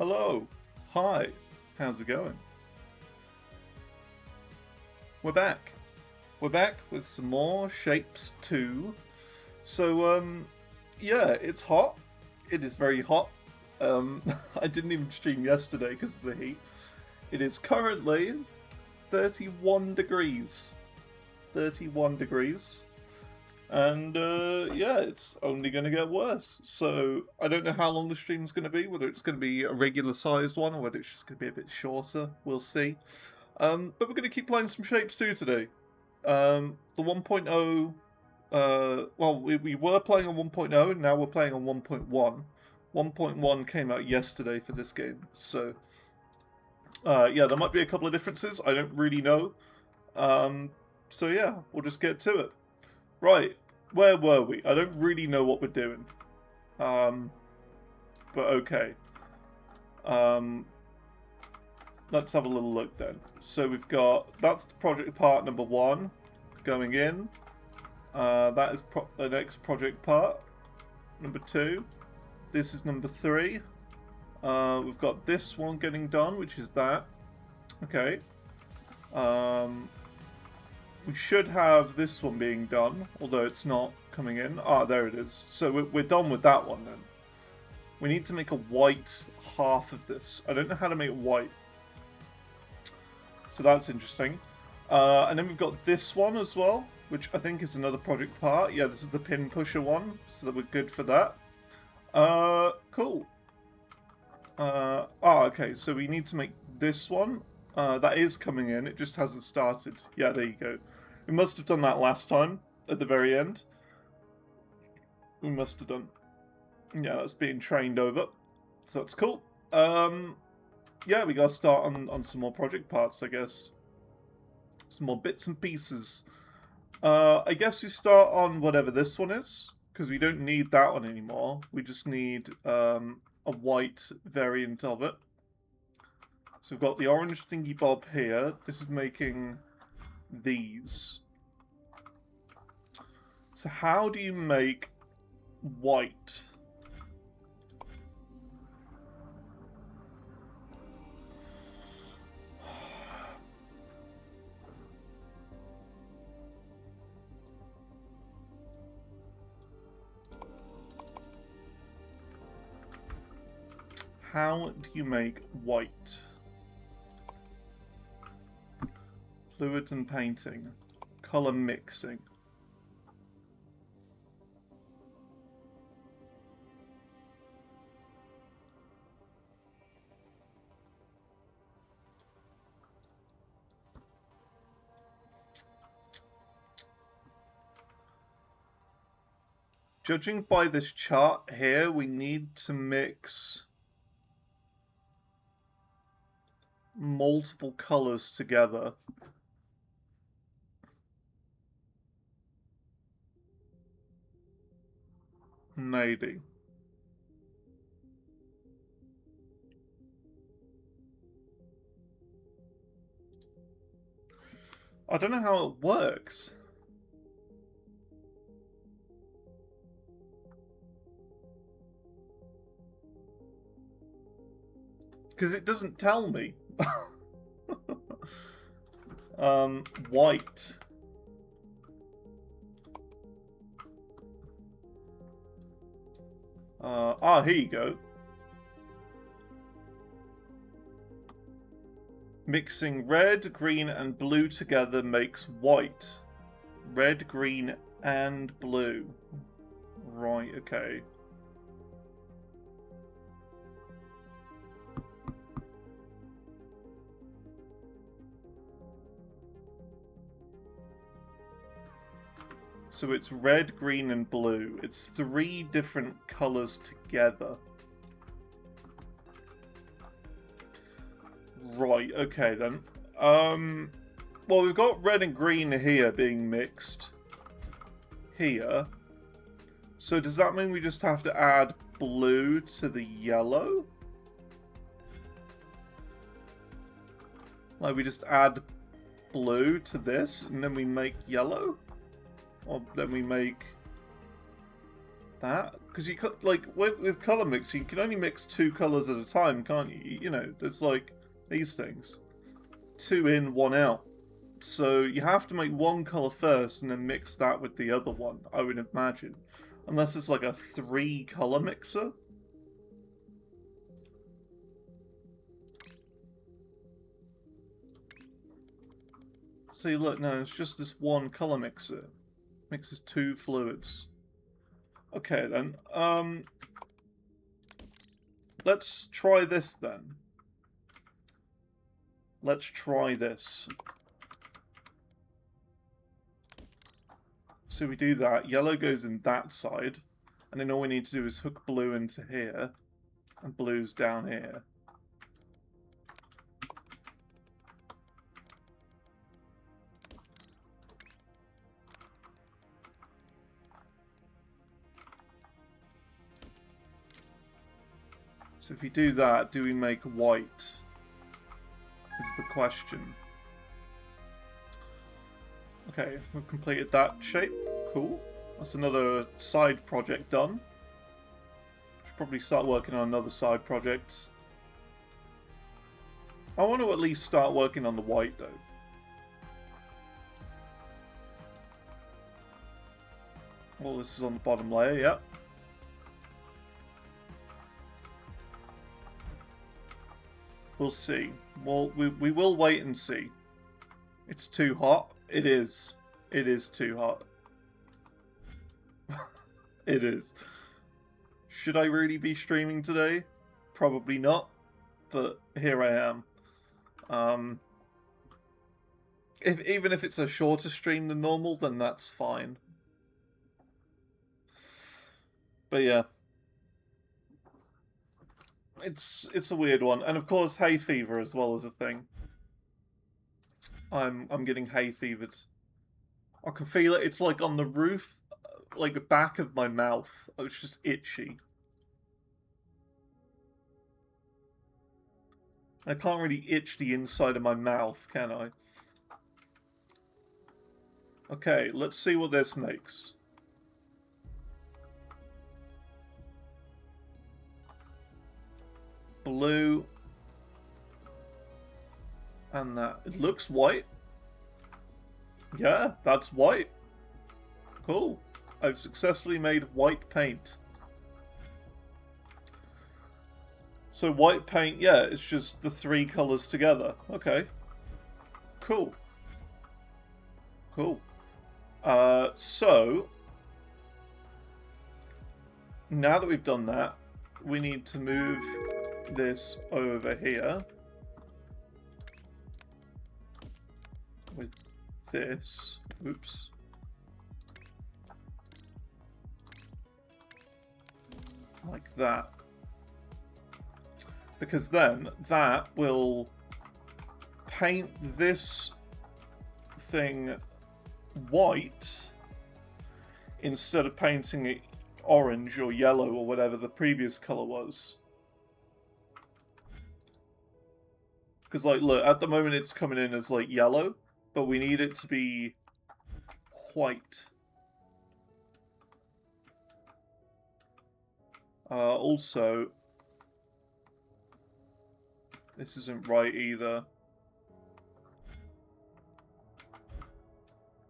Hello. Hi. How's it going? We're back. We're back with some more Shapes 2. So, yeah, it's hot. It is very hot. I didn't even stream yesterday because of the heat. It is currently 31 degrees. 31 degrees. And, yeah, it's only going to get worse. So, I don't know how long the stream's going to be, whether it's going to be a regular sized one or whether it's just going to be a bit shorter. We'll see. But we're going to keep playing some Shapes 2 today. The 1.0, well, we were playing on 1.0, and now we're playing on 1.1. 1.1 came out yesterday for this game, so, yeah, there might be a couple of differences, I don't really know. So yeah, we'll just get to it. Right, where were we? I don't really know what we're doing. But okay. Let's have a little look then. So we've got, that's the project part number 1 going in. That is the next project part, number 2. This is number 3. We've got this one getting done, which is that. Okay. We should have this one being done, although it's not coming in. Ah, there it is. So we're done with that one then. We need to make a white half of this. I don't know how to make it white. So that's interesting. And then we've got this one as well, which I think is another project part. Yeah, this is the pin pusher one, so that we're good for that. Cool. Okay, so we need to make this one. That is coming in, it just hasn't started. Yeah, there you go. We must have done that last time, at the very end. We must have done. Yeah, that's being trained over. So that's cool. Yeah, we gotta start on some more project parts, I guess. Some more bits and pieces. I guess we start on whatever this one is, because we don't need that one anymore. We just need a white variant of it. So we've got the orange thingy bob here. This is making these. So how do you make white? How do you make white? Fluids and painting. Color mixing. Judging by this chart here, we need to mix multiple colors together. Maybe. I don't know how it works. Because it doesn't tell me. White. Here you go. Mixing red, green, and blue together makes white. Red, green, and blue. Right, okay. So it's red, green, and blue. It's 3 different colors together. Right, okay then. Well, we've got red and green here being mixed. Here. So does that mean we just have to add blue to the yellow? Like we just add blue to this and then we make yellow? Or then we make that? Because you could, like, with colour mixing, you can only mix 2 colours at a time, can't you? You know, there's like these things. 2 in, 1 out. So you have to make 1 colour first and then mix that with the other one, I would imagine. Unless it's like a 3 colour mixer. See, look, no, it's just this 1 colour mixer. Mixes 2 fluids. Okay, then. Let's try this, then. Let's try this. So we do that. Yellow goes in that side. And then all we need to do is hook blue into here. And blue's down here. So if we do that, do we make white? Is the question. Okay, we've completed that shape. Cool. That's another side project done. Should probably start working on another side project. I want to at least start working on the white, though. Well, this is on the bottom layer, yep. We'll see. Well, we will wait and see. It's too hot. It is. It is too hot. It is. Should I really be streaming today? Probably not. But here I am. Even if it's a shorter stream than normal, then that's fine. But yeah. It's a weird one, and of course hay fever as well is a thing. I'm getting hay fevered. I can feel it. It's like on the roof, like the back of my mouth. It's just itchy. I can't really itch the inside of my mouth, can I? Okay, let's see what this makes. Blue. And that. It looks white. Yeah, that's white. Cool. I've successfully made white paint. So white paint, yeah, it's just the 3 colours together. Okay. Cool. Cool. So, now that we've done that, we need to move this over here with this. Oops. Like that. Because then that will paint this thing white instead of painting it orange or yellow or whatever the previous colour was. Because, like, look, at the moment it's coming in as, like, yellow, but we need it to be white. Also, this isn't right either.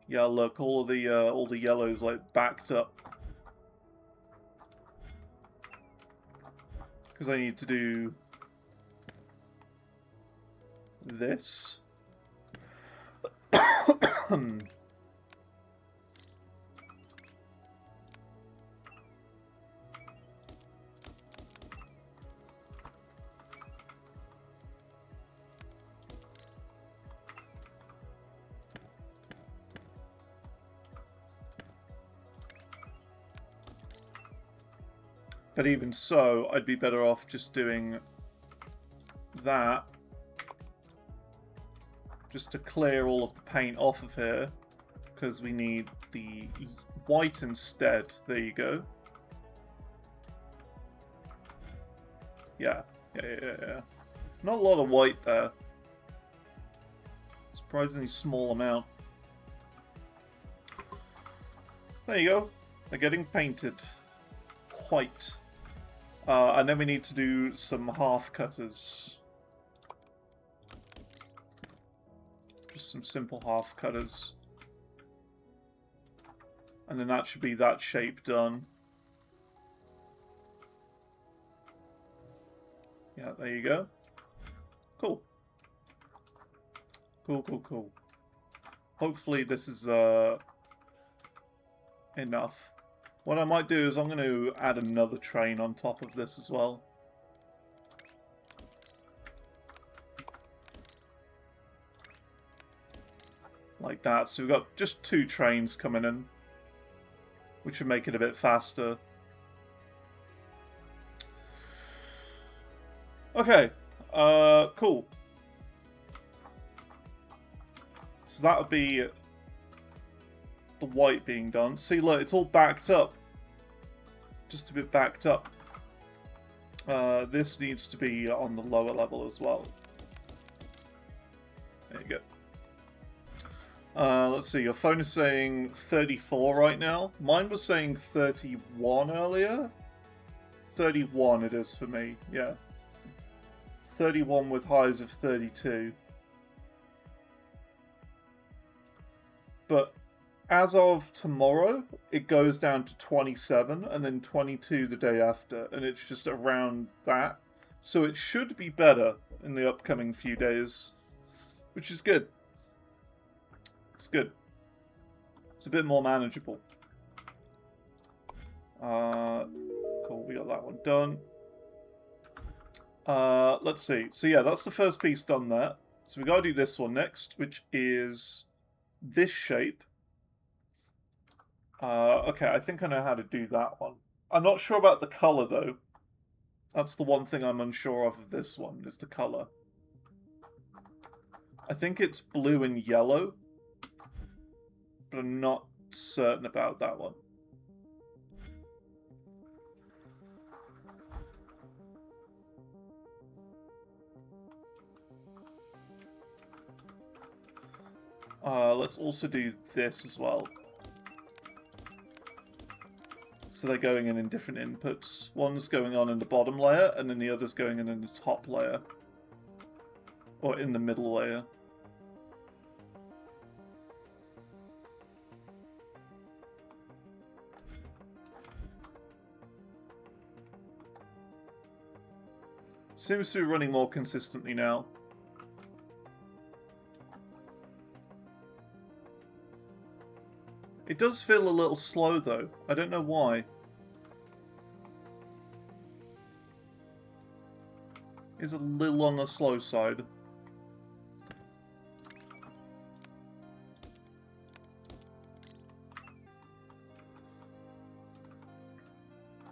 Yeah, look, all the yellow's, like, backed up. Because I need to do this. But even so, I'd be better off just doing that. Just to clear all of the paint off of here. Because we need the white instead. There you go. Yeah. Yeah. Not a lot of white there. Surprisingly small amount. There you go. They're getting painted. quite. And then we need to do some half cutters. Just some simple half cutters. And then that should be that shape done. Yeah, there you go. Cool. Cool. Hopefully this is enough. What I might do is I'm going to add another train on top of this as well. Like that. So we've got just 2 trains coming in, which would make it a bit faster. Okay, cool. So that would be the white being done. See, look, it's all backed up. Just a bit backed up. This needs to be on the lower level as well. There you go. Let's see, your phone is saying 34 right now. Mine was saying 31 earlier. 31 it is for me, yeah. 31 with highs of 32. But as of tomorrow, it goes down to 27 and then 22 the day after, and it's just around that. So it should be better in the upcoming few days, which is good. It's good. It's a bit more manageable. Cool, we got that one done. Let's see. So yeah, that's the first piece done there. So we gotta do this one next, which is this shape. Okay, I think I know how to do that one. I'm not sure about the colour though. That's the one thing I'm unsure of this one, is the colour. I think it's blue and yellow, but I'm not certain about that one. Let's also do this as well. So they're going in different inputs. One's going on in the bottom layer, and then the other's going in the top layer. Or in the middle layer. Seems to be running more consistently now. It does feel a little slow though. I don't know why. It's a little on the slow side.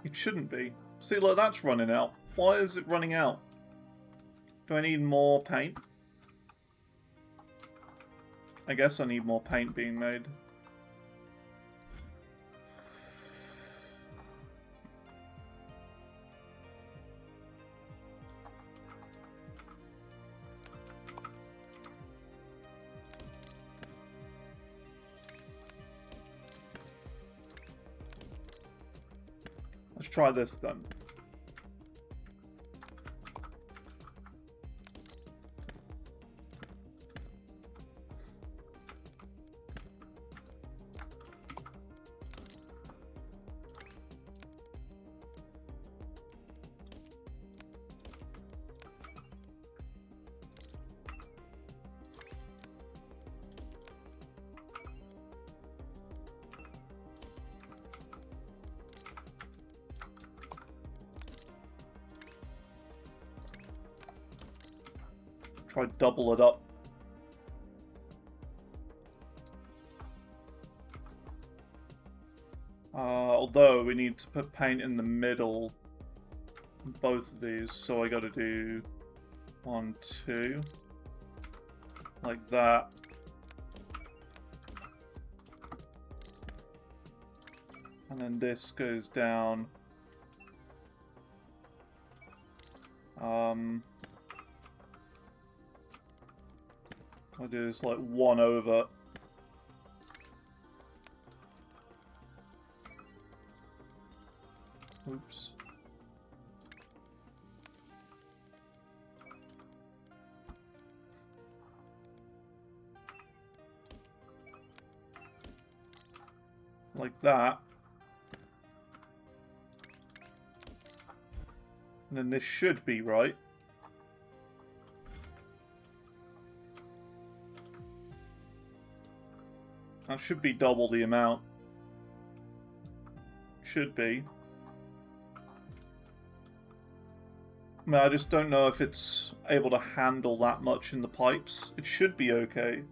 It shouldn't be. See, look, that's running out. Why is it running out? Do I need more paint? I guess I need more paint being made. Let's try this then. Try double it up. Although we need to put paint in the middle in both of these, so I gotta do 1, 2, like that. And then this goes down. I'll do this like 1 over. Oops. Like that. And then this should be right. That should be double the amount. Should be. I mean, I just don't know if it's able to handle that much in the pipes. It should be okay.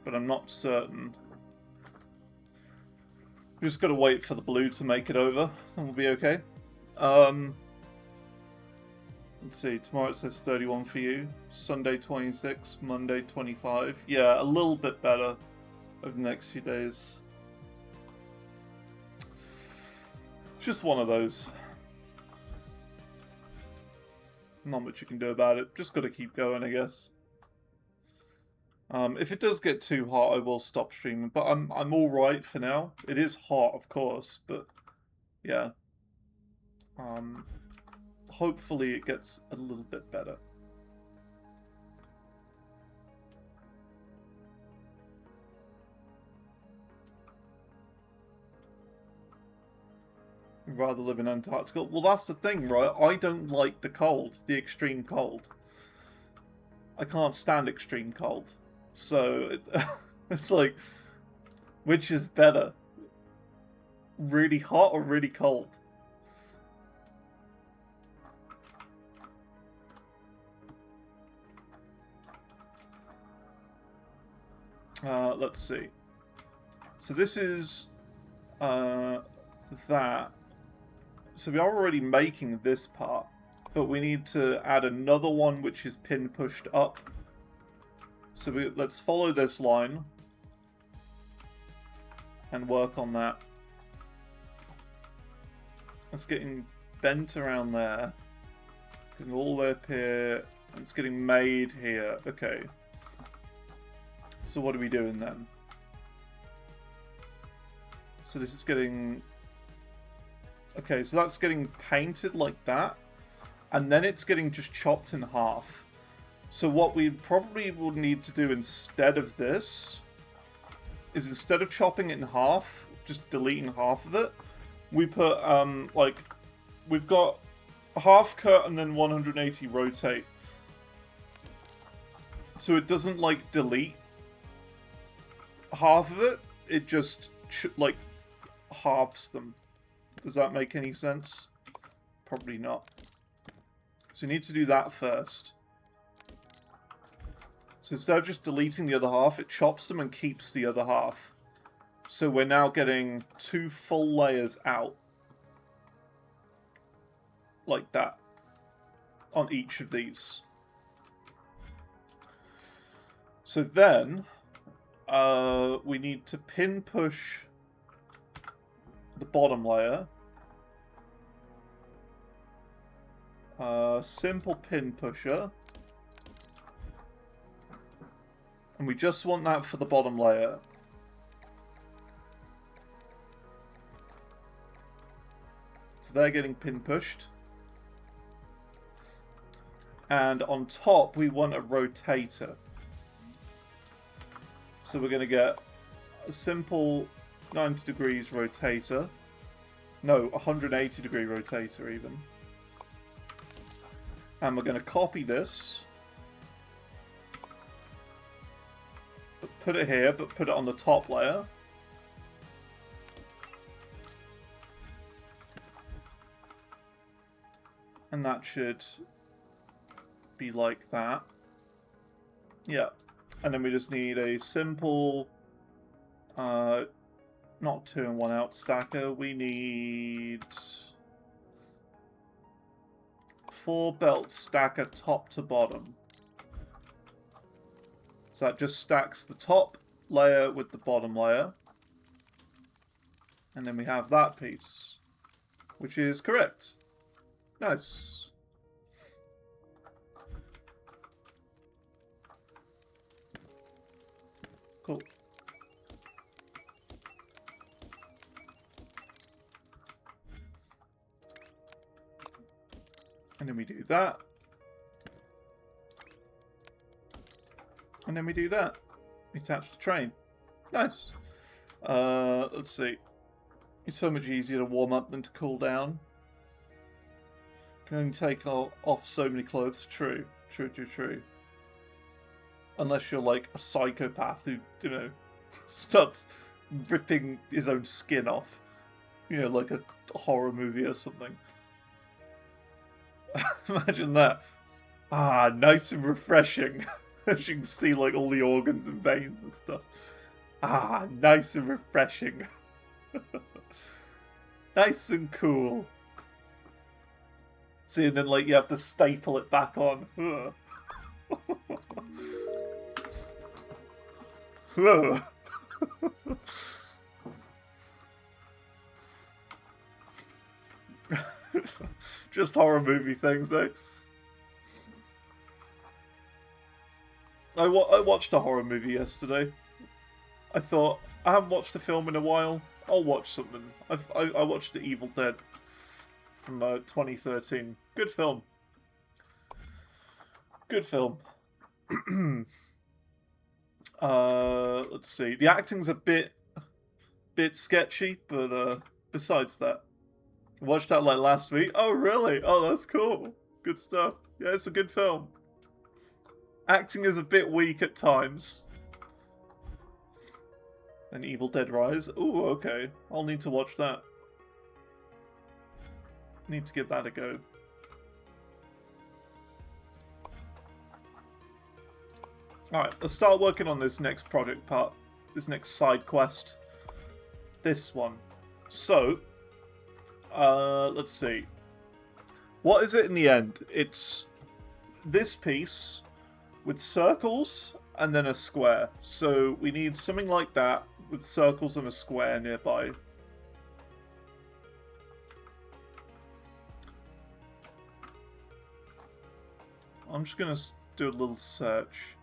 But I'm not certain. We just gotta wait for the blue to make it over, and we'll be okay. Let's see, tomorrow it says 31 for you. Sunday 26, Monday 25. Yeah, a little bit better over the next few days. Just one of those. Not much you can do about it. Just gotta keep going, I guess. If it does get too hot, I will stop streaming. But I'm all right for now. It is hot, of course, but yeah. Hopefully it gets a little bit better. I'd rather live in Antarctica. Well, that's the thing, right? I don't like the cold, the extreme cold. I can't stand extreme cold. So, it's like, which is better? Really hot or really cold? Let's see. So this is that. So we are already making this part, but we need to add another one which is pin pushed up. So let's follow this line and work on that. It's getting bent around there. Getting all the way up here. And it's getting made here. Okay. So what are we doing then? So this is getting... Okay, so that's getting painted like that. And then it's getting just chopped in half. So what we probably would need to do instead of this is instead of chopping it in half, just deleting half of it, we put, like, we've got half cut and then 180 rotate. So it doesn't, like, delete half of it, it just, like, halves them. Does that make any sense? Probably not. So you need to do that first. So instead of just deleting the other half, it chops them and keeps the other half. So we're now getting 2 full layers out. Like that. On each of these. So then, we need to pin push the bottom layer. Simple pin pusher. And we just want that for the bottom layer. So they're getting pin pushed. And on top, we want a rotator. So we're going to get a simple 90 degrees rotator. No, 180 degree rotator even. And we're going to copy this. Put it here, but put it on the top layer. And that should be like that. Yeah. And then we just need a simple, not 2-in-1 out stacker. We need 4 belt stacker top to bottom. So that just stacks the top layer with the bottom layer. And then we have that piece, which is correct. Nice. Cool. And then we do that. And then we do that. Attach the train. Nice. Let's see. It's so much easier to warm up than to cool down. Can only take off so many clothes. True. True, true, true. Unless you're like a psychopath who, you know, starts ripping his own skin off. You know, like a horror movie or something. Imagine that. Ah, nice and refreshing. As you can see, like, all the organs and veins and stuff. Ah, nice and refreshing. Nice and cool. See, and then, like, you have to staple it back on. Just horror movie things, eh? I watched a horror movie yesterday. I thought, I haven't watched a film in a while. I'll watch something. I watched The Evil Dead from 2013. Good film. Good film. Let's see. The acting's a bit sketchy, but besides that, I watched that like last week. Oh really? Oh, that's cool. Good stuff. Yeah, it's a good film. Acting is a bit weak at times. And Evil Dead Rise. Ooh, okay. I'll need to watch that. Need to give that a go. Alright, let's start working on this next project part. This next side quest. This one. So, let's see. What is it in the end? It's this piece with circles and then a square. So we need something like that with circles and a square nearby. I'm just going to do a little search.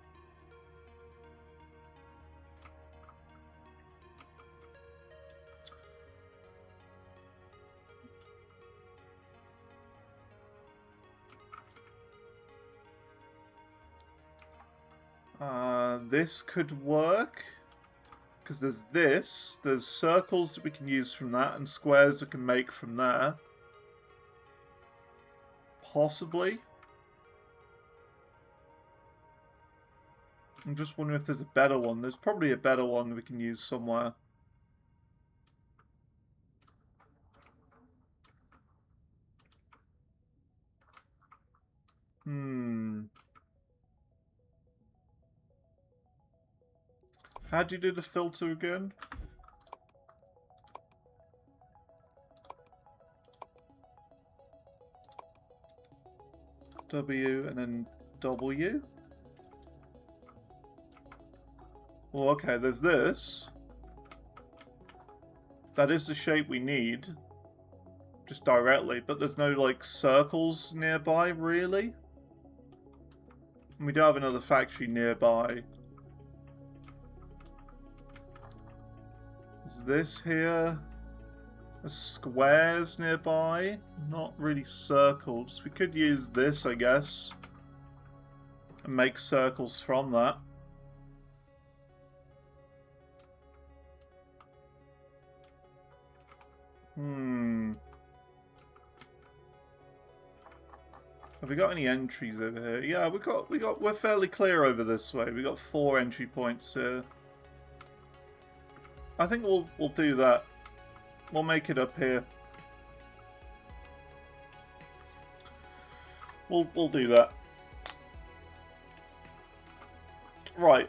This could work. Because there's circles that we can use from that, and squares we can make from there. Possibly. I'm just wondering if there's a better one. There's probably a better one we can use somewhere. How do you do the filter again? W and then W? Well, okay, there's this. That is the shape we need. Just directly, but there's no, like, circles nearby, really? And we do have another factory nearby. Is this here? There's squares nearby? Not really circles. We could use this, I guess. And make circles from that. Have we got any entries over here? Yeah, we're fairly clear over this way. We got 4 entry points here. I think we'll do that. We'll make it up here. We'll do that. Right.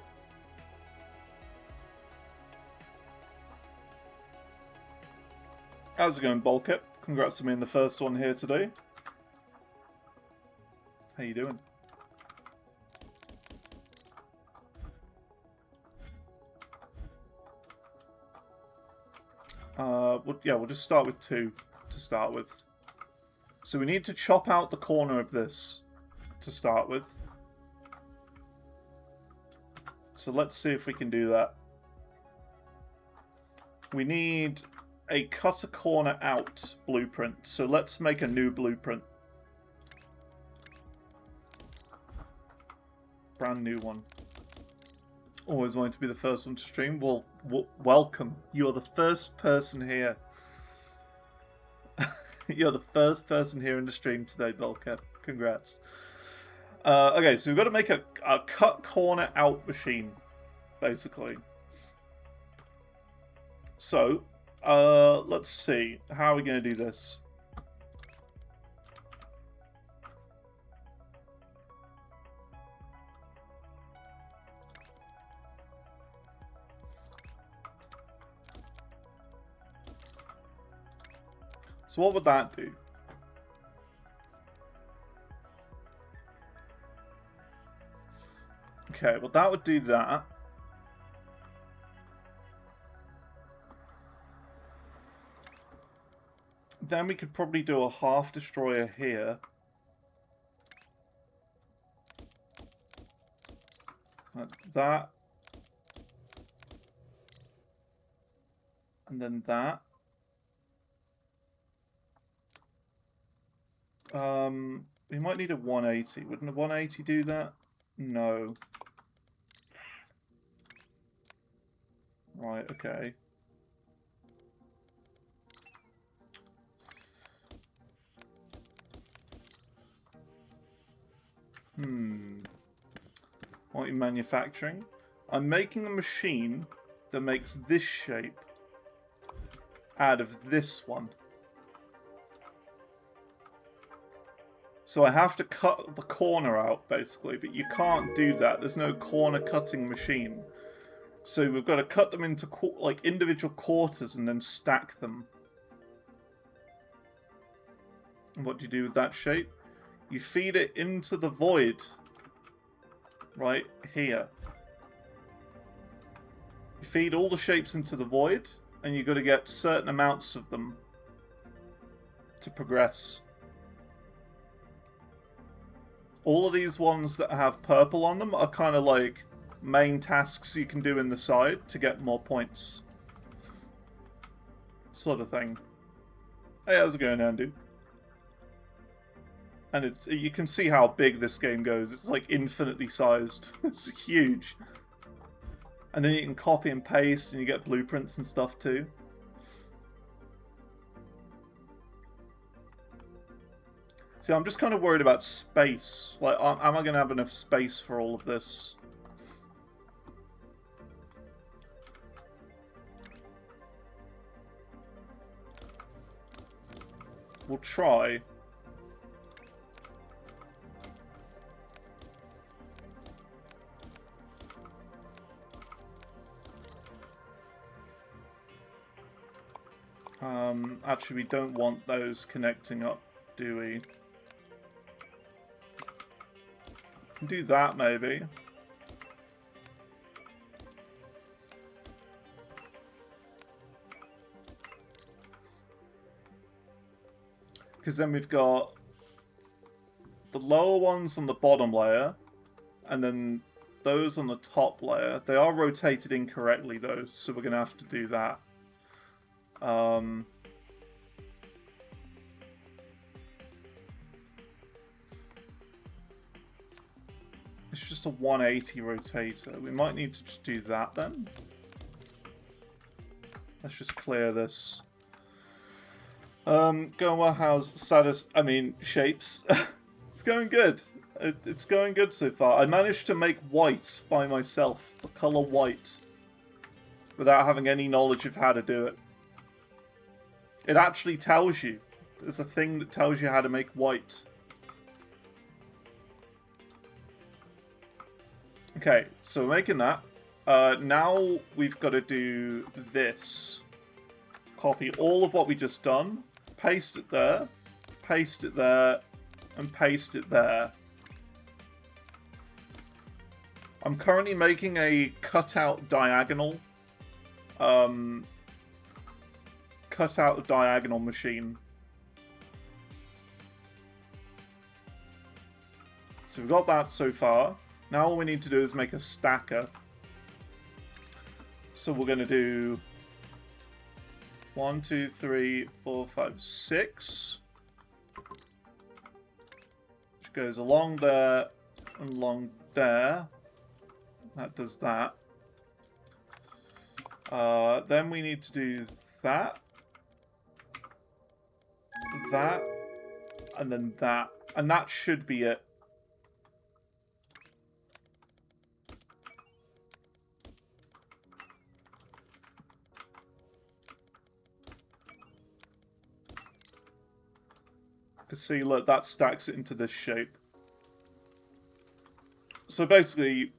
How's it going, Bulkhead? Congrats on being the first one here today. How you doing? We'll just start with 2 to start with. So we need to chop out the corner of this to start with. So let's see if we can do that. We need a cut a corner out blueprint. So let's make a new blueprint. brand new one. Always wanted to be the first one to stream. Well, welcome. You're the first person here. You're the first person here in the stream today, Belcat. Congrats. Okay, so we've got to make a cut corner out machine, basically. So, let's see. How are we going to do this? So what would that do? Okay, well that would do that. Then we could probably do a half destroyer here. Like that. And then that. We might need a 180. Wouldn't a 180 do that? No. Right, okay. What are you manufacturing? I'm making a machine that makes this shape out of this one. So I have to cut the corner out, basically, but you can't do that. There's no corner cutting machine. So we've got to cut them into like individual quarters and then stack them. And what do you do with that shape? You feed it into the void. Right here. You feed all the shapes into the void, and you've got to get certain amounts of them to progress. All of these ones that have purple on them are kind of like main tasks you can do in the side to get more points. Sort of thing. Hey, how's it going, Andy? And you can see how big this game goes. It's like infinitely sized. It's huge. And then you can copy and paste and you get blueprints and stuff too. See, I'm just kind of worried about space. Like, am I going to have enough space for all of this? We'll try. Actually, we don't want those connecting up, do we? Do that, maybe. Because then we've got the lower ones on the bottom layer, and then those on the top layer. They are rotated incorrectly, though, so we're going to have to do that. It's just a 180 rotator. We might need to just do that then. Let's just clear this. Going well, how's Shapes? It's going good. It's going good so far. I managed to make white by myself, the color white, without having any knowledge of how to do it. It actually tells you. There's a thing that tells you how to make white. Okay, so we're making that. Now we've got to do this. Copy all of what we just done, paste it there, and paste it there. I'm currently making a cutout diagonal machine. So we've got that so far. Now all we need to do is make a stacker. So we're going to do 1, 2, 3, 4, 5, 6. Which goes along there and along there. That does that. Then we need to do that. That. And then that. And that should be it. Because see, look, that stacks it into this shape. So basically,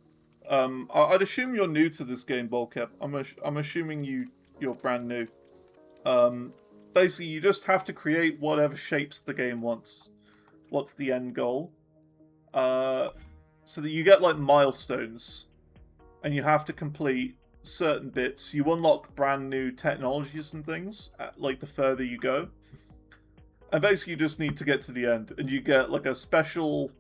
I'd assume you're new to this game, Volkep. I'm assuming you're brand new. Basically, you just have to create whatever shapes the game wants. What's the end goal? So that you get like milestones, and you have to complete certain bits. You unlock brand new technologies and things, like the further you go. And basically, you just need to get to the end, and you get like a special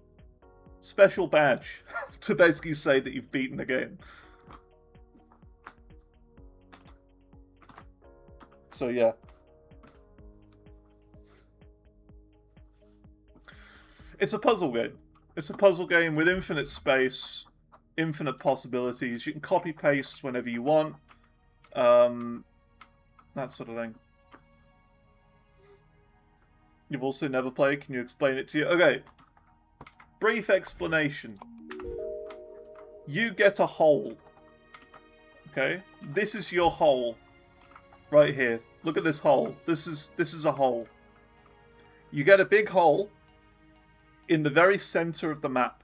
badge to basically say that you've beaten the game. So yeah. It's a puzzle game. It's a puzzle game with infinite space, infinite possibilities. You can copy paste whenever you want. That sort of thing. You've also never played. Can you explain it to you? Okay. Brief explanation. You get a hole. Okay? This is your hole. Right here. Look at this hole. This is a hole. You get a big hole in the very center of the map.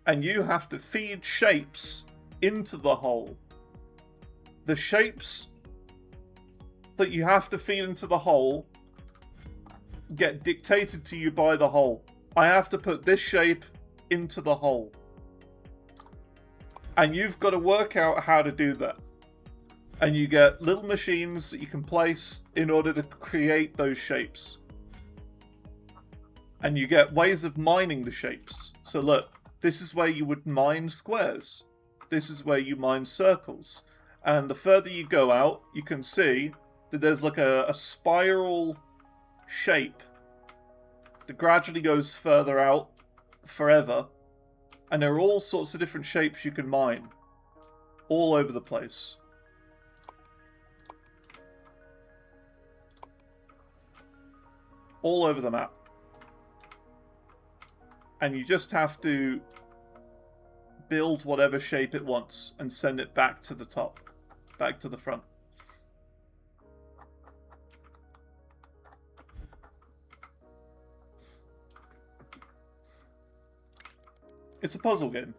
And you have to feed shapes into the hole. The shapes that you have to feed into the hole get dictated to you by the hole. I have to put this shape into the hole. And you've got to work out how to do that. And you get little machines that you can place in order to create those shapes. And you get ways of mining the shapes. So look, this is where you would mine squares. This is where you mine circles. And the further you go out, you can see that there's like a spiral shape that gradually goes further out forever, and there are all sorts of different shapes you can mine all over the place. All over the map. And you just have to build whatever shape it wants and send it back to the top, back to the front. It's a puzzle game.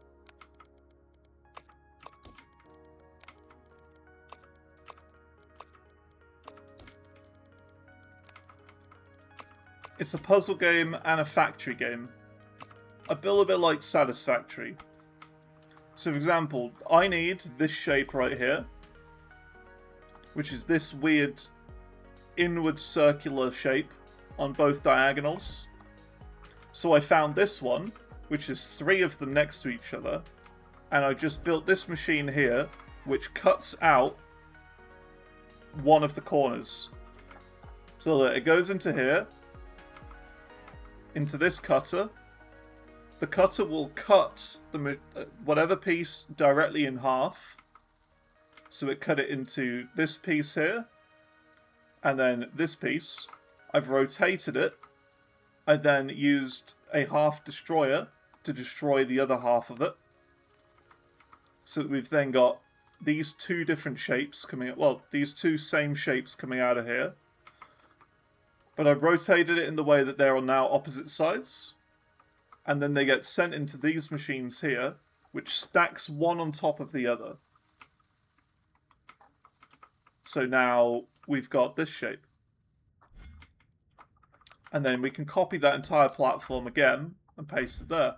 It's a puzzle game and a factory game. A little bit like Satisfactory. So for example, I need this shape right here, which is this weird inward circular shape on both diagonals. So I found this one, which is 3 of them next to each other, and I just built this machine here, which cuts out one of the corners. So that it goes into here, into this cutter. The cutter will cut the whatever piece directly in half. So it cut it into this piece here, and then this piece. I've rotated it. I then used a half destroyer to destroy the other half of it. So we've then got these 2 different shapes coming out. Well, these 2 same shapes coming out of here. But I've rotated it in the way that they're on now opposite sides. And then they get sent into these machines here, which stacks one on top of the other. So now we've got this shape. And then we can copy that entire platform again and paste it there.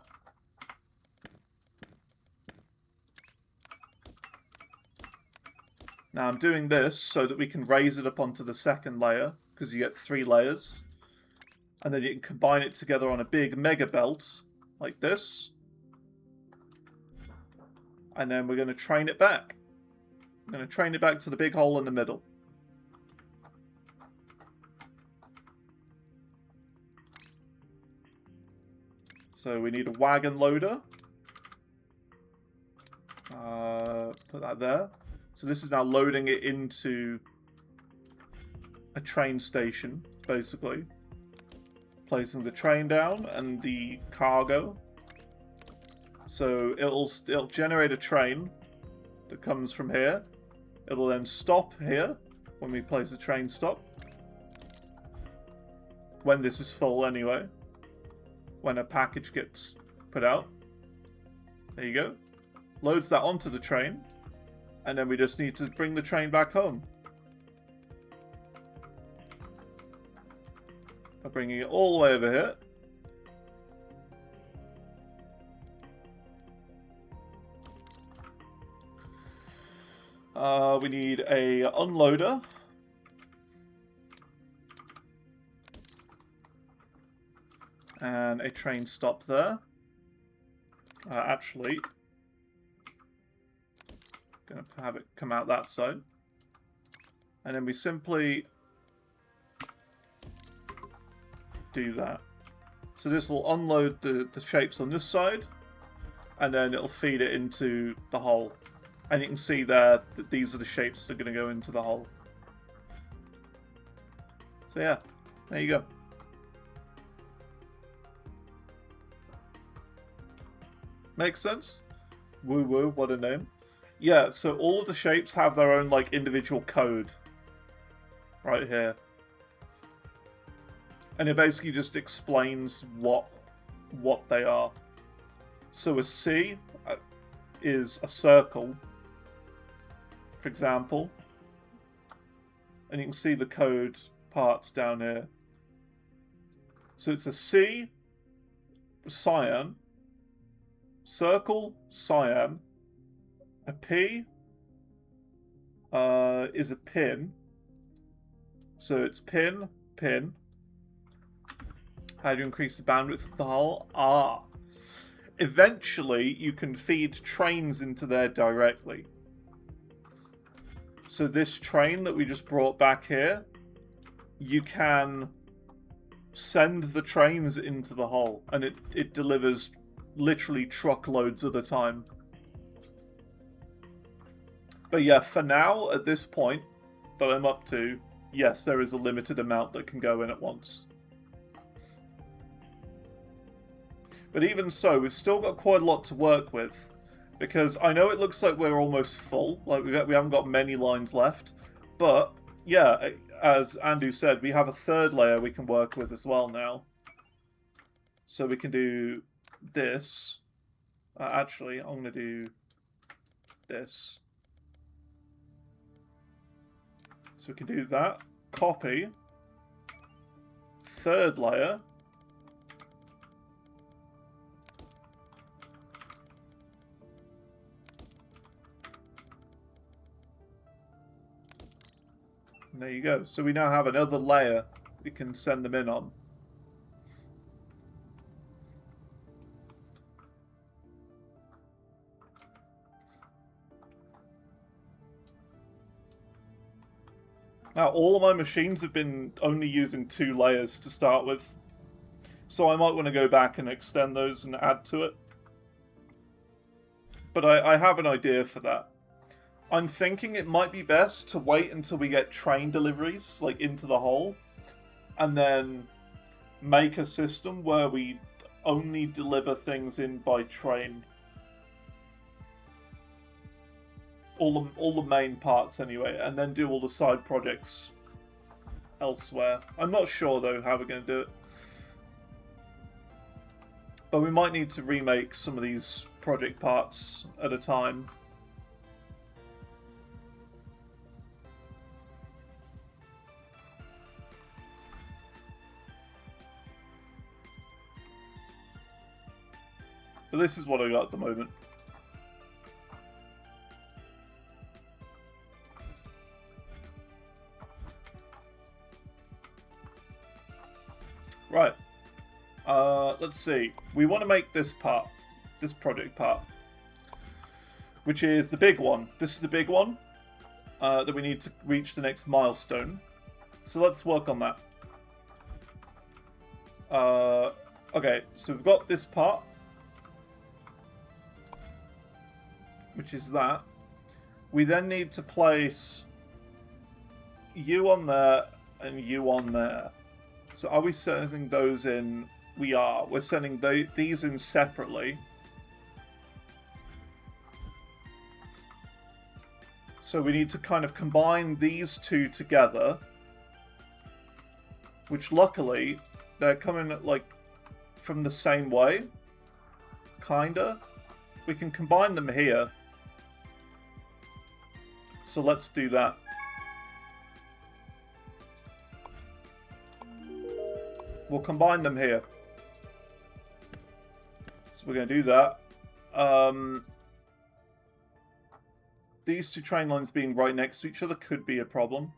Now I'm doing this so that we can raise it up onto the second layer, because you get 3 layers. And then you can combine it together on a big mega belt, like this. And then we're going to train it back. I'm going to train it back to the big hole in the middle. So we need a wagon loader. Put that there. So this is now loading it into a train station, basically. Placing the train down and the cargo. So it'll generate a train that comes from here. It'll then stop here when we place the train stop. When this is full anyway. When a package gets put out. There you go. Loads that onto the train. And then we just need to bring the train back home. By bringing it all the way over here. We need a unloader. And a train stop there. Actually, gonna have it come out that side. And then we simply do that. So this will unload the shapes on this side, and then it'll feed it into the hole. And you can see there that these are the shapes that are going to go into the hole. So yeah, there you go. Makes sense? Woo woo, what a name. Yeah, so all of the shapes have their own like individual code. Right here. And it basically just explains what they are. So a C is a circle, for example. And you can see the code parts down here. So it's a C, cyan, circle, cyan. A P is a pin. So it's pin, pin. How do you increase the bandwidth of the hull? Ah. Eventually, you can feed trains into there directly. So this train that we just brought back here, you can send the trains into the hull, and it delivers literally truckloads at a time. But yeah, for now, at this point that I'm up to, yes, there is a limited amount that can go in at once. But even so, we've still got quite a lot to work with. Because I know it looks like we're almost full, like we haven't got many lines left. But, yeah, as Andu said, we have a third layer we can work with as well now. So we can do this. Actually, I'm going to do this. So we can do that. Copy. Third layer. And there you go. So we now have another layer we can send them in on. Now, all of my machines have been only using 2 layers to start with. So I might want to go back and extend those and add to it. But I have an idea for that. I'm thinking it might be best to wait until we get train deliveries, like, into the hole. And then make a system where we only deliver things in by train. All the main parts anyway, and then do all the side projects elsewhere. I'm not sure though how we're going to do it. But we might need to remake some of these project parts at a time. But this is what I got at the moment. Right. Let's see. We want to make this part. This project part. Which is the big one. This is the big one. That we need to reach the next milestone. So let's work on that. Okay, so we've got this part. which is that. We then need to place you on there and you on there. So are we sending those in? We are. We're sending these in separately. So we need to kind of combine these two together. Which luckily, they're coming like from the same way. Kinda. We can combine them here. So let's do that. We'll combine them here. So we're going to do that. These two train lines being right next to each other could be a problem.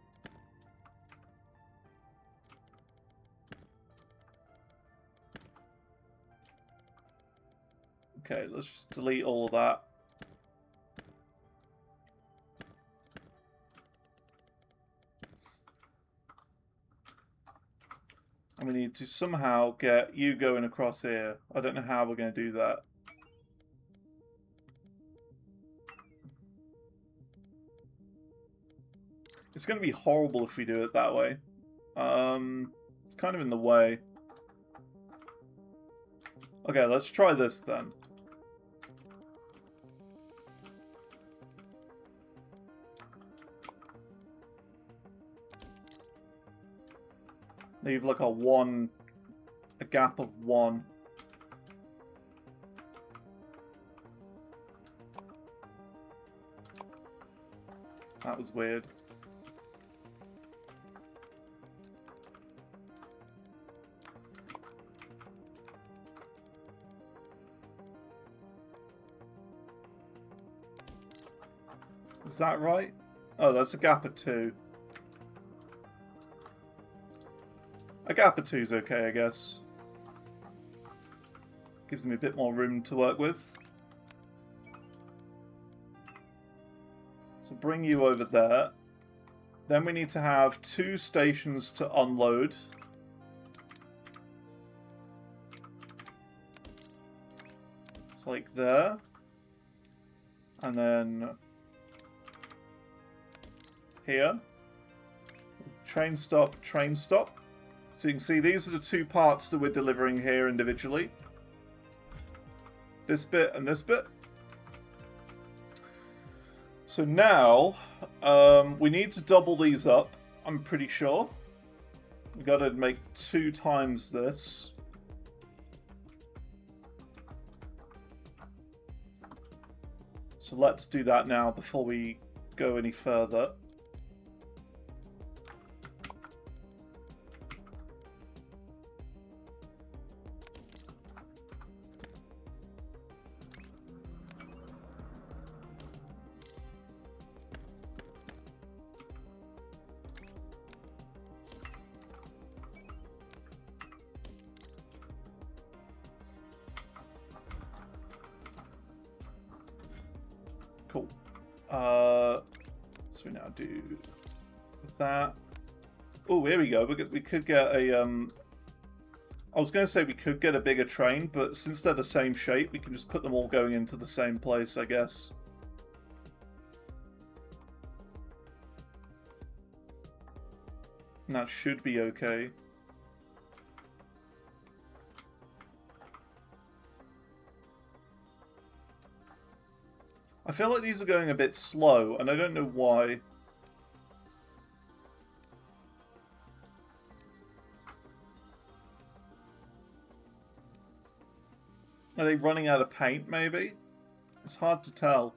Okay, let's just delete all of that. And we need to somehow get you going across here. I don't know how we're going to do that. It's going to be horrible if we do it that way. It's kind of in the way. Okay, let's try this then. Leave like a gap of 1. That was weird. Is that right? Oh, that's a gap of 2. A gap of 2 is okay, I guess. Gives me a bit more room to work with. So bring you over there. Then we need to have 2 stations to unload. Like there. And then here. Train stop, train stop. So you can see these are the 2 parts that we're delivering here individually. This bit and this bit. So now, we need to double these up, I'm pretty sure. We've got to make 2 times this. So let's do that now before we go any further. Cool. So we now do that. Oh, here we go. We could get a I was going to say we could get a bigger train, but since they're the same shape, we can just put them all going into the same place, I guess. And that should be okay. I feel like these are going a bit slow, and I don't know why. Are they running out of paint, maybe? It's hard to tell,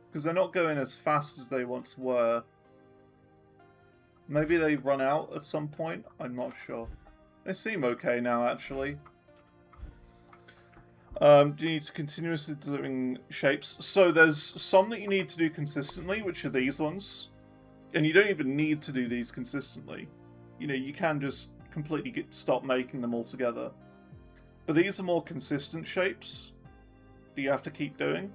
because they're not going as fast as they once were. Maybe they run out at some point? I'm not sure. They seem okay now, actually. Do you need to continuously delivering shapes? So there's some that you need to do consistently, which are these ones. And you don't even need to do these consistently. You know, you can just completely stop making them altogether. But these are more consistent shapes that you have to keep doing.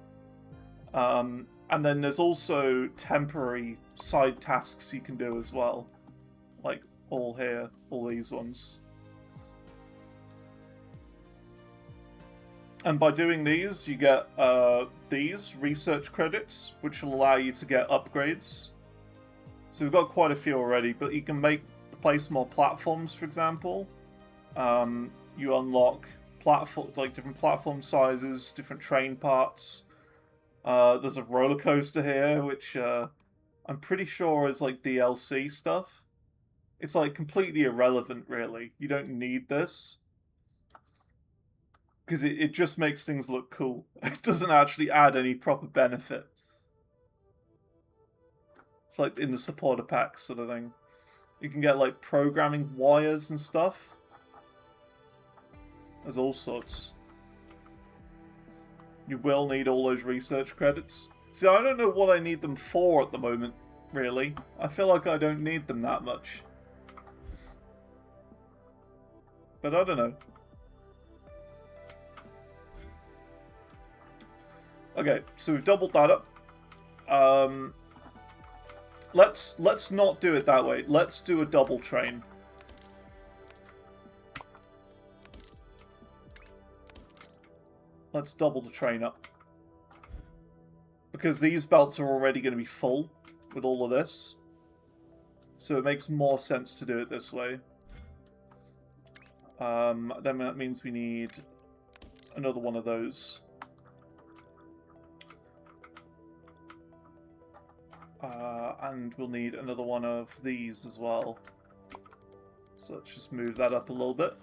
And then there's also temporary side tasks you can do as well. Like all here, all these ones. And by doing these, you get these research credits, which will allow you to get upgrades. So we've got quite a few already, but you can place more platforms, for example. You unlock different platform sizes, different train parts. There's a roller coaster here, which I'm pretty sure is like DLC stuff. It's like completely irrelevant, really. You don't need this. Because it just makes things look cool. It doesn't actually add any proper benefit. It's like in the supporter packs sort of thing. You can get like programming wires and stuff. There's all sorts. You will need all those research credits. See, I don't know what I need them for at the moment, really. I feel like I don't need them that much. But I don't know. Okay, so we've doubled that up. Let's not do it that way. Let's do a double train. Let's double the train up. Because these belts are already going to be full with all of this. So it makes more sense to do it this way. Then that means we need another one of those. And we'll need another one of these as well. So let's just move that up a little bit.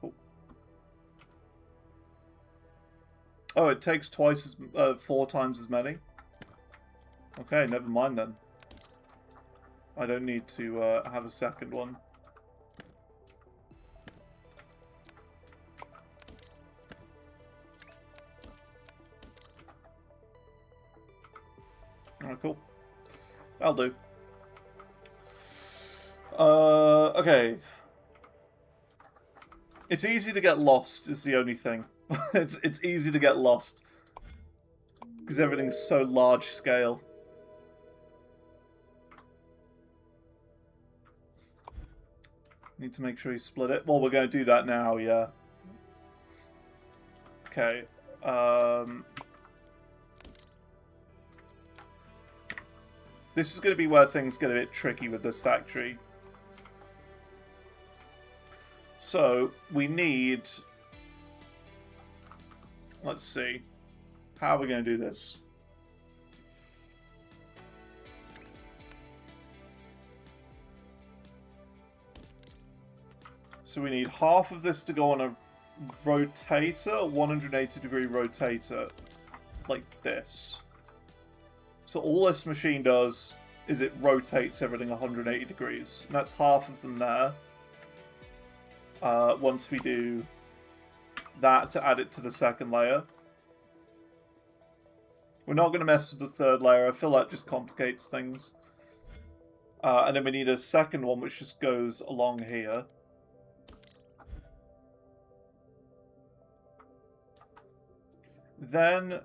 Cool. Oh, it takes 4 times as many? Okay, never mind then. I don't need to have a second one. Alright, cool. That'll do. Okay. It's easy to get lost, is the only thing. It's easy to get lost. Because everything's so large scale. Need to make sure you split it. Well, we're going to do that now, yeah. Okay. This is going to be where things get a bit tricky with this factory. So, we need... Let's see. How are we going to do this? So we need half of this to go on a rotator, 180-degree rotator, like this. So all this machine does is it rotates everything 180 degrees. And that's half of them there. Once we do that to add it to the second layer. We're not going to mess with the third layer. I feel that just complicates things. And then we need a second one which just goes along here. Then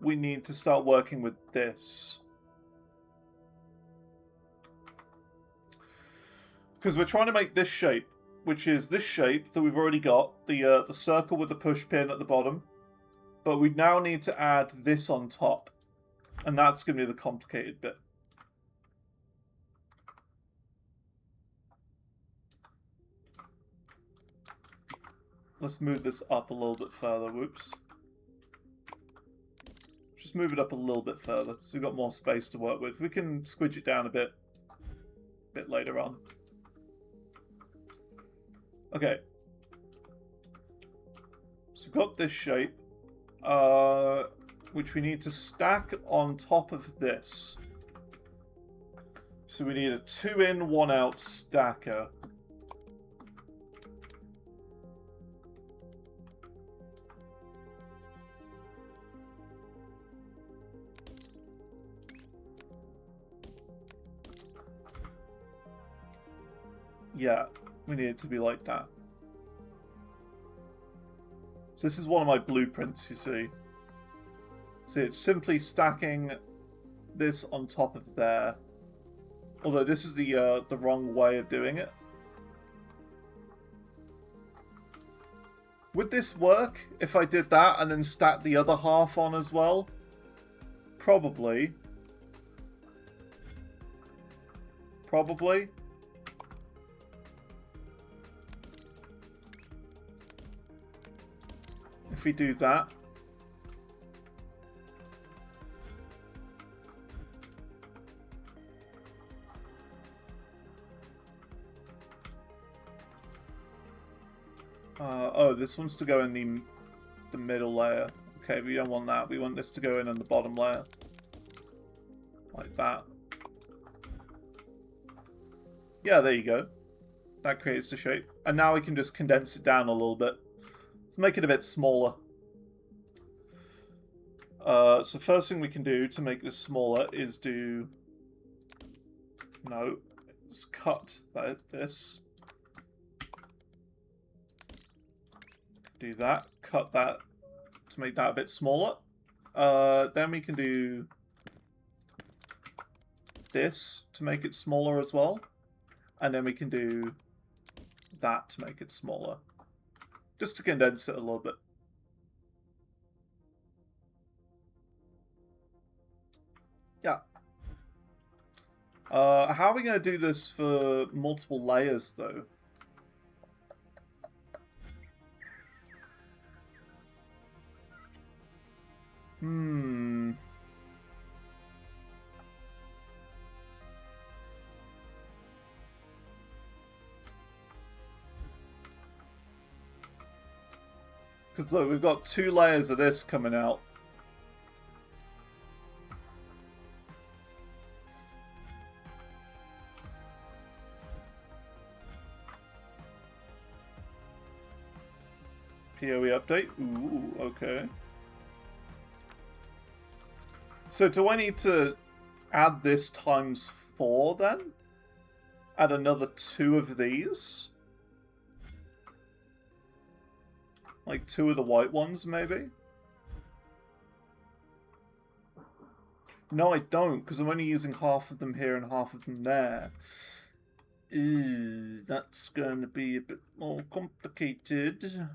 we need to start working with this. Because we're trying to make this shape, which is this shape that we've already got, the circle with the push pin at the bottom. But we now need to add this on top. And that's going to be the complicated bit. Let's move this up a little bit further. Whoops. Just move it up a little bit further, so we've got more space to work with. We can squidge it down a bit later on. Okay. So we've got this shape, which we need to stack on top of this. So we need a 2-in, 1-out stacker. Yeah, we need it to be like that. So this is one of my blueprints, you see. So it's simply stacking this on top of there. Although this is the wrong way of doing it. Would this work if I did that and then stacked the other half on as well? Probably. Probably. If we do that. Oh, this one's to go in the middle layer. Okay, we don't want that. We want this to go in on the bottom layer. Like that. Yeah, there you go. That creates the shape. And now we can just condense it down a little bit. Let's make it a bit smaller. So first thing we can do to make this smaller is do... No. Let's cut this. Do that. Cut that to make that a bit smaller. Then we can do this to make it smaller as well. And then we can do that to make it smaller. Just to condense it a little bit. Yeah. How are we going to do this for multiple layers, though? Because look, we've got 2 layers of this coming out. PoE update? Ooh, okay. So do I need to add this times 4 then? Add another 2 of these? Like 2 of the white ones, maybe? No, I don't, because I'm only using half of them here and half of them there. Ew, that's going to be a bit more complicated.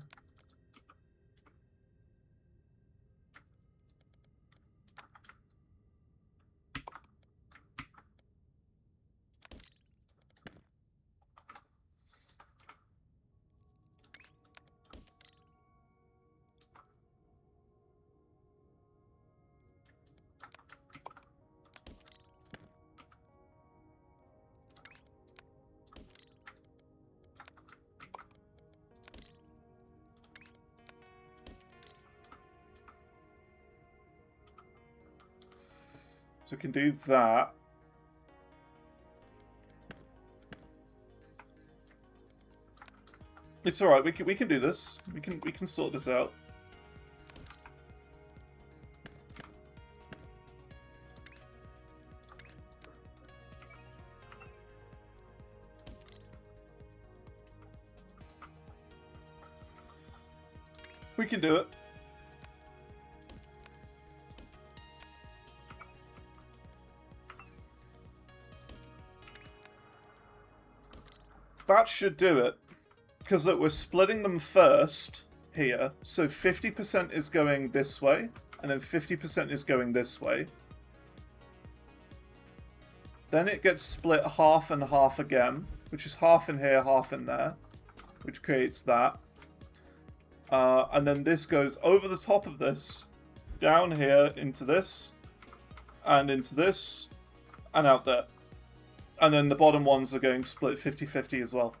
So we can do that. It's all right. We can do this. We can sort this out. We can do it. That should do it. Because look, we're splitting them first here. So 50% is going this way, and then 50% is going this way. Then it gets split half and half again, which is half in here, half in there, which creates that. And then this goes over the top of this, down here into this, and into this, and out there. And then the bottom ones are going split 50-50 as well.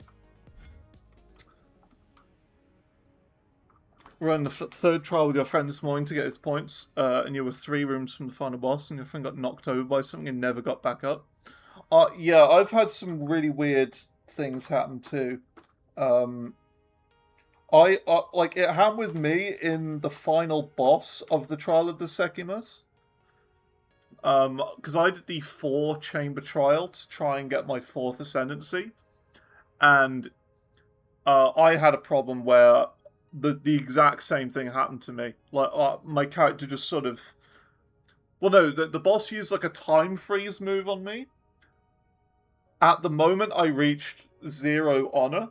We're on the third trial with your friend this morning to get his points, and you were 3 rooms from the final boss, and your friend got knocked over by something and never got back up. Yeah, I've had some really weird things happen too. Like, it happened with me in the final boss of the Trial of the Sekimus. Because I did the 4-chamber trial to try and get my 4th ascendancy, and I had a problem where the exact same thing happened to me. Like, my character just sort of... Well, no, the boss used like a time freeze move on me. At the moment I reached 0 honor,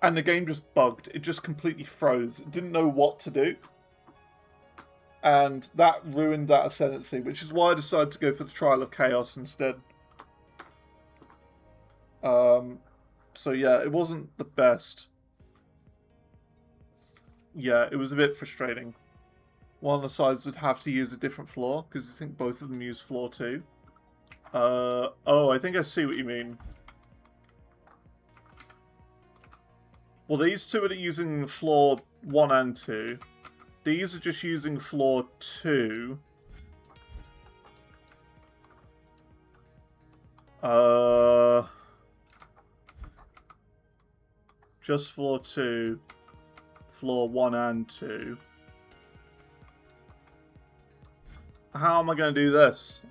And the game just bugged. It just completely froze. It didn't know what to do. And that ruined that ascendancy, which is why I decided to go for the Trial of Chaos instead. So yeah, it wasn't the best. Yeah, it was a bit frustrating. One of the sides would have to use a different floor, because I think both of them use floor 2. Oh, I think I see what you mean. Well, these two are using floor 1 and 2. These are just using floor 2. Just floor 2. Floor 1 and 2. How am I going to do this?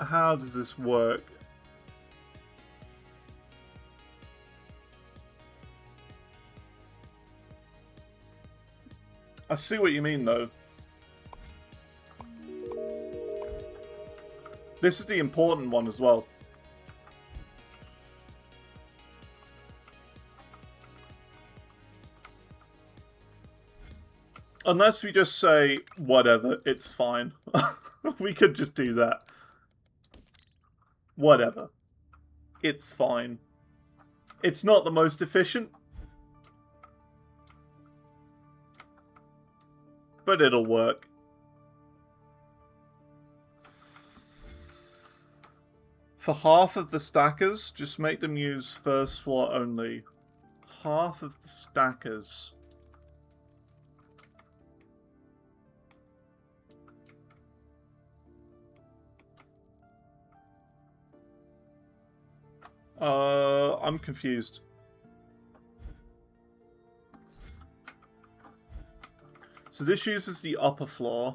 How does this work? I see what you mean, though. This is the important one as well. Unless we just say, whatever, it's fine. We could just do that. Whatever. It's fine. It's not the most efficient. But it'll work. For half of the stackers, just make them use first floor only. Half of the stackers. I'm confused. So this uses the upper floor.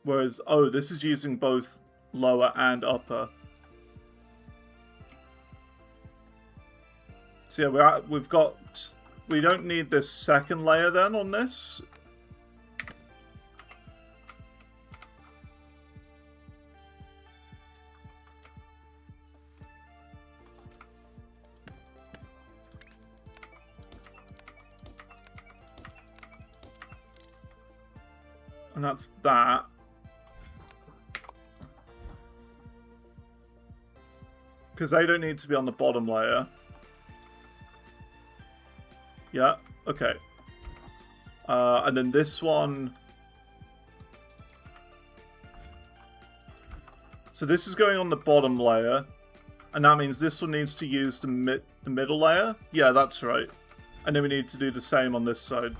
Whereas, oh, this is using both lower and upper. So yeah, we don't need this second layer then on this. And that's that. Because they don't need to be on the bottom layer. Yeah, okay. And then this one... So this is going on the bottom layer. And that means this one needs to use the middle layer? Yeah, that's right. And then we need to do the same on this side.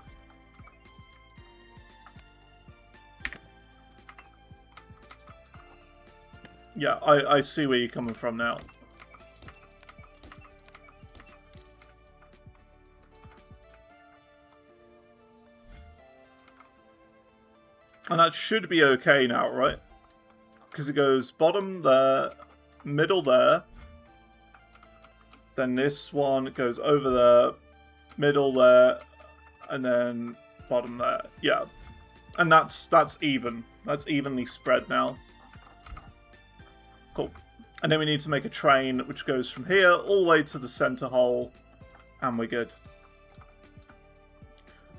Yeah, I see where you're coming from now. And that should be okay now, right? Because it goes bottom there, middle there. Then this one goes over there, middle there, and then bottom there. Yeah. And that's even. That's evenly spread now. Cool. And then we need to make a train which goes from here all the way to the center hole, and we're good.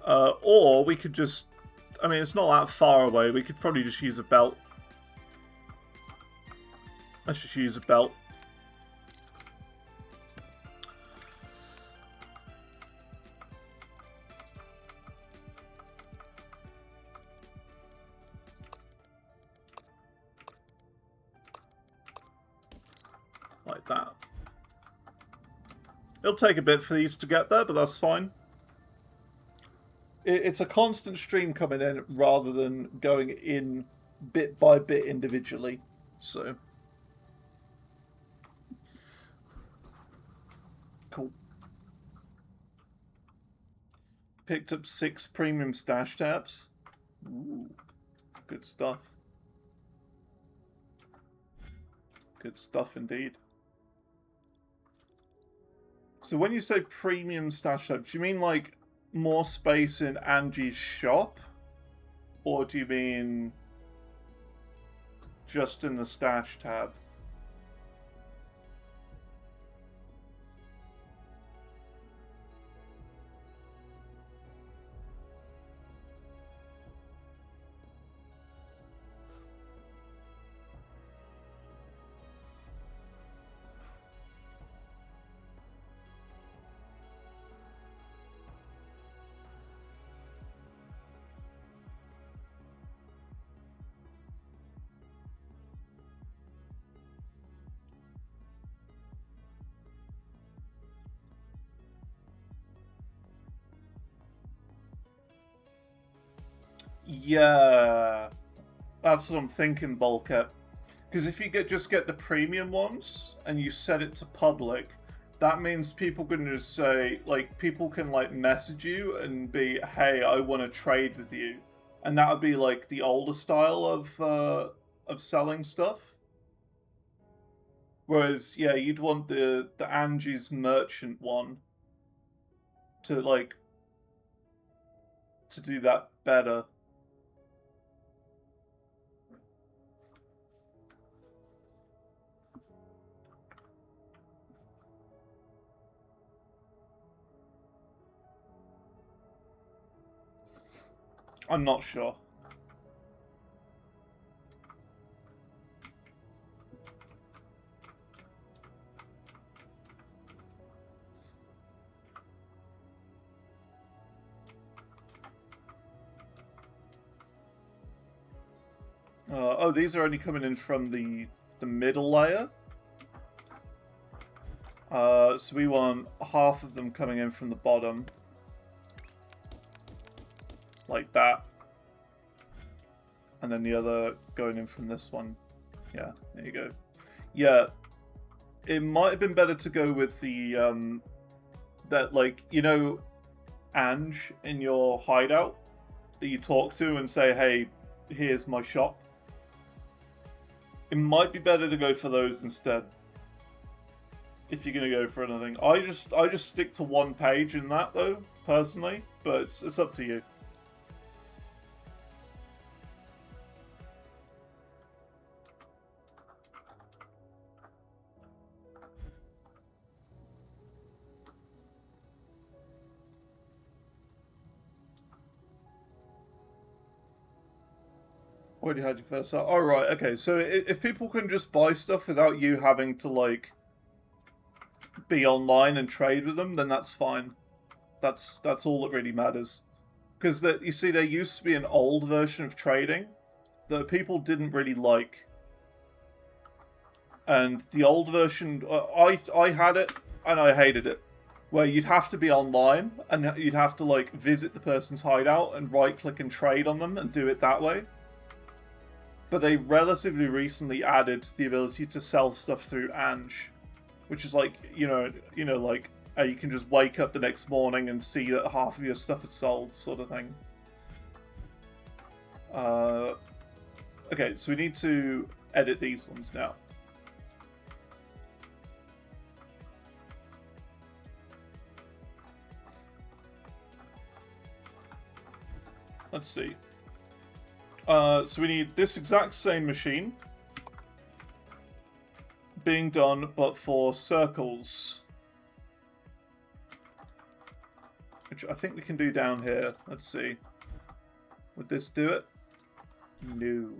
Or we could just... I mean, it's not that far away. We could probably just use a belt. Let's just use a belt. Like that. It'll take a bit for these to get there, but that's fine. It's a constant stream coming in rather than going in bit by bit individually. So, cool. Picked up 6 premium stash tabs. Ooh, good stuff. Good stuff indeed. So when you say premium stash tabs, do you mean like more space in Angie's shop? Or do you mean just in the stash tab? Yeah, that's what I'm thinking, Bulkhead. Because if you just get the premium ones and you set it to public, that means people can just say, like, people can like message you and be, hey, I want to trade with you, and that would be like the older style of selling stuff. Whereas, yeah, you'd want the Angie's merchant one to like to do that better. I'm not sure. Oh, these are only coming in from the middle layer. So we want half of them coming in from the bottom. Like that. And then the other going in from this one. Yeah, there you go. Yeah, it might have been better to go with the, that, like, you know, Ange in your hideout that you talk to and say, hey, here's my shop. It might be better to go for those instead. If you're gonna go for anything, I just stick to one page in that though, personally. But it's up to you. Already had your first. Oh right, okay. So if people can just buy stuff without you having to like be online and trade with them, then that's fine. That's all that really matters. Because you see, there used to be an old version of trading that people didn't really like, and the old version, I had it and I hated it, where you'd have to be online and you'd have to like visit the person's hideout and right click and trade on them and do it that way. But they relatively recently added the ability to sell stuff through Ange, which is like, you know, like you can just wake up the next morning and see that half of your stuff is sold, sort of thing. Okay, so we need to edit these ones now. Let's see. So we need this exact same machine being done, but for circles. Which I think we can do down here. Let's see. Would this do it? No.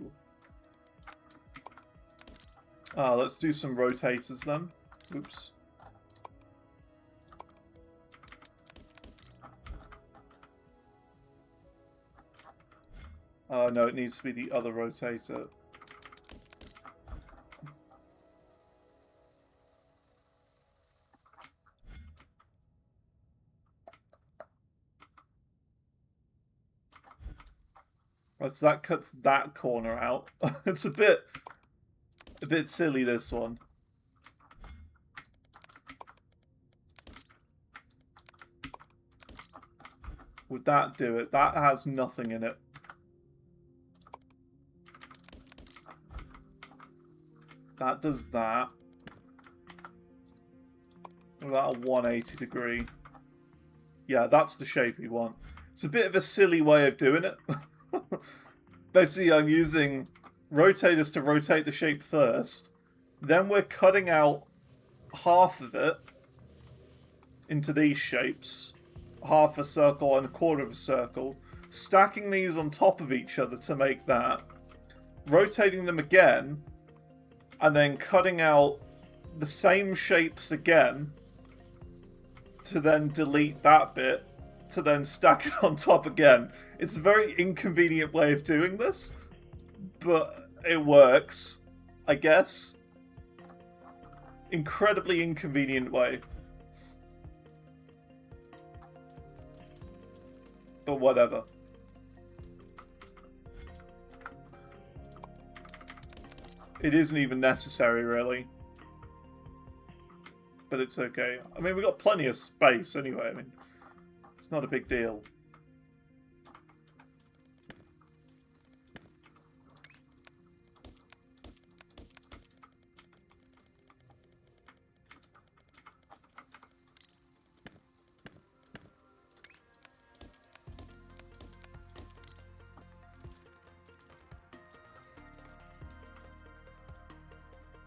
Let's do some rotators then. Oops. No, it needs to be the other rotator. Right, so that cuts that corner out. It's a bit silly, this one. Would that do it? That has nothing in it. That does that. What about a 180 degree? Yeah, that's the shape we want. It's a bit of a silly way of doing it. Basically, I'm using rotators to rotate the shape first. Then we're cutting out half of it into these shapes. Half a circle and a quarter of a circle. Stacking these on top of each other to make that. Rotating them again. And then cutting out the same shapes again. To then delete that bit. To then stack it on top again. It's a very inconvenient way of doing this. But it works, I guess. Incredibly inconvenient way. But whatever. It isn't even necessary, really. But it's okay. I mean, we've got plenty of space anyway. I mean, it's not a big deal.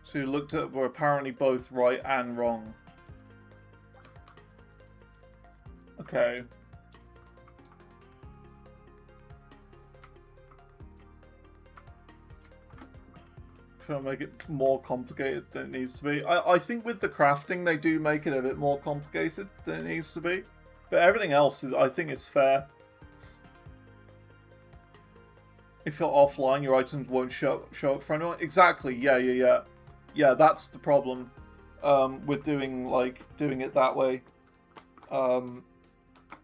So you looked at were apparently both right and wrong. Okay. Trying to make it more complicated than it needs to be. I think with the crafting they do make it a bit more complicated than it needs to be. But everything else, I think it's fair. If you're offline, your items won't show up for anyone. Exactly, yeah. Yeah, that's the problem with doing it that way.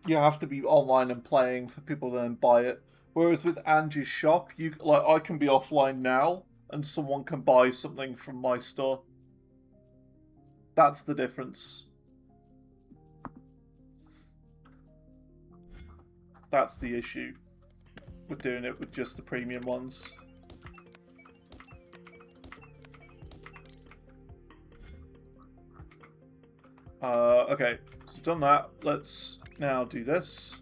You have to be online and playing for people to then buy it. Whereas with Angie's shop, I can be offline now and someone can buy something from my store. That's the difference. That's the issue with doing it with just the premium ones. Okay, so we've done that. Let's now do this.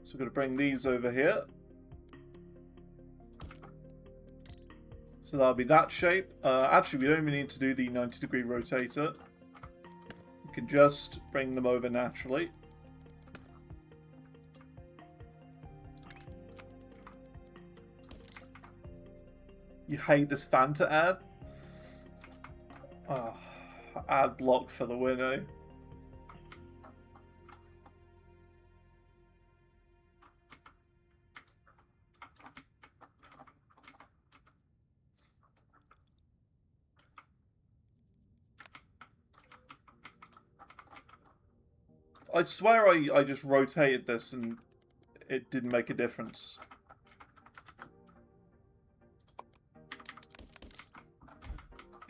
So we're going to bring these over here. So that'll be that shape. Actually, we don't even need to do the 90-degree rotator. We can just bring them over naturally. You hate this Fanta ad? Oh, ad block for the win, eh? I swear I just rotated this and it didn't make a difference.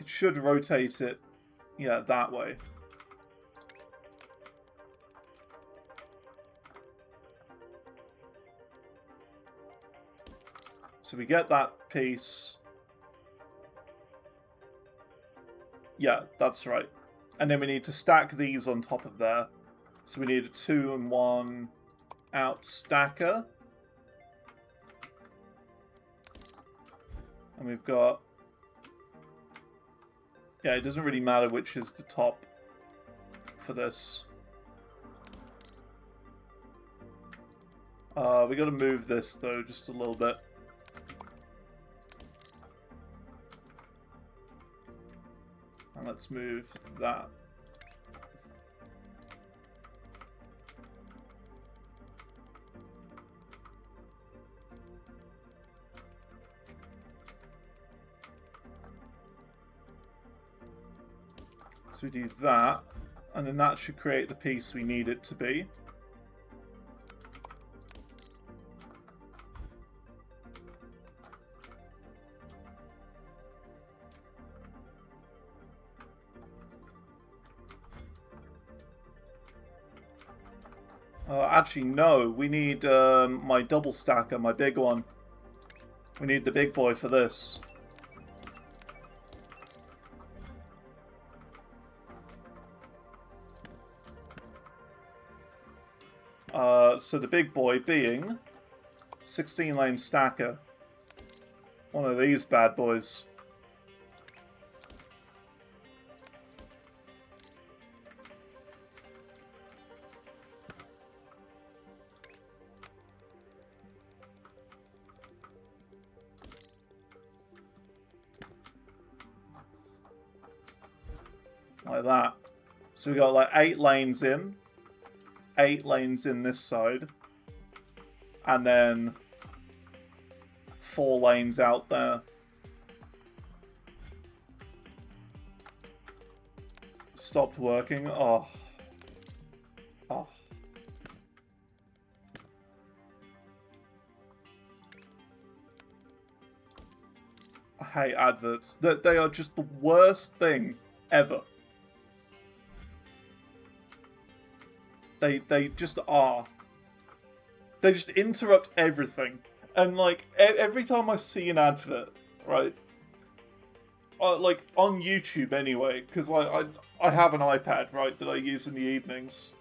It should rotate it, yeah, that way. So we get that piece. Yeah, that's right. And then we need to stack these on top of there. So we need a 2-in-1 out stacker. And we've got... Yeah, it doesn't really matter which is the top for this. We got to move this, though, just a little bit. And let's move that. So we do that, and then that should create the piece we need it to be. Actually, no, we need my double stacker, my big one. We need the big boy for this. So the big boy being 16 lane stacker. One of these bad boys. Like that. So we got like 8 lanes in. 8 lanes in this side. And then 4 lanes out there. Stopped working. Oh. Oh. I hate adverts. They are just the worst thing ever. They just are. They just interrupt everything. And, like, every time I see an advert, right? Like, on YouTube anyway, because I have an iPad, right, that I use in the evenings.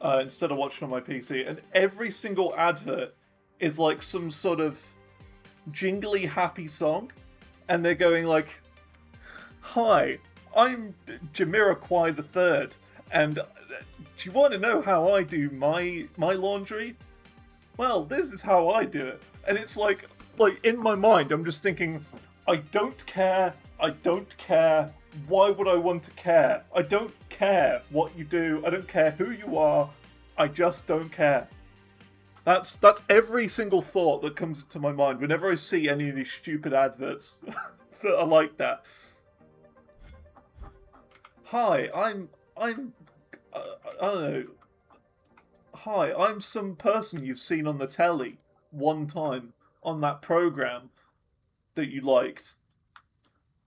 Instead of watching on my PC. And every single advert is, like, some sort of jingly happy song. And they're going, like, "Hi, I'm Jamiroquai the Third. And do you want to know how I do my laundry? Well, this is how I do it." And it's like in my mind, I'm just thinking, I don't care. I don't care. Why would I want to care? I don't care what you do. I don't care who you are. I just don't care. That's every single thought that comes into my mind whenever I see any of these stupid adverts that are like that. Hi, I'm I don't know. Hi, I'm some person you've seen on the telly one time on that program that you liked.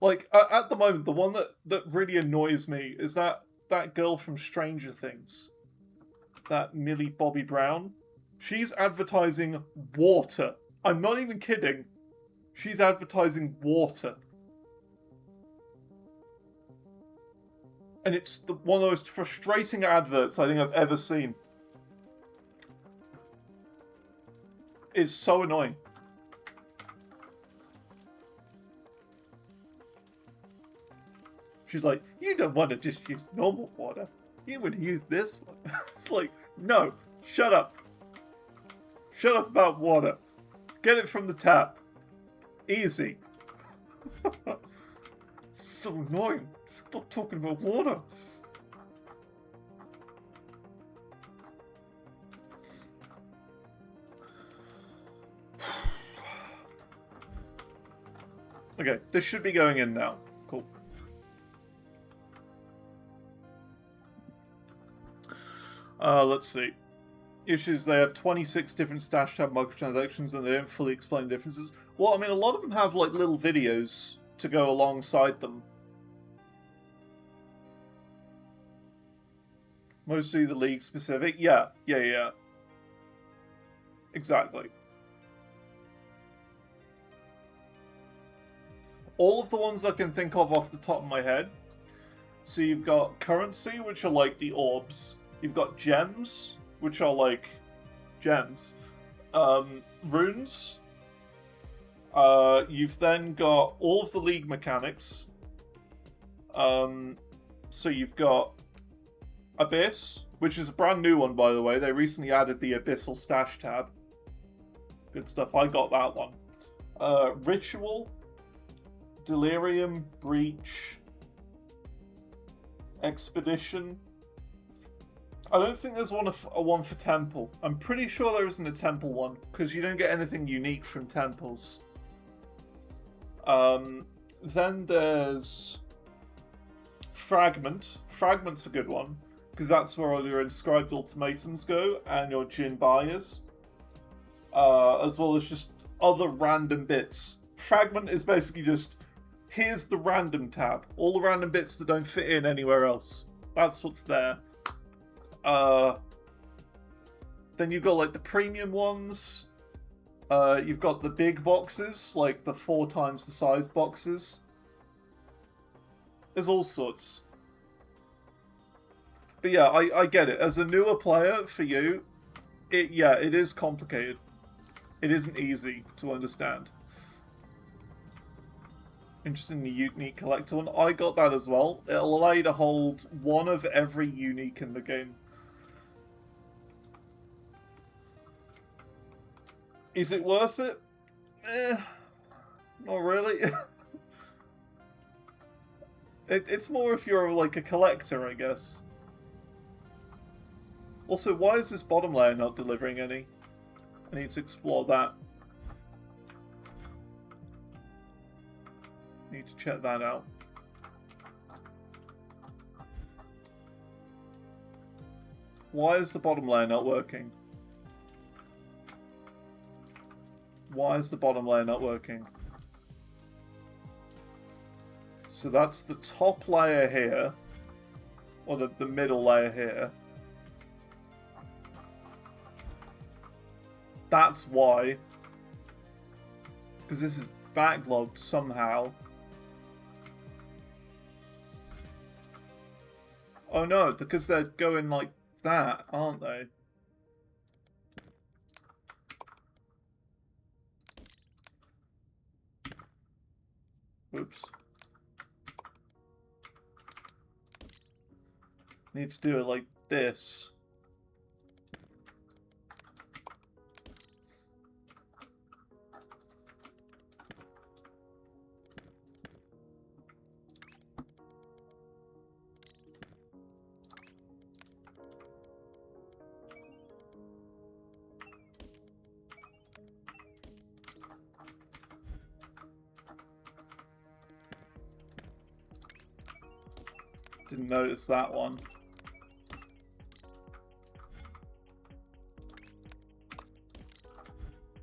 Like, at the moment, the one that really annoys me is that girl from Stranger Things. That Millie Bobby Brown. She's advertising water. I'm not even kidding. She's advertising water. And it's one of the most frustrating adverts I think I've ever seen. It's so annoying. She's like, "You don't want to just use normal water. You would use this one." It's like, no, shut up. Shut up about water. Get it from the tap. Easy. So annoying. Stop talking about water. Okay, this should be going in now. Cool. Let's see. Issues, they have 26 different stash tab microtransactions and they don't fully explain differences. Well, I mean, a lot of them have, like, little videos to go alongside them. Mostly the league specific. Yeah. Exactly. All of the ones I can think of off the top of my head. So you've got currency, which are like the orbs. You've got gems, which are like gems. Runes. You've then got all of the league mechanics. So you've got Abyss, which is a brand new one, by the way. They recently added the Abyssal Stash tab. Good stuff. I got that one. Ritual, Delirium, Breach, Expedition. I don't think there's one for Temple. I'm pretty sure there isn't a Temple one, because you don't get anything unique from Temples. Then there's Fragment. Fragment's a good one, because that's where all your inscribed ultimatums go, and your Jin buyers. As well as just other random bits. Fragment is basically just, here's the random tab. All the random bits that don't fit in anywhere else. That's what's there. Then you've got like the premium ones. You've got the big boxes, like the 4 times the size boxes. There's all sorts. But yeah, I get it. As a newer player, for you, Yeah, it is complicated. It isn't easy to understand. Interesting, the unique collector one. I got that as well. It'll allow you to hold one of every unique in the game. Is it worth it? Not really. It's more if you're like a collector, I guess. Also, why is this bottom layer not delivering any? I need to explore that. Need to check that out. Why is the bottom layer not working? Why is the bottom layer not working? So that's the top layer here. Or the middle layer here. That's why. Because this is backlogged somehow. Oh no, because they're going like that, aren't they? Oops. Need to do it like this. Didn't notice that one.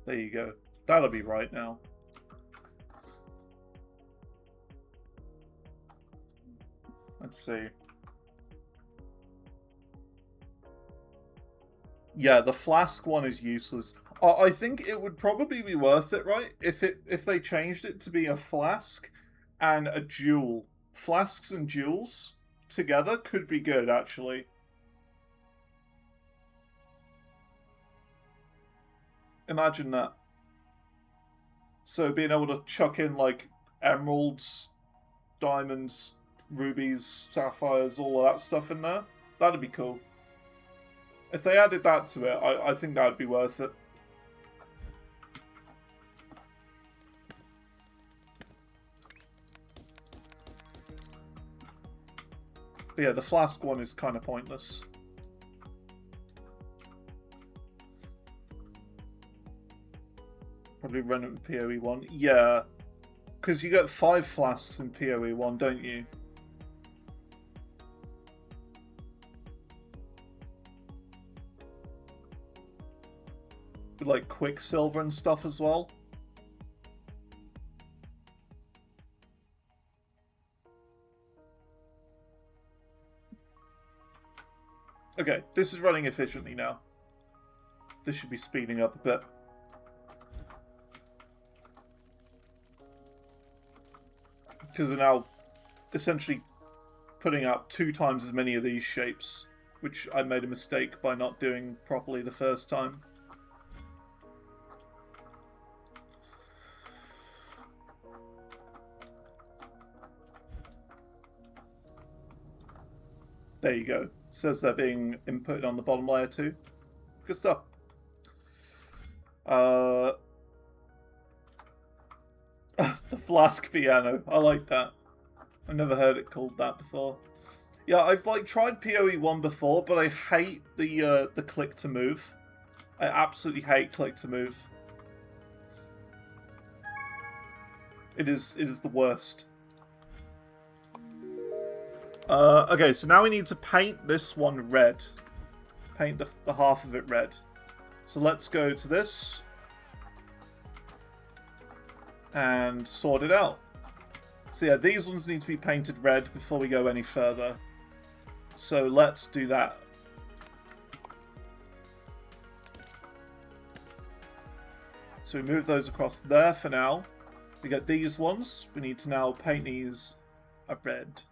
There you go. That'll be right now. Let's see. Yeah, the flask one is useless. I think it would probably be worth it, right? If they changed it to be a flask and a jewel. Flasks and jewels together could be good, actually. Imagine that. So being able to chuck in like emeralds, diamonds, rubies, sapphires, all of that stuff in there, that'd be cool. If they added that to it, I think that'd be worth it. But yeah, the flask one is kind of pointless. Probably run it with PoE 1. Yeah. Because you get 5 flasks in PoE 1, don't you? With like Quicksilver and stuff as well. Okay, this is running efficiently now. This should be speeding up a bit. Because we're now essentially putting out 2 times as many of these shapes, which I made a mistake by not doing properly the first time. There you go. It says they're being inputted on the bottom layer too. Good stuff. The flask piano. I like that. I've never heard it called that before. Yeah, I've like tried PoE 1 before, but I hate the click to move. I absolutely hate click to move. It is the worst. Okay, so now we need to paint this one red. Paint the half of it red. So let's go to this. And sort it out. So yeah, these ones need to be painted red before we go any further. So let's do that. So we move those across there for now. We got these ones. We need to now paint these a red.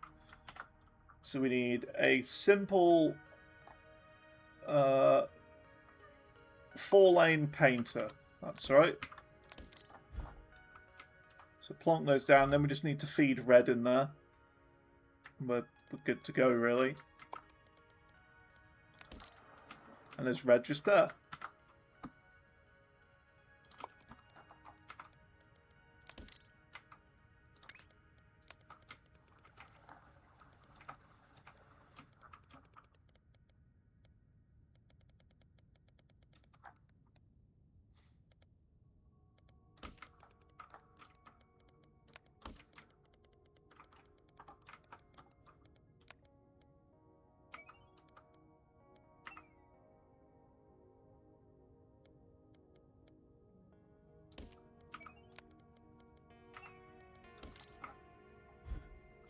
So we need a simple 4-lane painter. That's right. So plonk those down, then we just need to feed red in there. We're good to go, really. And there's red just there.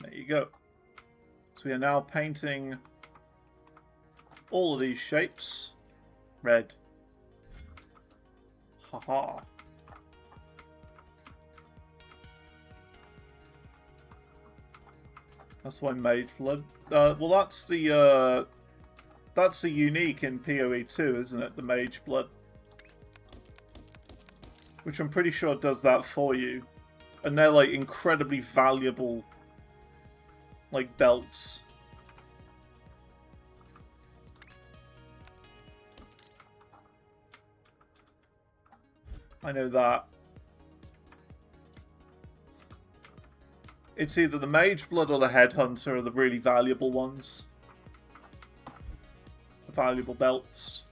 There you go. So we are now painting all of these shapes red. Haha. That's why Mage Blood. Well, that's the unique in PoE 2, isn't it? The Mage Blood, which I'm pretty sure does that for you, and they're like incredibly valuable, like belts. I know that. It's either the Mage Blood or the Headhunter are the really valuable ones. The valuable belts.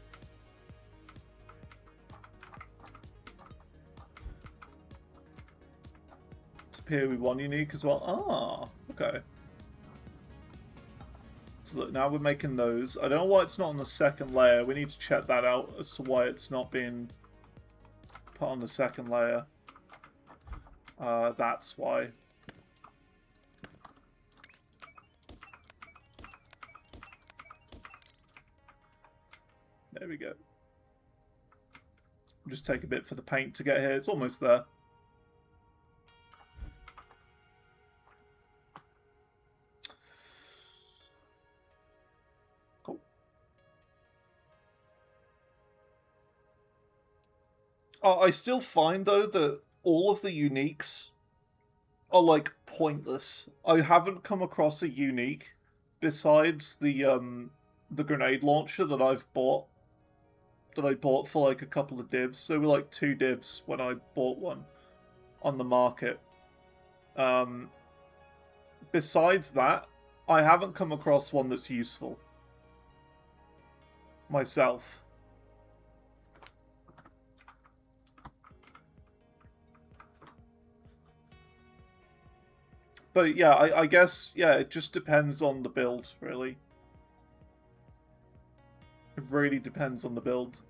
It's PoE 1 unique as well. Ah, okay. So look, now we're making those. I don't know why it's not on the second layer. We need to check that out as to why it's not being put on the second layer. That's why. There we go. Just take a bit for the paint to get here. It's almost there. Cool. I still find, though, that all of the uniques are, like, pointless. I haven't come across a unique besides the grenade launcher that I've bought. That I bought for like a couple of divs. So we were like 2 divs when I bought one on the market. Besides that, I haven't come across one that's useful myself. But yeah, I guess, yeah, it just depends on the build, really. It really depends on the build.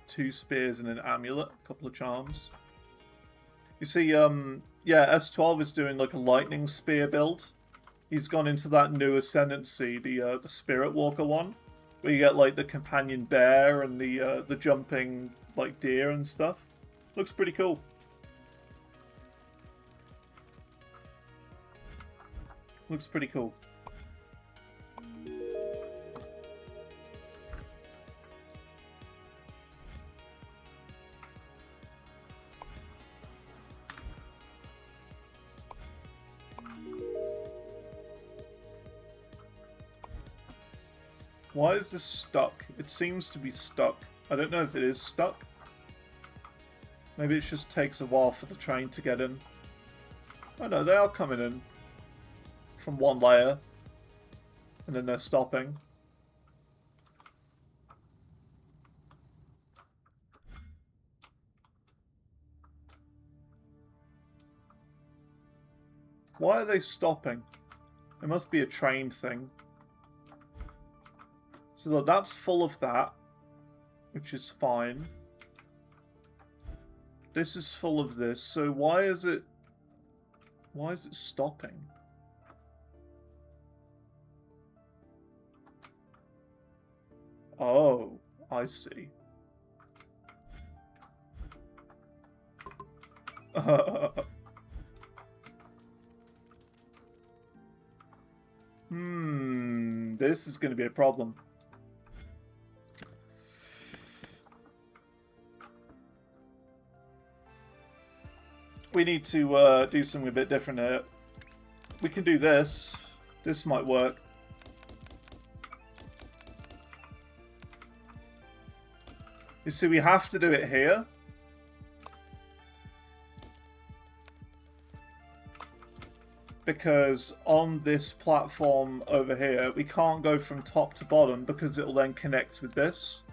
Two spears and an amulet, a couple of charms. You see, yeah, S12 is doing like a lightning spear build. He's gone into that new ascendancy, the Spirit Walker one, where you get like the companion bear and the jumping like deer and stuff. Looks pretty cool. Looks pretty cool. Why is this stuck? It seems to be stuck. I don't know if it is stuck. Maybe it just takes a while for the train to get in. Oh no, they are coming in from one layer, and then they're stopping. Why are they stopping? It must be a train thing. So look, that's full of that, which is fine. This is full of this, so why is it stopping? Oh, I see. this is going to be a problem. We need to do something a bit different here. We can do this. This might work. You see, we have to do it here. Because on this platform over here, we can't go from top to bottom because it'll then connect with this,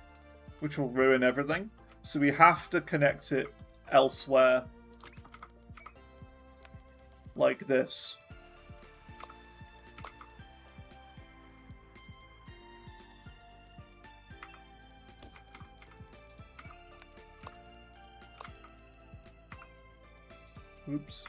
which will ruin everything. So we have to connect it elsewhere. Like this. Oops.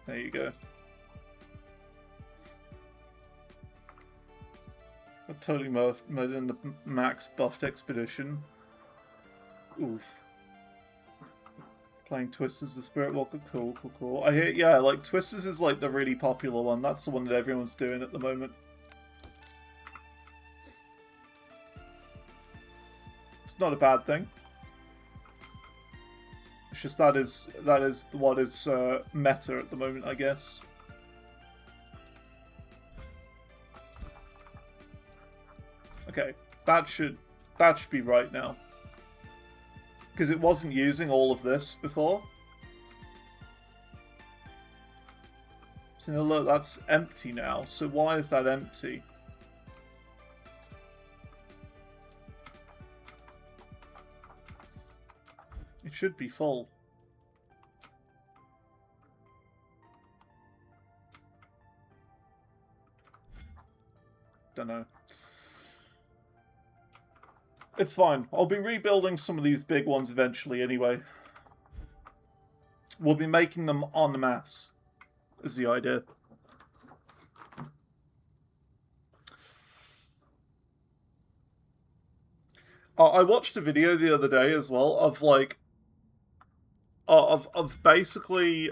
There you go. I totally made in the max buffed expedition. Oof. Playing Twisters the Spirit Walker, cool, cool, cool. I hear, yeah, like Twisters is like the really popular one. That's the one that everyone's doing at the moment. It's not a bad thing. It's just that is what is meta at the moment, I guess. Okay, that should be right now. Because it wasn't using all of this before. So now look, that's empty now. So why is that empty? It should be full. Don't know. It's fine. I'll be rebuilding some of these big ones eventually anyway. We'll be making them en masse, is the idea. I watched a video the other day as well of like of basically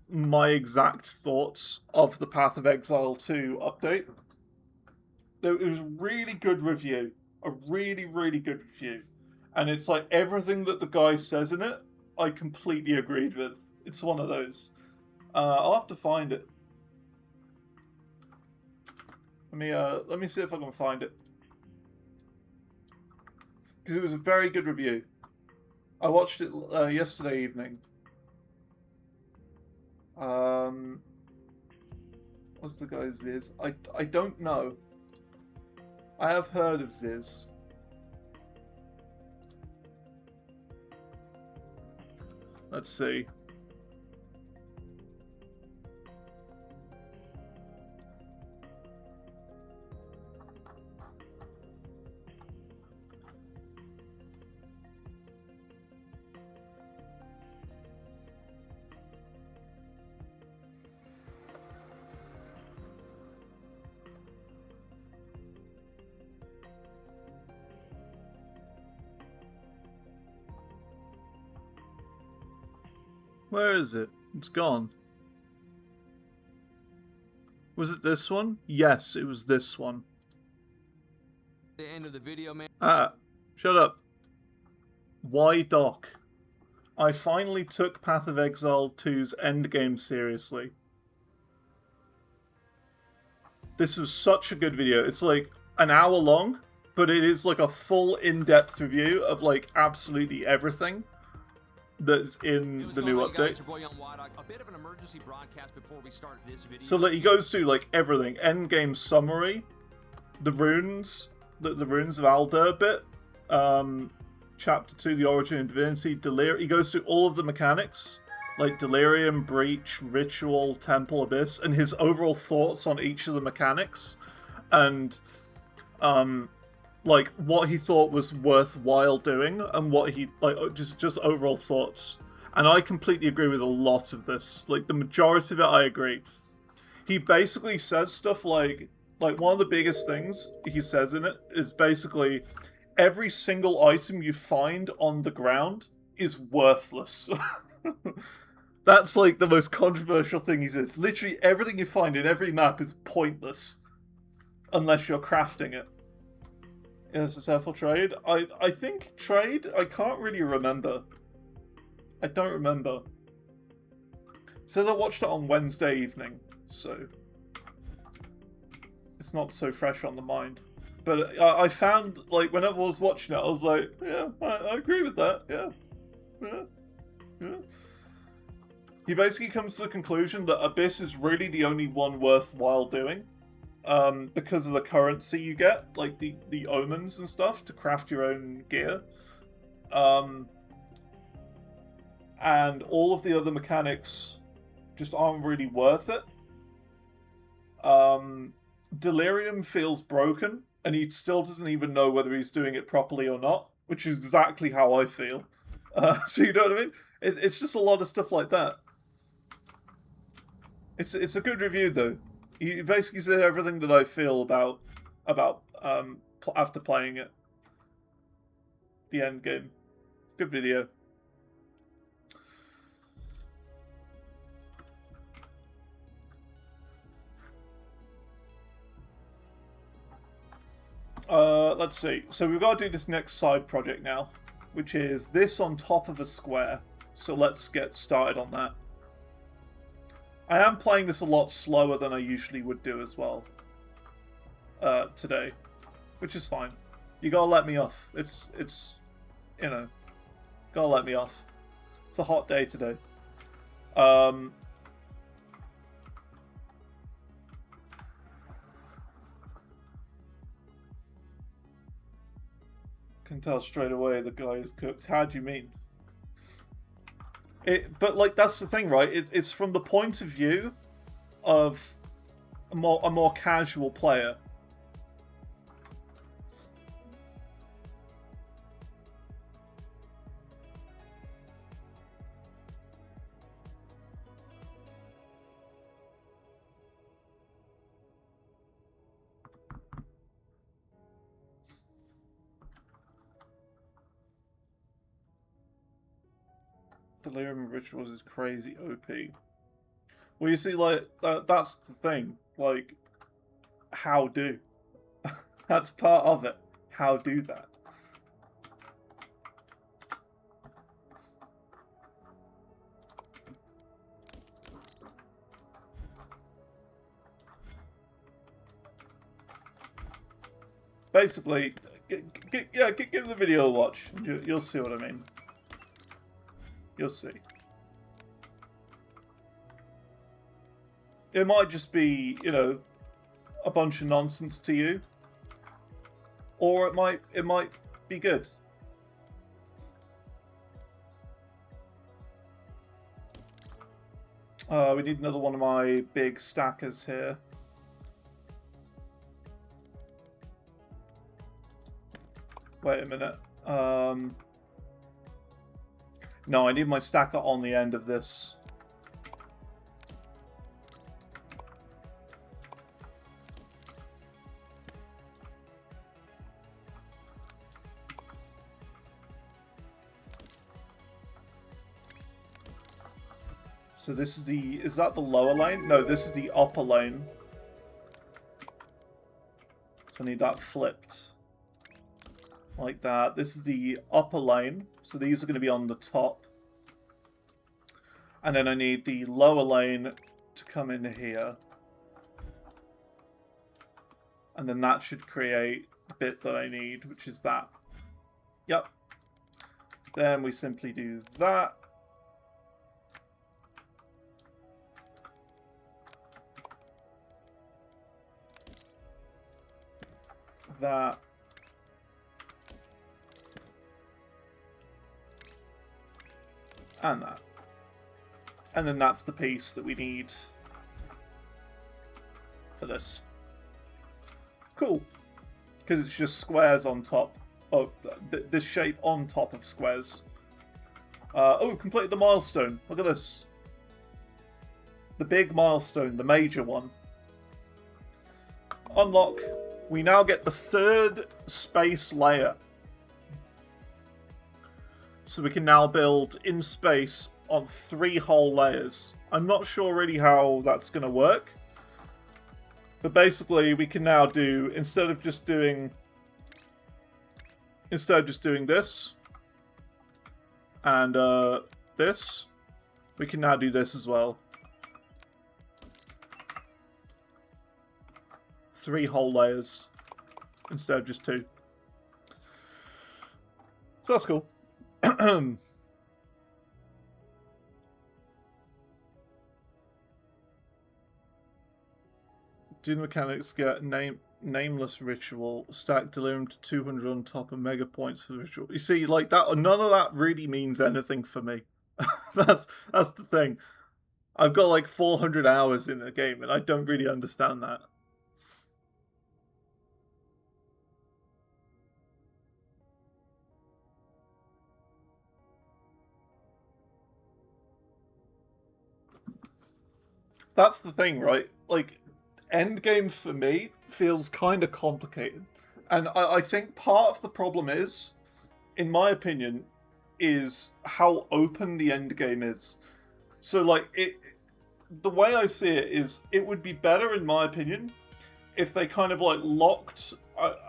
my exact thoughts of the Path of Exile 2 update. It was a really good review. A really, really good review. And it's like everything that the guy says in it, I completely agreed with. It's one of those. I'll have to find it. Let me see if I can find it. Because it was a very good review. I watched it yesterday evening. What's the guy's Ziz? I don't know. I have heard of Ziz. Let's see. Where is it? It's gone. Was it this one? Yes, it was this one. The end of the video, man. Ah, shut up. Why Doc? I finally took Path of Exile 2's endgame seriously. This was such a good video. It's like an hour long, but it is like a full in-depth review of like absolutely everything that's in the new update. So like he goes through like everything, endgame summary, the runes, the runes of Aldur bit, chapter 2, the origin of divinity, delirium. He goes through all of the mechanics, like delirium, breach, ritual, temple, abyss, and his overall thoughts on each of the mechanics, and like what he thought was worthwhile doing, and what he like just overall thoughts. And I completely agree with a lot of this. Like the majority of it, I agree. He basically says stuff like, like, one of the biggest things he says in it is basically every single item you find on the ground is worthless. That's, like, the most controversial thing he says. Literally everything you find in every map is pointless unless you're crafting it. SSF or trade? I think trade? I can't really remember. I don't remember. It says I watched it on Wednesday evening, so it's not so fresh on the mind. But I found, like, whenever I was watching it, I was like, yeah, I agree with that, yeah. He basically comes to the conclusion that Abyss is really the only one worthwhile doing. Because of the currency you get, like the omens and stuff, to craft your own gear. And all of the other mechanics just aren't really worth it. Delirium feels broken, and he still doesn't even know whether he's doing it properly or not, which is exactly how I feel. So you know what I mean? It's just a lot of stuff like that. It's a good review though. He basically said everything that I feel about after playing it. The end game. Good video. Let's see. So we've got to do this next side project now, which is this on top of a square. So let's get started on that. I am playing this a lot slower than I usually would do as well. Today. Which is fine. You gotta let me off. It's you know, gotta let me off. It's a hot day today. Can tell straight away the guy is cooked. How do you mean? But like that's the thing, right? It's from the point of view of a more casual player. Delirium Rituals is crazy OP. Well, you see, like, that's the thing. Like, how do? That's part of it. How do that? Basically, give the video a watch. You'll see what I mean. You'll see. It might just be, you know, a bunch of nonsense to you. Or it might be good. We need another one of my big stackers here. Wait a minute. No, I need my stacker on the end of this. So this is is that the lower lane? No, this is the upper lane. So I need that flipped. Like that. This is the upper lane. So these are going to be on the top. And then I need the lower lane to come in here. And then that should create the bit that I need, which is that. Yep. Then we simply do that. That. And that. And then that's the piece that we need for this. Cool. Because it's just squares on top. Oh, this shape on top of squares. Oh, we've completed the milestone. Look at this. The big milestone, the major one. unlock. We now get the third space layer. So we can now build in space on 3 whole layers. I'm not sure really how that's going to work. But basically we can now do, instead of just doing this and this, we can now do this as well. 3 whole layers instead of just 2. So that's cool. Do the mechanics get nameless ritual, stack delirium to 200 on top of mega points for the ritual? You see, like that, none of that really means anything for me. that's the thing. I've got like 400 hours in the game and I don't really understand that. That's the thing, right? Like, endgame for me feels kind of complicated. And I think part of the problem is, in my opinion, is how open the endgame is. So, like, the way I see it is, it would be better, in my opinion, if they kind of, like, locked,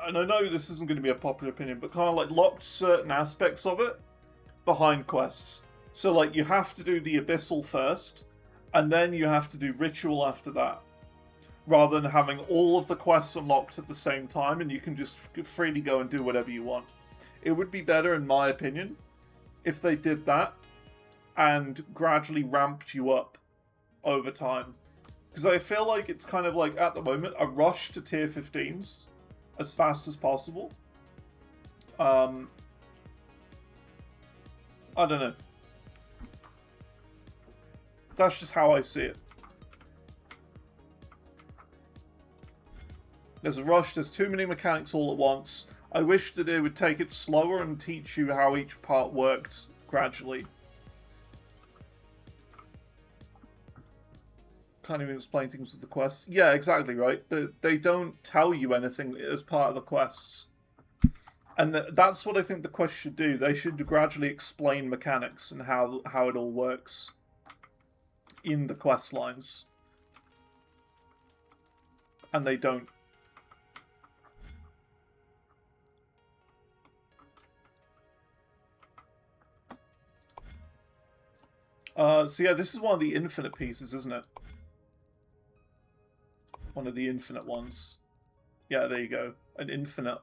and I know this isn't going to be a popular opinion, but kind of, like, locked certain aspects of it behind quests. So, like, you have to do the Abyssal first, and then you have to do Ritual after that. Rather than having all of the quests unlocked at the same time, and you can just freely go and do whatever you want. It would be better, in my opinion, if they did that, and gradually ramped you up over time. Because I feel like it's kind of like, at the moment, a rush to tier 15s as fast as possible. I don't know. That's just how I see it. There's a rush, there's too many mechanics all at once. I wish that they would take it slower and teach you how each part worked gradually. Can't even explain things with the quests. Yeah, exactly, right? They don't tell you anything as part of the quests. And that's what I think the quests should do. They should gradually explain mechanics and how it all works in the quest lines. And they don't. So yeah, this is one of the infinite pieces, isn't it? One of the infinite ones. Yeah, there you go. An infinite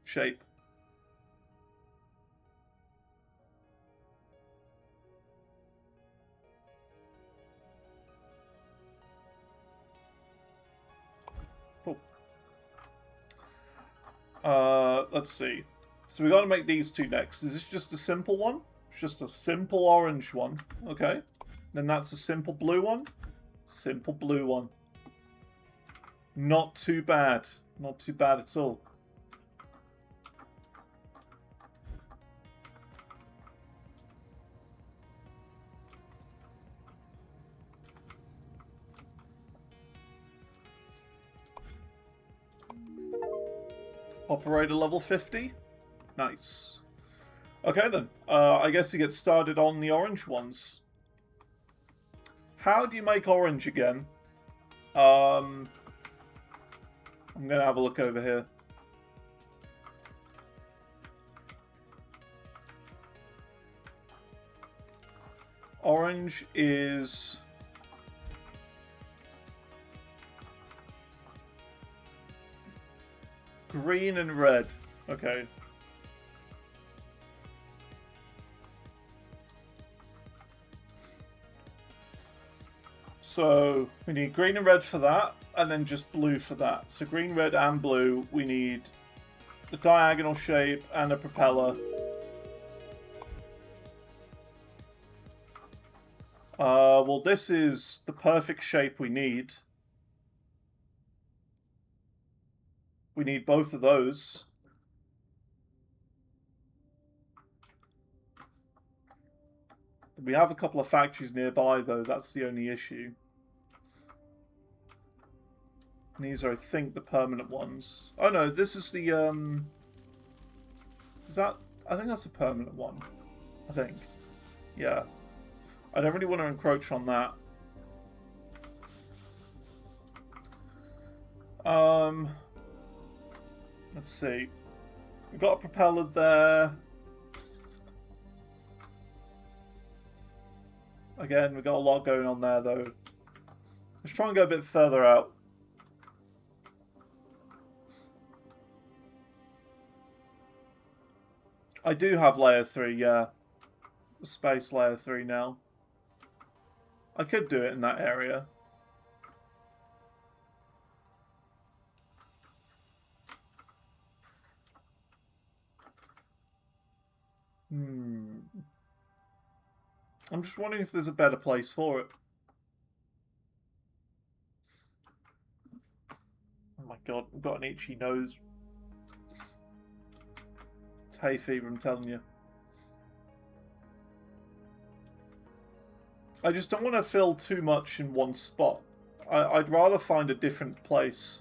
shape. Cool. Let's see. So we got to make these 2 next. Is this just a simple one? It's just a simple orange one. Okay. Then that's a simple blue one. Simple blue one. Not too bad. Not too bad at all. Operator level 50. Nice. Okay then. I guess we get started on the orange ones. How do you make orange again? I'm gonna have a look over here. Orange is... green and red. Okay. So we need green and red for that, and then just blue for that. So green, red, and blue. We need the diagonal shape and a propeller. Well, this is the perfect shape we need. We need both of those. We have a couple of factories nearby, though. That's the only issue. And these are, I think, the permanent ones. Oh no, this is the, is that... I think that's a permanent one. I think. Yeah. I don't really want to encroach on that. Let's see. We've got a propeller there. Again, we've got a lot going on there, though. Let's try and go a bit further out. I do have layer 3, yeah. Space layer 3 now. I could do it in that area. I'm just wondering if there's a better place for it. Oh my god, I've got an itchy nose. It's hay fever, I'm telling you. I just don't want to fill too much in one spot. I'd rather find a different place.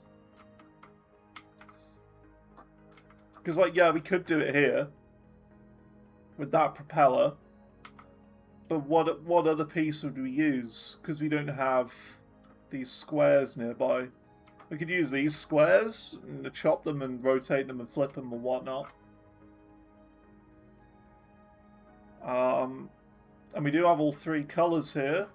Because, like, yeah, we could do it here. With that propeller. But what other piece would we use? Because we don't have these squares nearby. We could use these squares and chop them and rotate them and flip them and whatnot. And we do have all 3 colours here.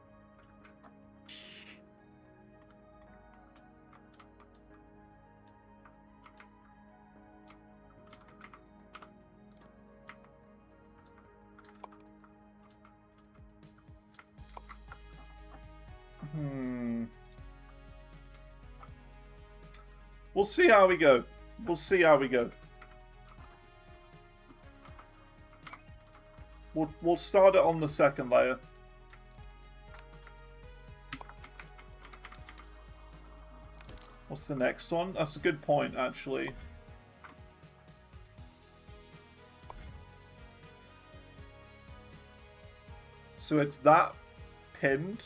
We'll see how we go. We'll see how we go. We'll start it on the second layer. What's the next one? That's a good point, actually. So it's that pinned,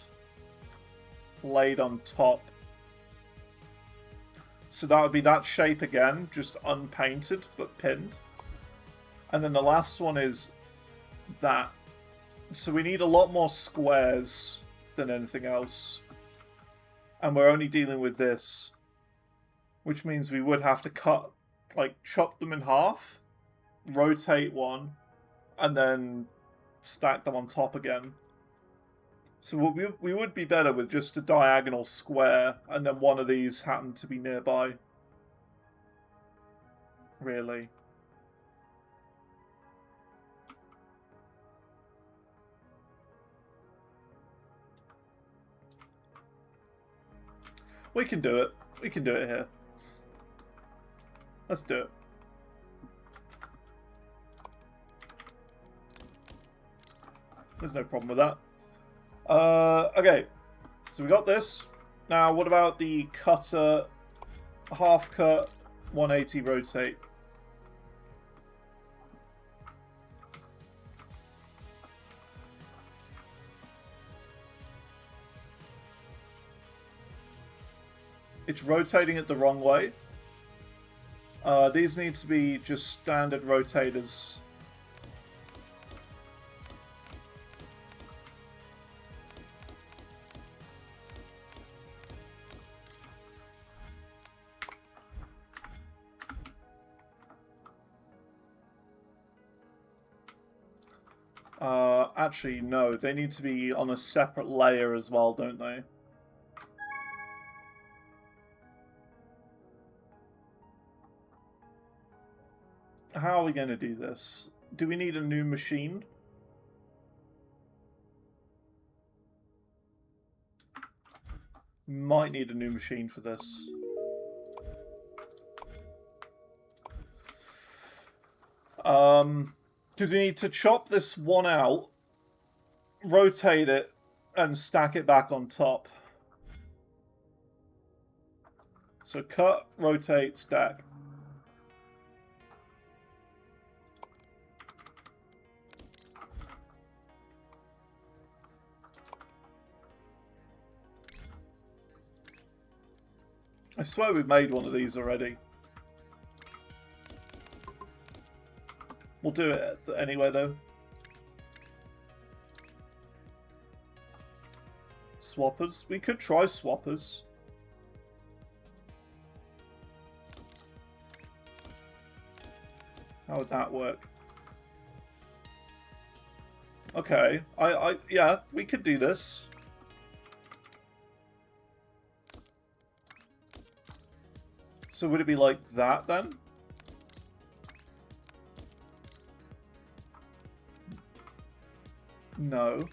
laid on top. So that would be that shape again, just unpainted, but pinned. And then the last one is that. So we need a lot more squares than anything else. And we're only dealing with this. Which means we would have to cut, like, chop them in half, rotate one, and then stack them on top again. So we would be better with just a diagonal square, and then one of these happened to be nearby. Really. We can do it. We can do it here. Let's do it. There's no problem with that. Okay, so we got this. Now, what about the cutter, half cut, 180 rotate? It's rotating it the wrong way. These need to be just standard rotators. Actually, no. They need to be on a separate layer as well, don't they? How are we going to do this? Do we need a new machine? Might need a new machine for this. Because we need to chop this one out, rotate it, and stack it back on top. So cut, rotate, stack. I swear we've made one of these already. We'll do it anyway, though. Swappers. We could try swappers. How would that work? Okay. Yeah, we could do this. So would it be like that then? No.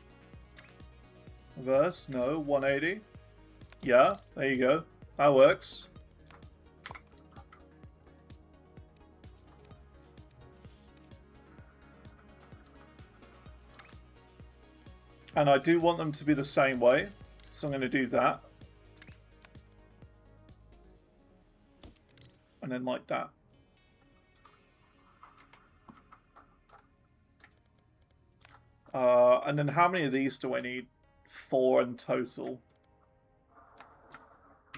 Reverse? No. 180? Yeah, there you go. That works. And I do want them to be the same way, so I'm going to do that. And then like that. And then how many of these do I need? 4 in total.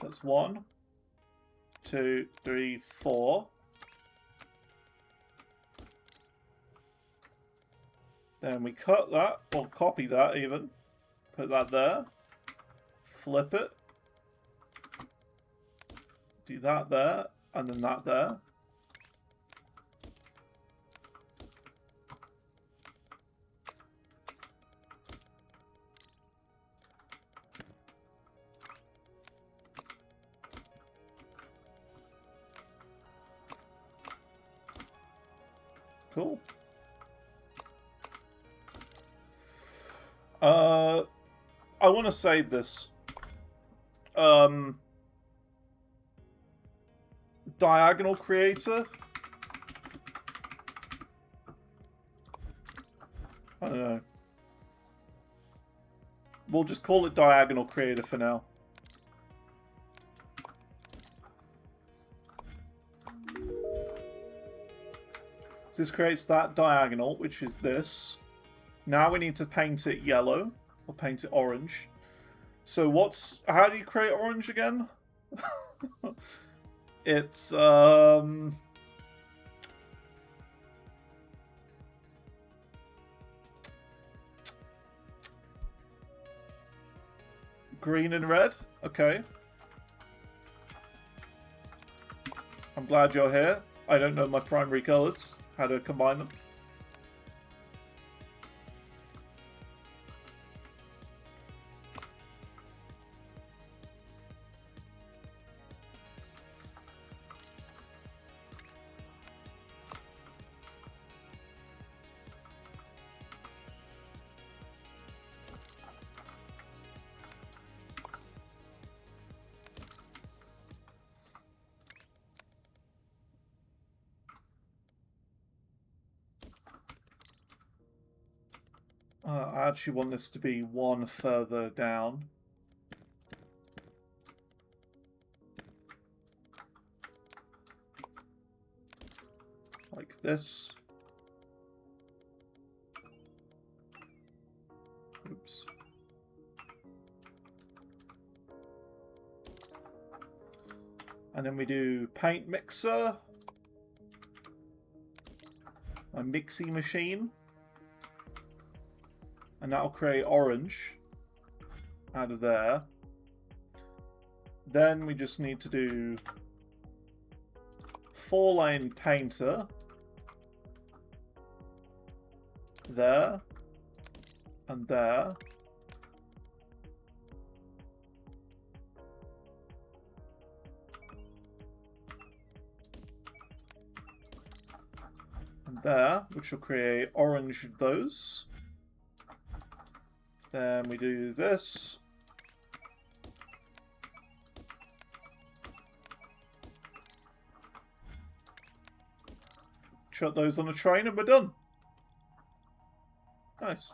That's 1, 2, 3, 4. Then we cut that, or copy that even. Put that there. Flip it. Do that there, and then that there. Cool. I want to save this. Diagonal creator. I don't know. We'll just call it diagonal creator for now. So this creates that diagonal, which is this. Now we need to paint it yellow, or paint it orange. So how do you create orange again? It's, green and red? Okay. I'm glad you're here. I don't know my primary colors, how to combine them. I actually want this to be one further down. Like this. Oops. And then we do paint mixer. A mixie machine. And that'll create orange out of there. Then we just need to do 4-lane painter. There. And there. And there, which will create orange those. Then we do this. Chuck those on a train and we're done. Nice.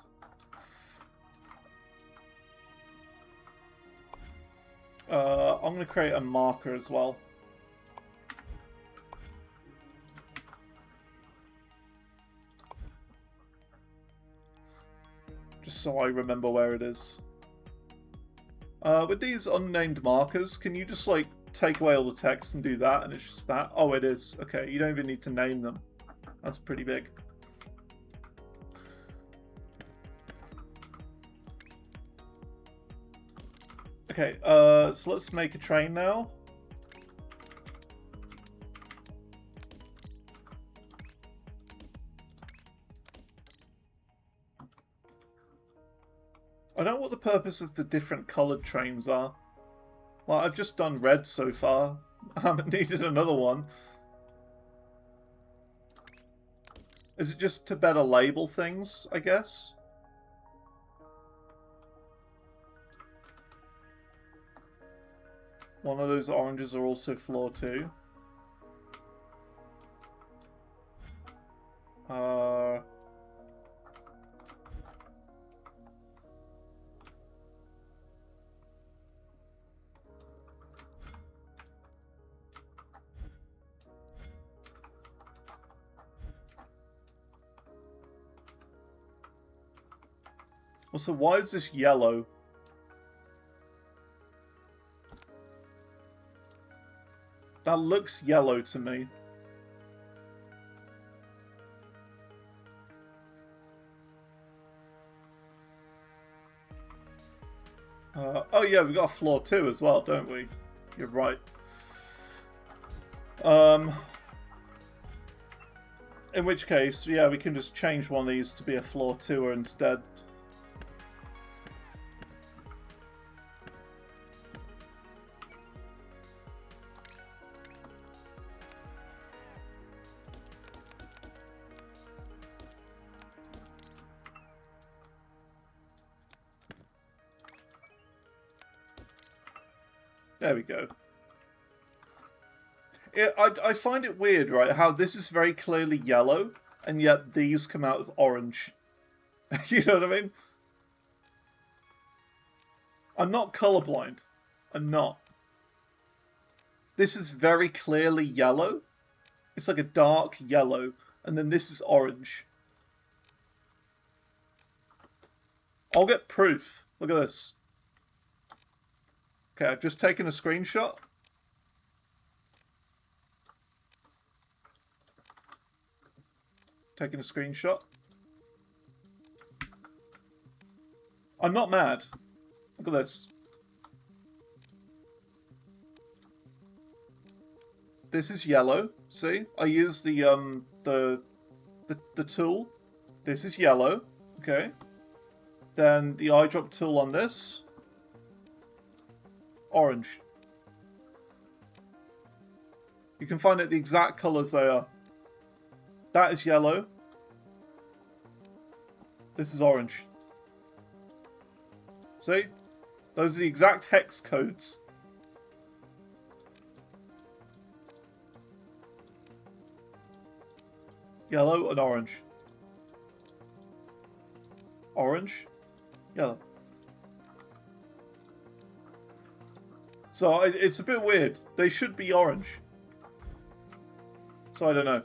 I'm going to create a marker as well. Just so I remember where it is. With these unnamed markers, can you just, like, take away all the text and do that, and it's just that. Oh, it is. Okay, you don't even need to name them. That's pretty big. Okay, so let's make a train now. I don't know what the purpose of the different coloured trains are. Like, I've just done red so far. I haven't needed another one. Is it just to better label things, I guess? One of those oranges are also floor 2. Also, why is this yellow? That looks yellow to me. Oh yeah, we got a floor 2 as well, don't we? You're right. In which case, yeah, we can just change one of these to be a floor 2er instead. There we go. I find it weird, right, how this is very clearly yellow, and yet these come out as orange. You know what I mean? I'm not colorblind. I'm not. This is very clearly yellow. It's like a dark yellow, and then this is orange. I'll get proof. Look at this. Okay, I've just taken a screenshot. Taking a screenshot. I'm not mad. Look at this. This is yellow. See? I use the tool. This is yellow. Okay. Then the eyedrop tool on this. Orange. You can find out the exact colours they are. That is yellow. This is orange. See? Those are the exact hex codes. Yellow and orange. Orange. Yellow. So it's a bit weird. They should be orange. So I don't know.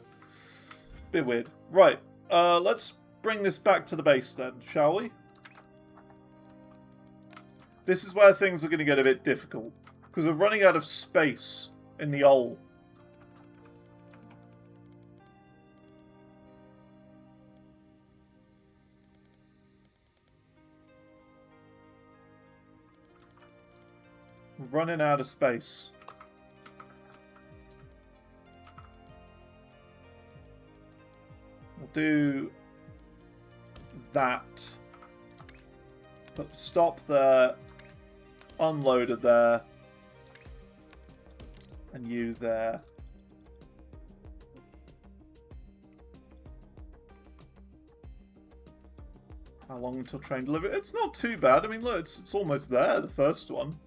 Bit weird. Right. Let's bring this back to the base then, shall we? This is where things are going to get a bit difficult. Because we're running out of space in the hole. Running out of space. We'll do that. But stop there. Unloaded there. And you there. How long until train delivery? It's not too bad. I mean, look, it's almost there, the first one.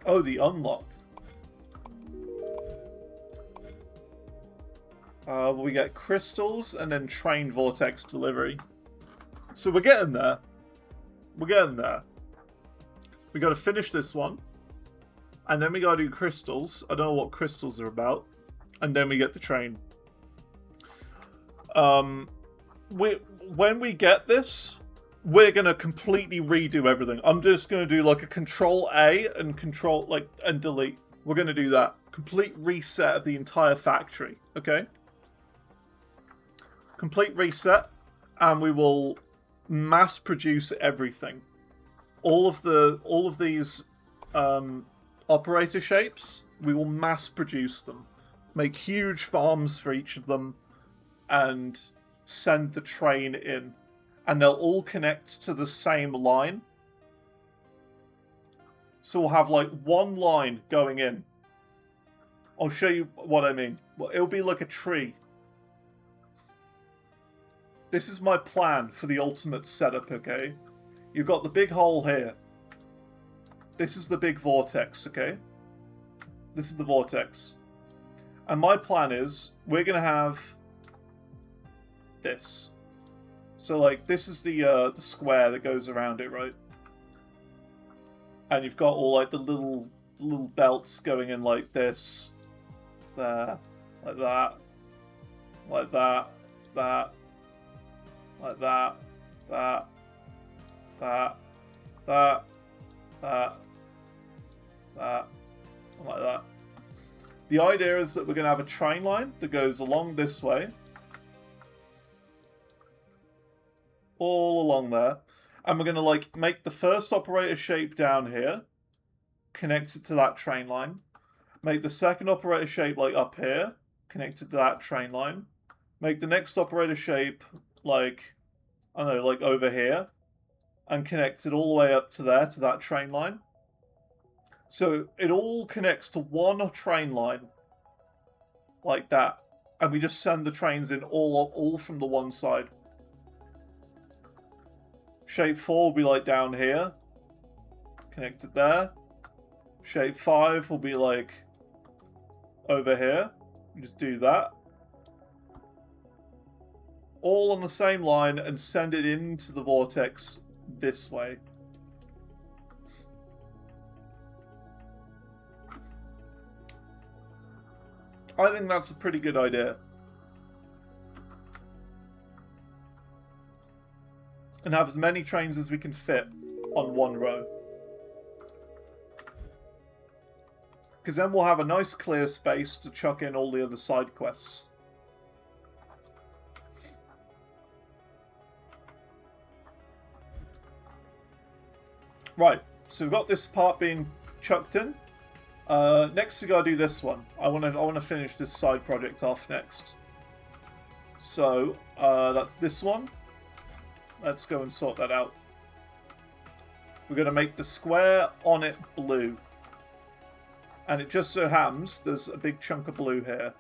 Oh, the unlock. Well, we get crystals and then train vortex delivery. So we're getting there. We're getting there. We got to finish this one. And then we gotta do crystals. I don't know what crystals are about. And then we get the train. When we get this, we're gonna completely redo everything. I'm just gonna do like a Control A and and delete. We're gonna do that. Complete reset of the entire factory. Okay? Complete reset, and we will mass produce everything. All of these operator shapes, we will mass produce them. Make huge farms for each of them, and send the train in. And they'll all connect to the same line. So we'll have like one line going in. I'll show you what I mean. Well, it'll be like a tree. This is my plan for the ultimate setup, okay? You've got the big hole here. This is the big vortex, okay? This is the vortex. And my plan is, we're going to have this. So, like, this is the square that goes around it, right? And you've got all, like, the little belts going in like this. There. Like that. Like that. That. Like that. That. That. That. That. That. And like that. The idea is that we're going to have a train line that goes along this way. All along there. And we're going to, like, make the first operator shape down here. Connect it to that train line. Make the second operator shape, like, up here. Connect it to that train line. Make the next operator shape, like, I don't know, like, over here. And connect it all the way up to there, to that train line. So it all connects to one train line. Like that. And we just send the trains in all from the one side. Shape 4 will be like down here. Connected there. Shape 5 will be like over here. You just do that. All on the same line and send it into the vortex this way. I think that's a pretty good idea. And have as many trains as we can fit on one row. Because then we'll have a nice clear space to chuck in all the other side quests. Right, so we've got this part being chucked in. Next we gotta do this one. I wanna finish this side project off next. So that's this one. Let's go and sort that out. We're going to make the square on it blue. And it just so happens there's a big chunk of blue here.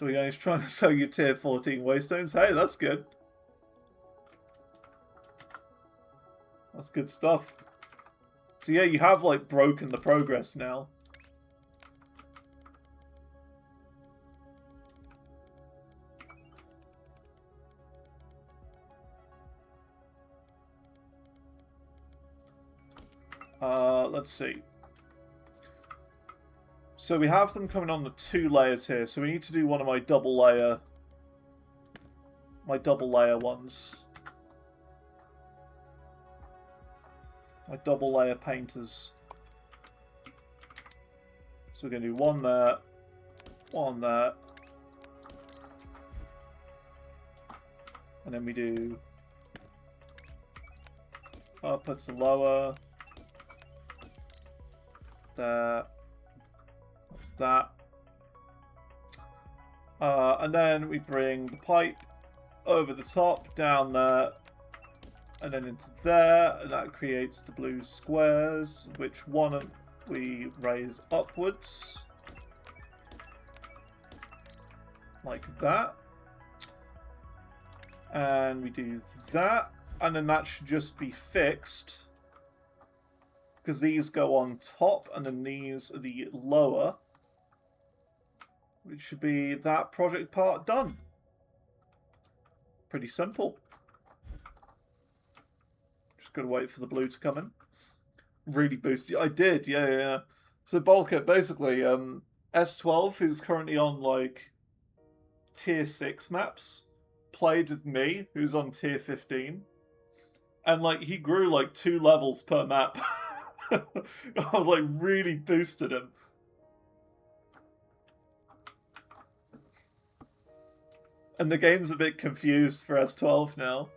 Doing trying to sell you tier 14 waystones. Hey, that's good. That's good stuff. So yeah, you have like broken the progress now. Let's see. So we have them coming on the 2 layers here. So we need to do one of my double layer ones. My double layer painters. So we're going to do one there, one there. And then we do upwards and lower. There. That's that. And then we bring the pipe over the top, down there, and then into there, and that creates the blue squares, which one we raise upwards. Like that. And we do that, and then that should just be fixed. Because these go on top, and then these are the lower. Which should be that project part done. Pretty simple. Gotta wait for the blue to come in. Really boost you. I did, yeah. So Bulkhead, basically, S12, who's currently on like tier 6 maps, played with me, who's on tier 15. And like he grew like 2 levels per map. I was like really boosted him. And the game's a bit confused for S12 now.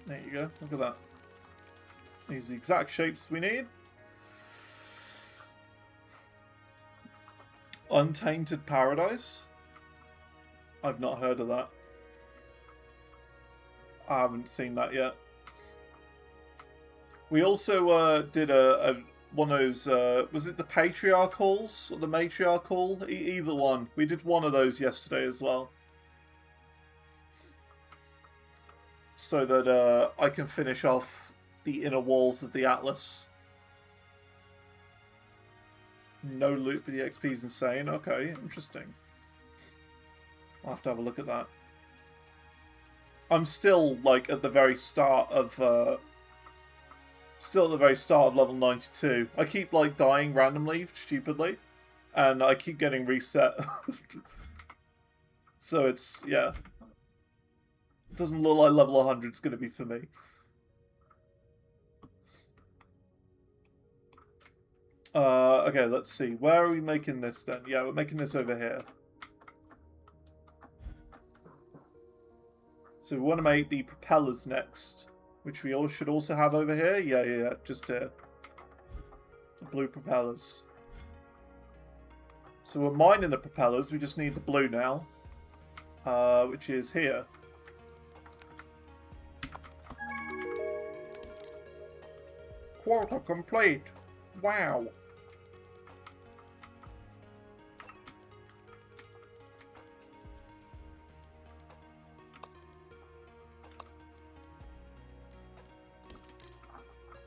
There you go, look at that. These are the exact shapes we need. Untainted Paradise? I've not heard of that. I haven't seen that yet. We also did one of those, was it the Patriarchals or the Matriarchal? Either one. We did one of those yesterday as well. So that I can finish off the inner walls of the Atlas. No loot, but the XP is insane. Okay, interesting. I'll have to have a look at that. I'm still like at the very start of level 92. I keep like dying randomly, stupidly, and I keep getting reset. So it's, yeah. It doesn't look like level 100 is going to be for me. Okay, let's see. Where are we making this then? Yeah, we're making this over here. So we want to make the propellers next, which we all should also have over here. Yeah, just here. The blue propellers. So we're mining the propellers, we just need the blue now, which is here. Quota complete. Wow.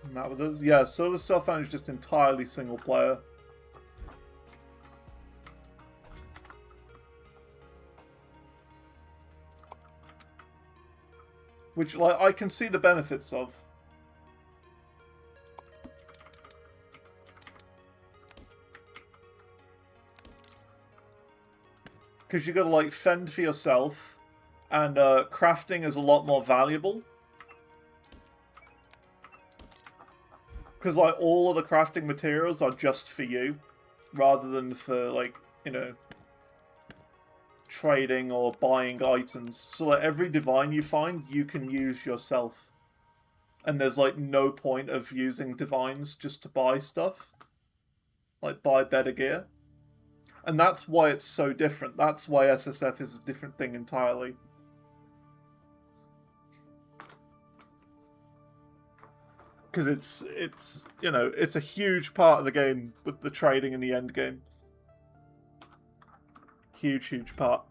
And that was us. Yeah, Solar Self-Found is just entirely single player. Which, like, I can see the benefits of. Because you gotta, like, fend for yourself, and crafting is a lot more valuable. Because, like, all of the crafting materials are just for you, rather than for, like, you know, trading or buying items. So, like, every divine you find, you can use yourself. And there's, like, no point of using divines just to buy stuff. Like, buy better gear. And that's why it's so different. That's why SSF is a different thing entirely. Because it's you know, it's a huge part of the game with the trading in the end game. Huge part.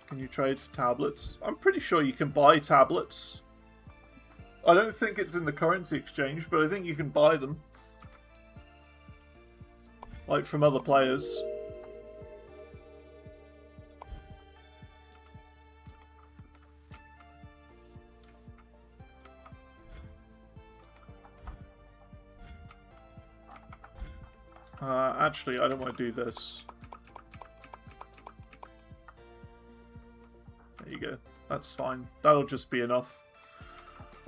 Can you trade for tablets? I'm pretty sure you can buy tablets. I don't think it's in the currency exchange, but I think you can buy them. Like from other players. Actually, I don't want to do this. There you go. That's fine. That'll just be enough.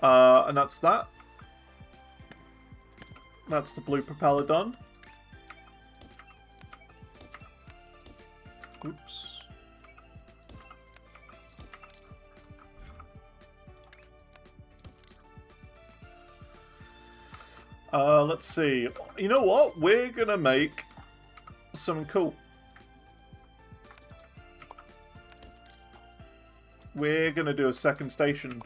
And that's that. That's the blue propeller done. Oops. Let's see. You know what? We're gonna make some cool. We're gonna do a second station.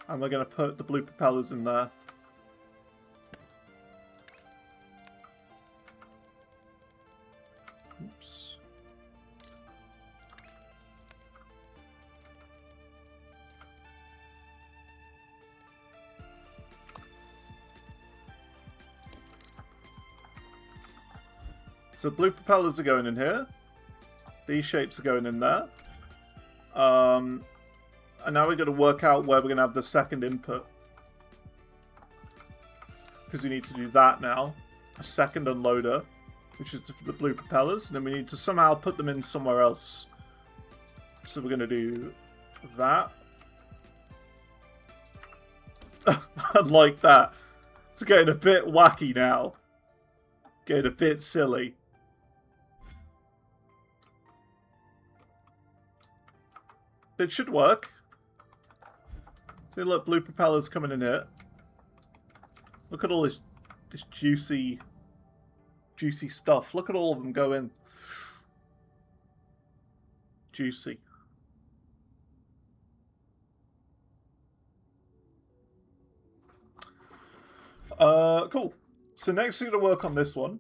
And we're gonna put the blue propellers in there. Oops. So blue propellers are going in here. These shapes are going in there. And now we're going to work out where we're going to have the second input. Because we need to do that now. A second unloader, which is for the blue propellers. And then we need to somehow put them in somewhere else. So we're going to do that. Like that. It's getting a bit wacky now. Getting a bit silly. It should work. See, look, blue propellers coming in here. Look at all this juicy stuff. Look at all of them go in. Juicy. Cool. So next we're going to work on this one,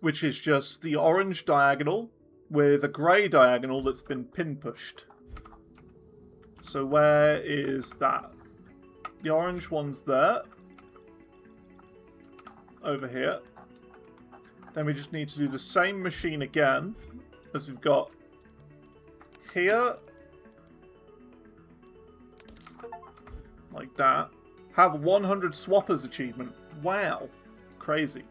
which is just the orange diagonal with a grey diagonal that's been pin pushed. So where is that? The orange one's there. Over here. Then we just need to do the same machine again as we've got here. Like that. Have 100 swappers achievement. Wow. Crazy.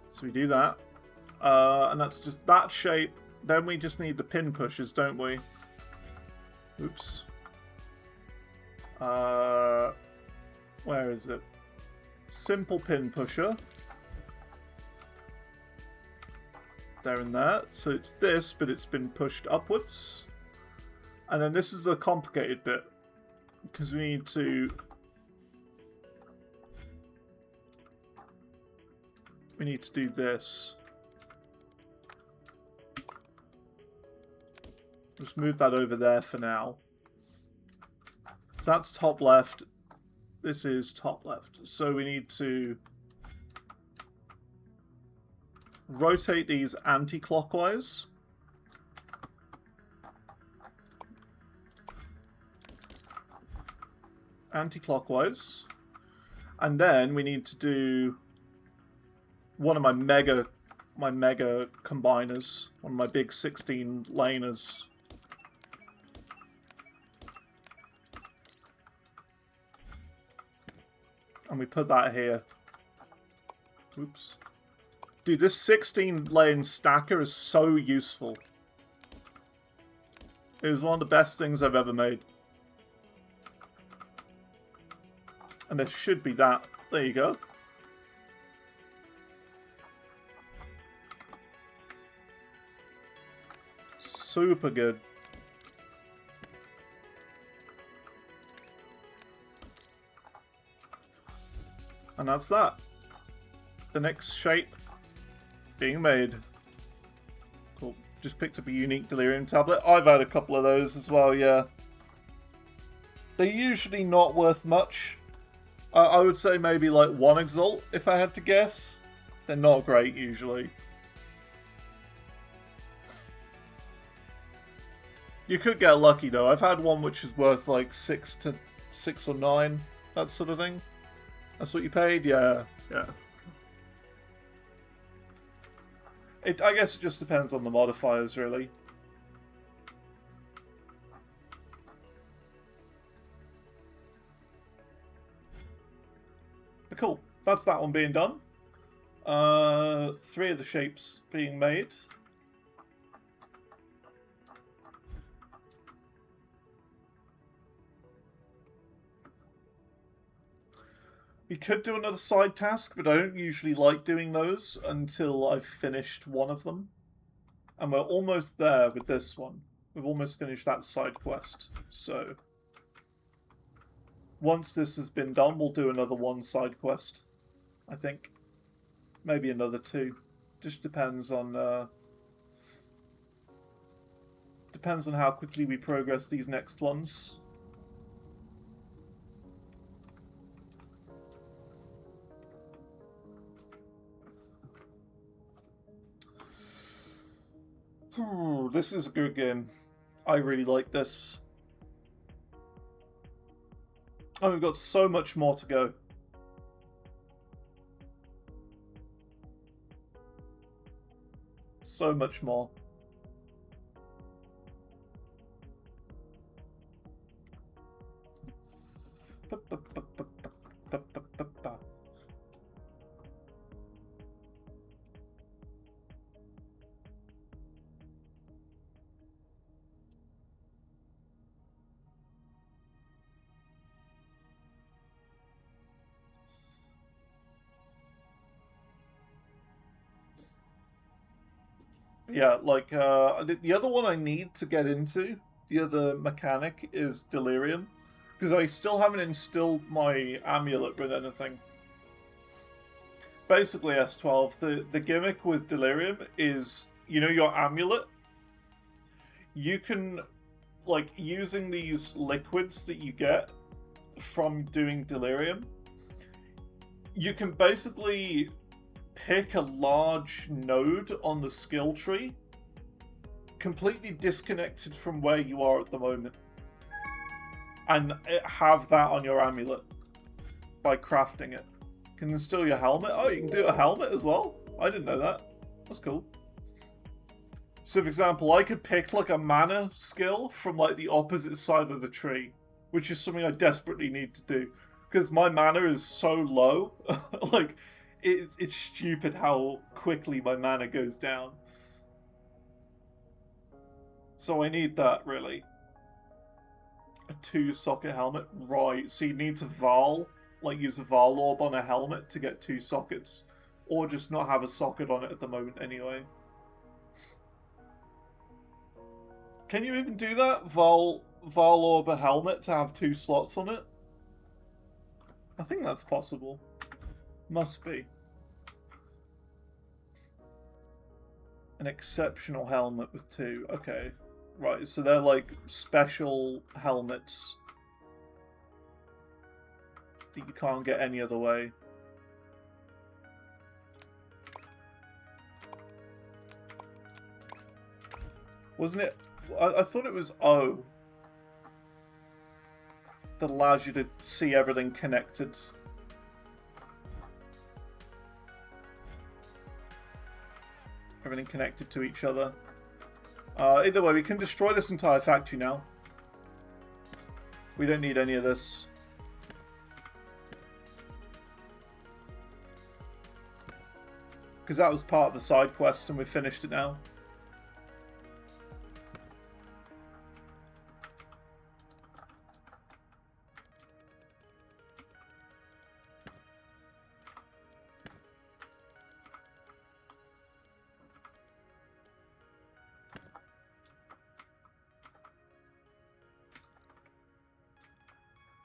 So we do that. And that's just that shape. Then we just need the pin pushers, don't we? Oops. Where is it? Simple pin pusher. There and there. So it's this, but it's been pushed upwards. And then this is a complicated bit. Because we need to... We need to do this. Just move that over there for now. So that's top left. This is top left. So we need to rotate these anti-clockwise. Anti-clockwise. And then we need to do one of my mega combiners. One of my big 16 laners. And we put that here. Oops. Dude, this 16 lane stacker is so useful. It is one of the best things I've ever made. And there should be that. There you go. Super good. And that's that. The next shape being made. Cool. Just picked up a unique delirium tablet. I've had a couple of those as well, yeah. They're usually not worth much. I would say maybe like 1 exalt if I had to guess. They're not great usually. You could get lucky though. I've had one which is worth like 6 or 9, that sort of thing. That's what you paid? Yeah, yeah. I guess it just depends on the modifiers, really. But cool. That's that one being done. 3 of the shapes being made. We could do another side task, but I don't usually like doing those until I've finished one of them. And we're almost there with this one. We've almost finished that side quest. So once this has been done, we'll do another one side quest. I think. Maybe another two. Just depends on how quickly we progress these next ones. This is a good game. I really like this. And we've got so much more to go. So much more. Yeah, like, the other one I need to get into, the other mechanic, is Delirium. Because I still haven't instilled my amulet with anything. Basically, S12, the gimmick with Delirium is, you know, your amulet? You can, like, using these liquids that you get from doing Delirium, you can basically pick a large node on the skill tree, completely disconnected from where you are at the moment, and have that on your amulet by crafting it. You can instill your helmet. Oh, you can do a helmet as well? I didn't know that. That's cool. So, for example, I could pick like a mana skill from like the opposite side of the tree, which is something I desperately need to do because my mana is so low. Like, it's stupid how quickly my mana goes down. So I need that, really. A 2-socket helmet? Right, so you need to Val, like use a Val orb on a helmet to get 2 sockets. Or just not have a socket on it at the moment anyway. Can you even do that? Val orb a helmet to have 2 slots on it? I think that's possible. Must be. An exceptional helmet with 2. Okay. Right, so they're like special helmets that you can't get any other way. Wasn't it? I thought it was O that allows you to see everything connected. Everything connected to each other. Either way, we can destroy this entire factory now. We don't need any of this. Because that was part of the side quest and we've finished it now.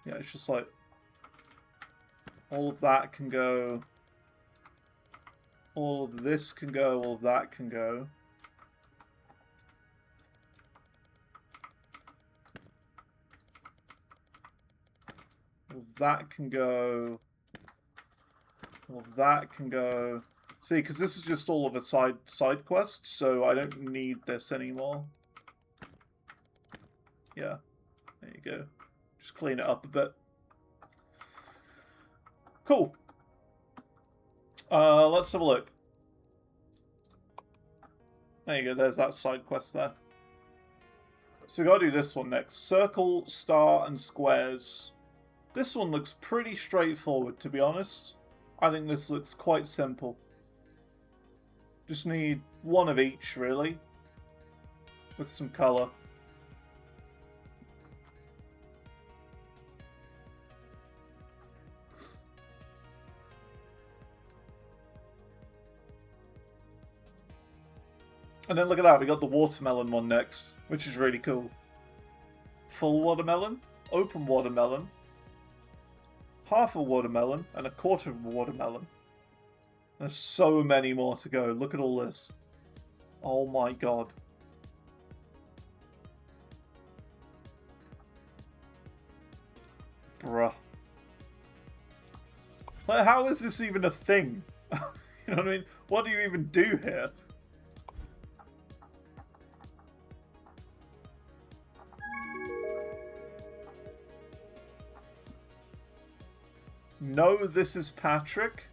Yeah, it's just like all of that can go, all of this can go, all of that can go. All of that can go, all of that can go. See, because this is just all of a side quest, so I don't need this anymore. Yeah, there you go. Just clean it up a bit. Cool. Let's have a look. There you go, there's that side quest there. So we gotta do this one next. Circle, star, and squares. This one looks pretty straightforward, to be honest. I think this looks quite simple. Just need one of each, really. With some colour. And then look at that, we got the watermelon one next, which is really cool. Full watermelon, open watermelon, half a watermelon, and a quarter of a watermelon. There's so many more to go. Look at all this. Oh my god. Bruh. Like, how is this even a thing? You know what I mean? What do you even do here? No, this is Patrick.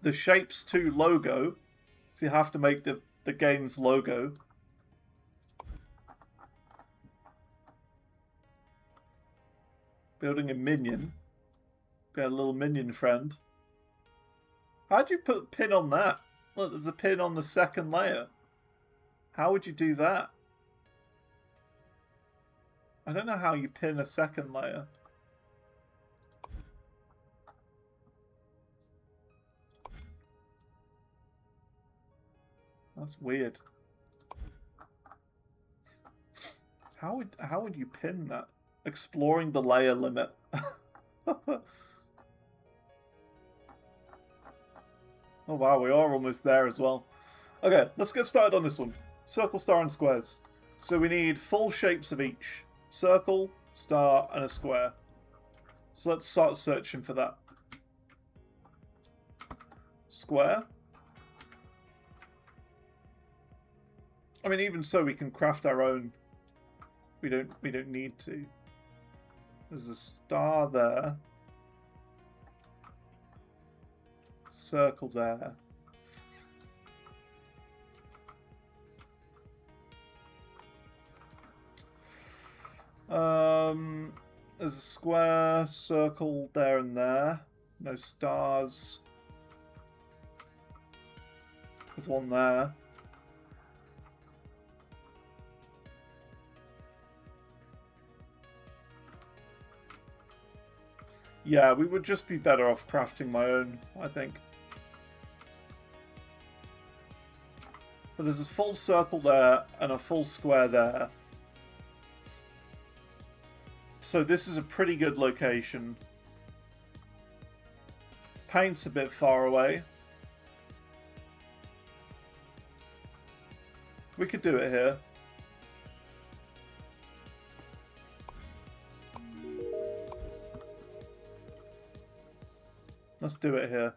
The Shapez 2 logo. So you have to make the game's logo. Building a minion. Got a little minion friend. How'd you put a pin on that? Look, there's a pin on the second layer. How would you do that? I don't know how you pin a second layer. That's weird. How would you pin that? Exploring the layer limit. Oh wow, we are almost there as well. Okay, let's get started on this one. Circle, star, and squares. So we need full shapes of each. Circle, star, and a square. So let's start searching for that. Square. I mean, even so, we can craft our own. We don't need to. There's a star there. Circle there. There's a square, circle there and there. No stars. There's one there. Yeah, we would just be better off crafting my own, I think. But there's a full circle there and a full square there. So this is a pretty good location. Paint's a bit far away. We could do it here. Let's do it here.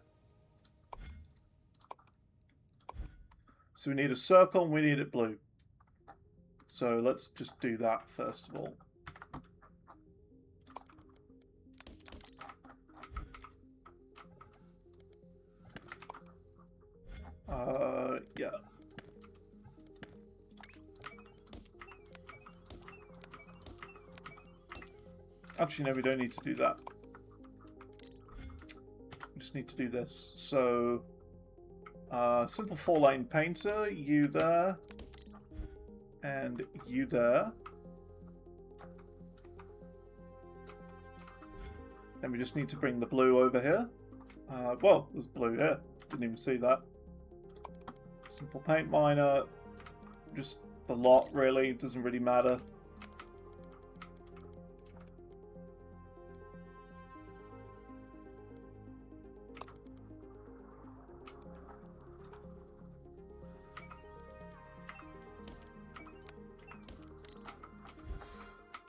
So we need a circle and we need it blue. So let's just do that first of all. Yeah. Actually, no, we don't need to do that. We just need to do this. So, simple 4-lane painter, you there, and you there. Then we just need to bring the blue over here. Well, there's blue here. Didn't even see that. Simple paint miner. Just the lot, really. It doesn't really matter.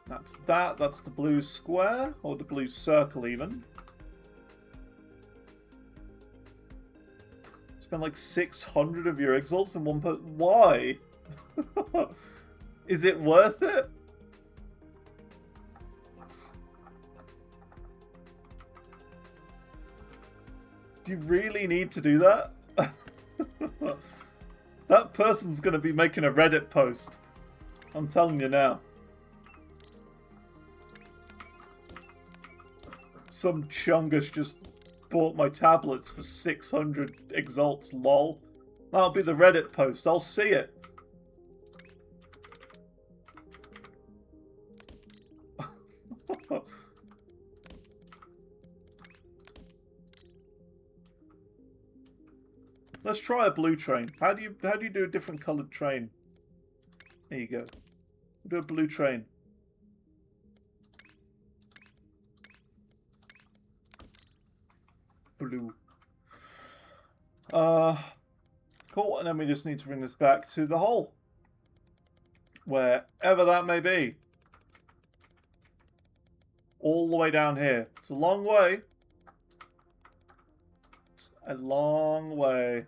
That's that. That's the blue square, or the blue circle even. Spend like 600 of your exalts in one put. Why? Is it worth it? Do you really need to do that? That person's going to be making a Reddit post. I'm telling you now. Some chungus just bought my tablets for 600 exalts, lol. That'll be the Reddit post, I'll see it. Let's try a blue train. How do you do a different coloured train? There you go. Do a blue train. Blue. Cool, and then we just need to bring this back to the hole. Wherever that may be. All the way down here. It's a long way. It's a long way.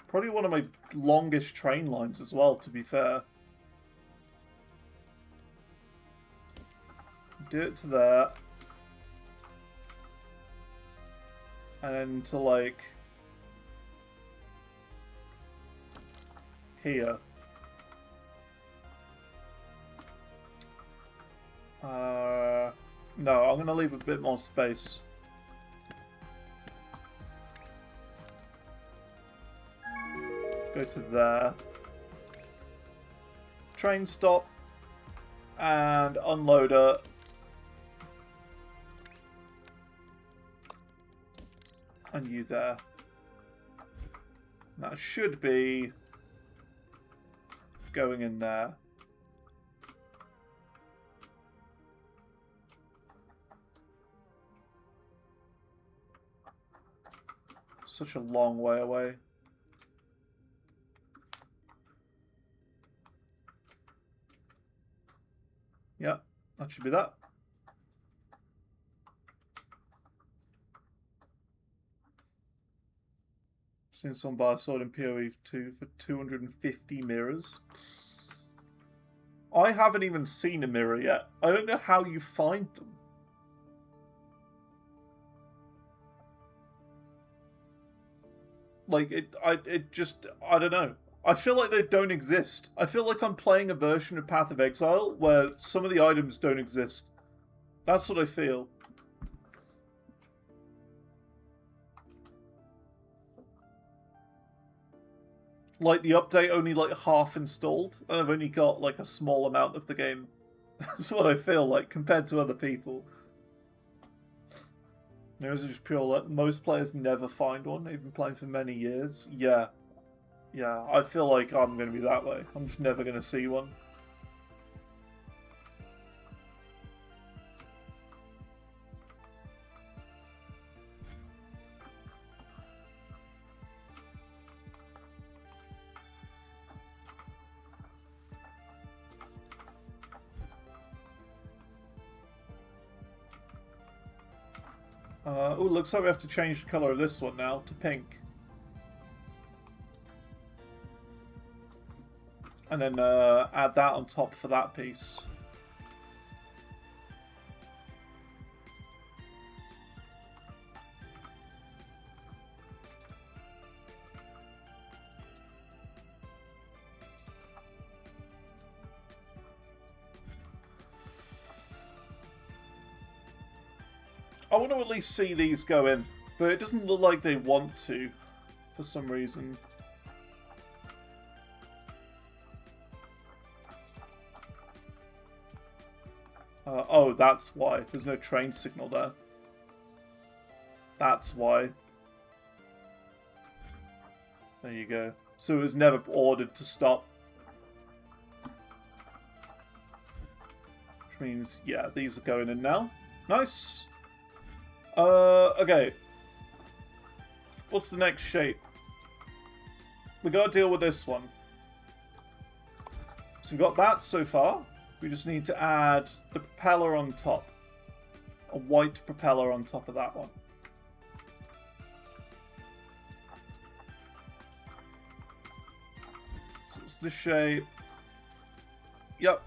Probably one of my longest train lines as well, to be fair. Do it to there. And then to, like, here. No, I'm going to leave a bit more space. Go to there. Train stop. And unloader. And you there. That should be going in there. Such a long way away. Yeah, that should be that. Seen someone buy a sword in PoE 2 for 250 mirrors. I haven't even seen a mirror yet. I don't know how you find them. Like, I don't know. I feel like they don't exist. I feel like I'm playing a version of Path of Exile where some of the items don't exist. That's what I feel. Like, the update only, like, half installed, and I've only got, like, a small amount of the game. That's what I feel like, compared to other people. Those are just pure luck. Most players never find one, even playing for many years. Yeah. Yeah, I feel like I'm going to be that way. I'm just never going to see one. Oh, looks like we have to change the colour of this one now to pink. And then add that on top for that piece. I want to at least see these go in, but it doesn't look like they want to, for some reason. Oh, that's why. There's no train signal there. That's why. There you go. So it was never ordered to stop. Which means, yeah, these are going in now. Nice. Okay. What's the next shape? We gotta deal with this one. So we've got that so far. We just need to add the propeller on top. A white propeller on top of that one. So it's the shape. Yep.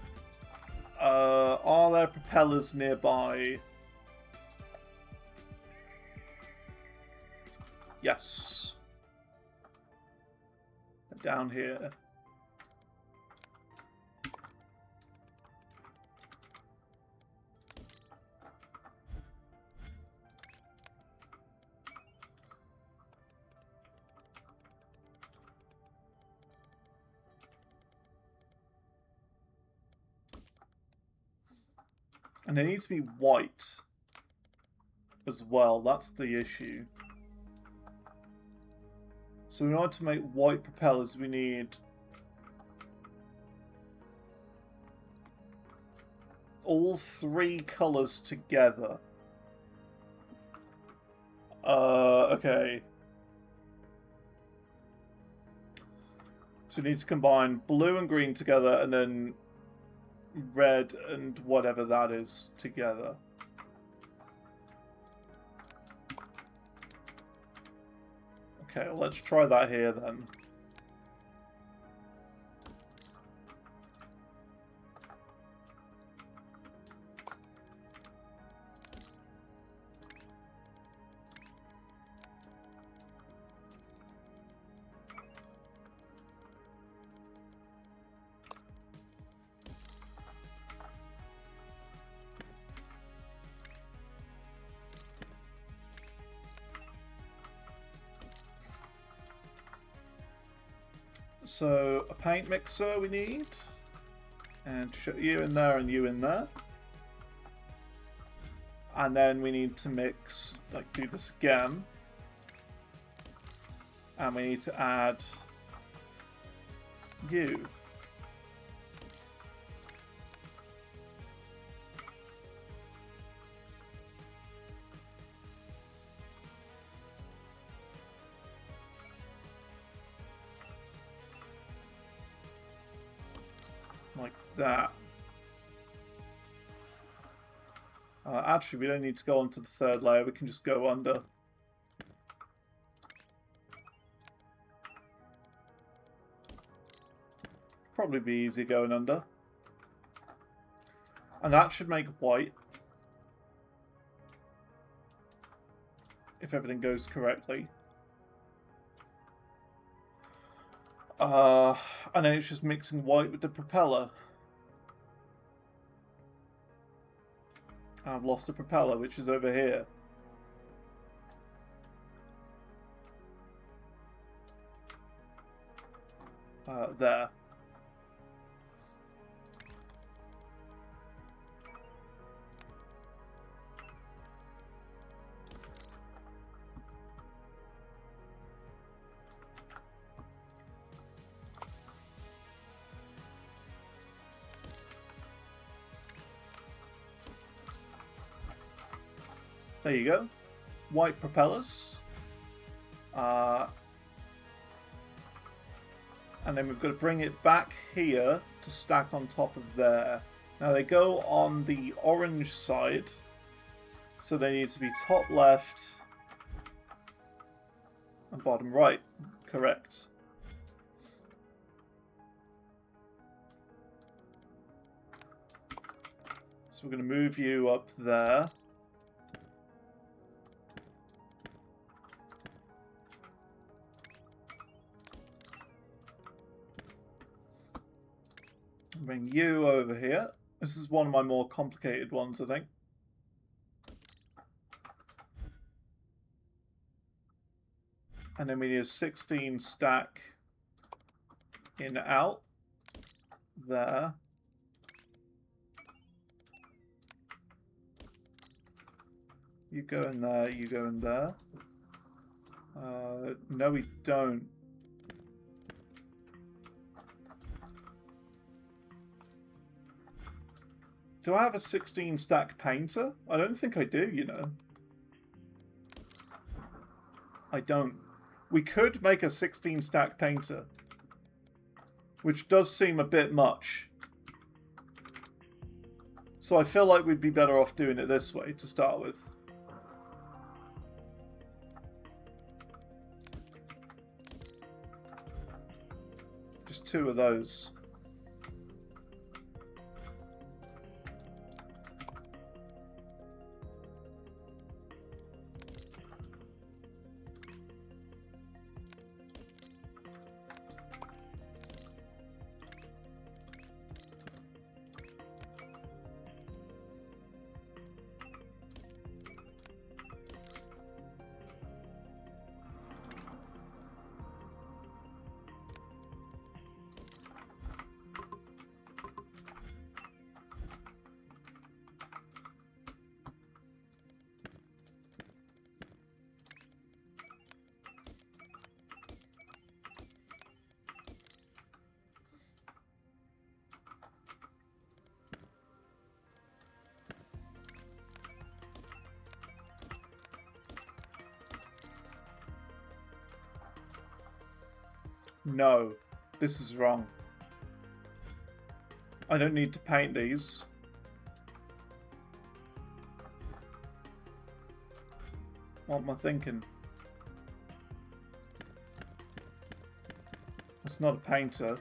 Are there propellers nearby? Yes. Down here. And they need to be white. as well. That's the issue. So in order to make white propellers, we need all 3 colours together. Okay. So we need to combine blue and green together, and then red and whatever that is together. Okay, well, let's try that here then. So, a paint mixer we need. And you in there and you in there. And then we need to mix, like, do this again. And we need to add you. Like that. Actually, we don't need to go onto the 3rd layer. We can just go under. Probably be easy going under. And that should make white. If everything goes correctly. And then it's just mixing white with the propeller. I've lost the propeller, which is over here. There. There you go. White propellers. And then we've got to bring it back here to stack on top of there. Now they go on the orange side. So they need to be top left and bottom right. Correct. So we're going to move you up there. Bring you over here. This is one of my more complicated ones, I think. And then we need a 16 stack in out. There. You go in there, you go in there. No, we don't. Do I have a 16 stack painter? I don't think I do, you know. I don't. We could make a 16 stack painter. Which does seem a bit much. So I feel like we'd be better off doing it this way to start with. Just 2 of those. No, this is wrong. I don't need to paint these. What am I thinking? That's not a painter.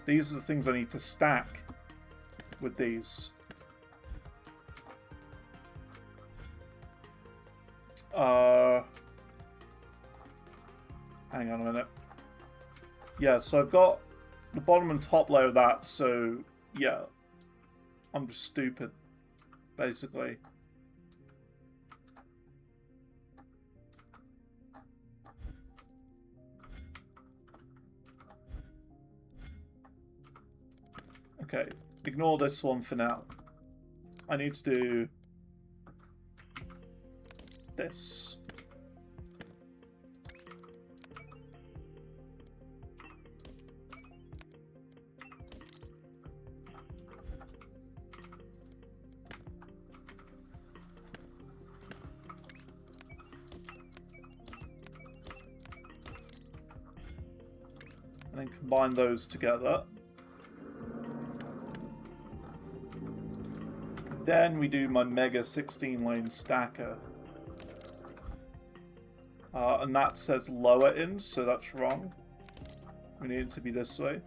These are the things I need to stack with these. Hang on a minute. Yeah, so I've got the bottom and top layer of that, so yeah. I'm just stupid, basically. Okay, ignore this one for now. I need to do this. And then combine those together. Then we do my mega 16-lane stacker. And that says lower in, so that's wrong. We need it to be this way.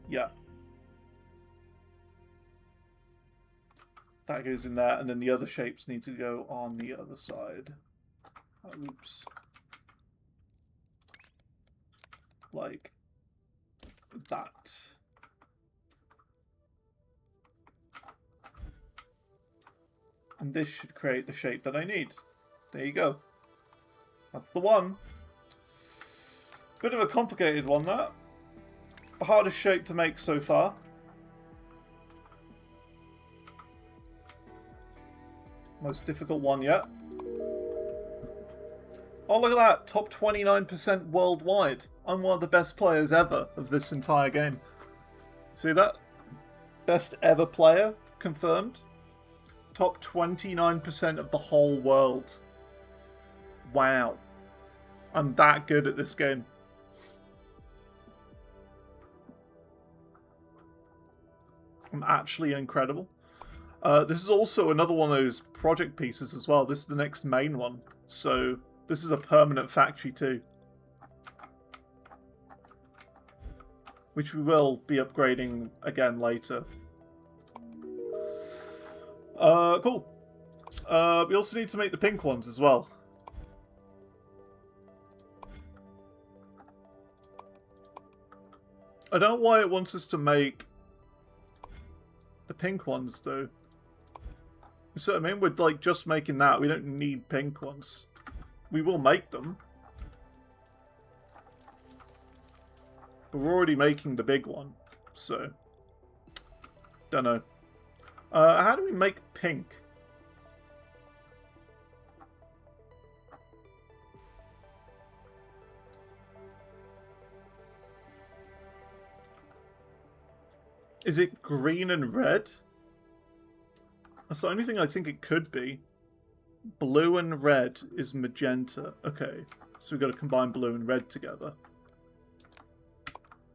Yeah. That goes in there, and then the other shapes need to go on the other side. Oops. Like that. And this should create the shape that I need. There you go. That's the one. Bit of a complicated one, that. The hardest shape to make so far. Most difficult one yet. Oh, look at that. Top 29% worldwide. I'm one of the best players ever of this entire game. See that? Best ever player confirmed. Top 29% of the whole world. Wow. I'm that good at this game. I'm actually incredible. This is also another one of those project pieces as well. This is the next main one. So this is a permanent factory too. Which we will be upgrading again later. Cool. We also need to make the pink ones as well. I don't know why it wants us to make the pink ones though. So I mean, we're like just making that. We don't need pink ones. We will make them. But we're already making the big one. So don't know. How do we make pink? Is it green and red? That's the only thing I think it could be. Blue and red is magenta. Okay, so we've got to combine blue and red together.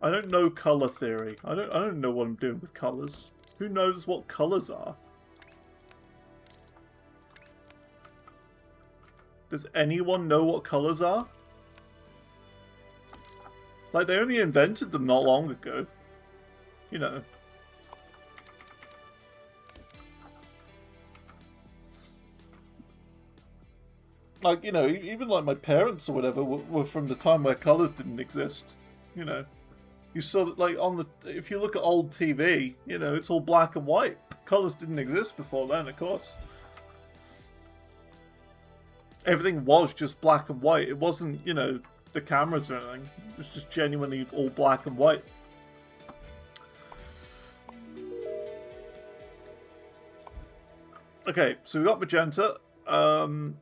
I don't know color theory. I don't know what I'm doing with colors. Who knows what colors are? Does anyone know what colors are? Like, they only invented them not long ago. You know. Like, you know, even like my parents or whatever were from the time where colors didn't exist. You know. You saw that, like, on the... If you look at old TV, you know, it's all black and white. Colors didn't exist before then, of course. Everything was just black and white. It wasn't, you know, the cameras or anything. It was just genuinely all black and white. Okay, so we got magenta. And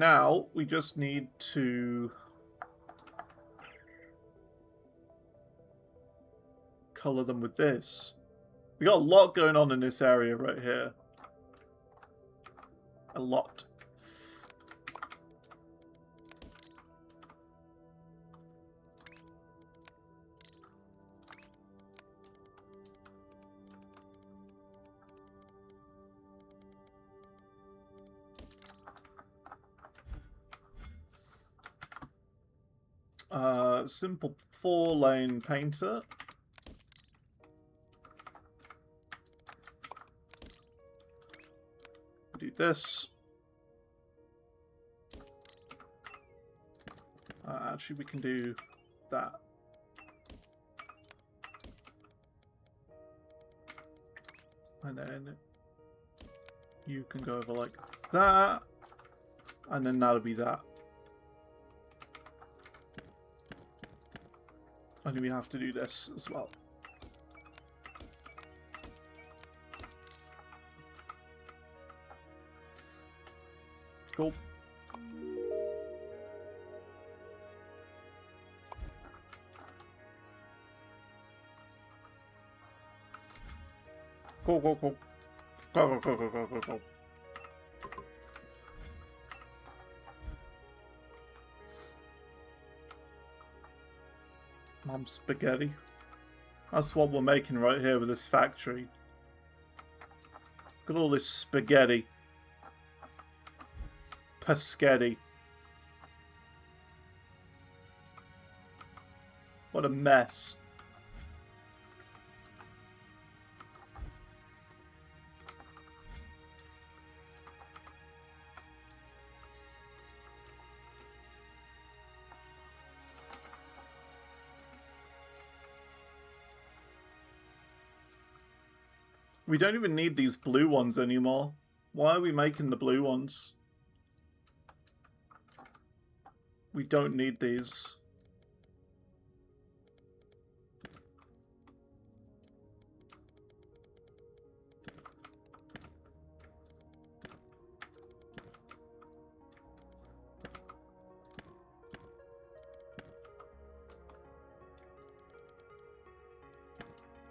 now we just need to... color them with this. We got a lot going on in this area right here. A lot. Simple 4-lane painter. Do this. Actually, we can do that. And then you can go over like that. And then that'll be that. And then we have to do this as well. Cool. Cool, cool, cool. Go, go, go, go, go, go, go. Mom spaghetti. That's what we're making right here with this factory. Look at all this spaghetti. Paschetti. What a mess. We don't even need these blue ones anymore. Why are we making the blue ones? We don't need these.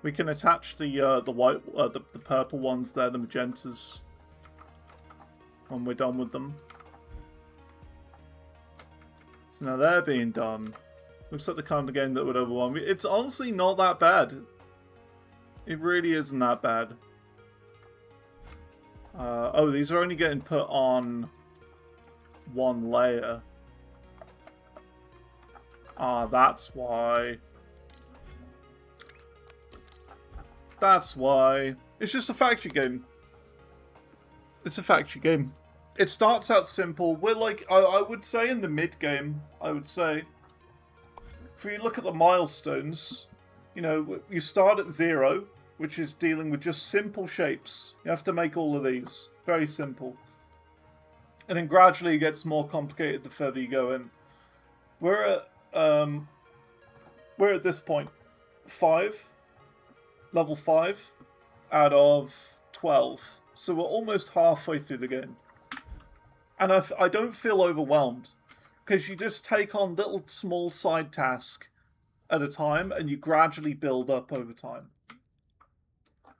We can attach the white, the purple ones there, the magentas, when we're done with them. So now they're being done. Looks like the kind of game that would overwhelm me. It's honestly not that bad. It really isn't that bad. Oh, these are only getting put on one layer. Ah, that's why. That's why. It's just a factory game. It's a factory game. It starts out simple. We're like, I would say in the mid-game, I would say. If you look at the milestones, you know, you start at 0, which is dealing with just simple shapes. You have to make all of these. Very simple. And then gradually it gets more complicated the further you go in. We're at this point. 5. Level 5 out of 12. So we're almost halfway through the game. And I don't feel overwhelmed. Because you just take on little small side tasks at a time and you gradually build up over time.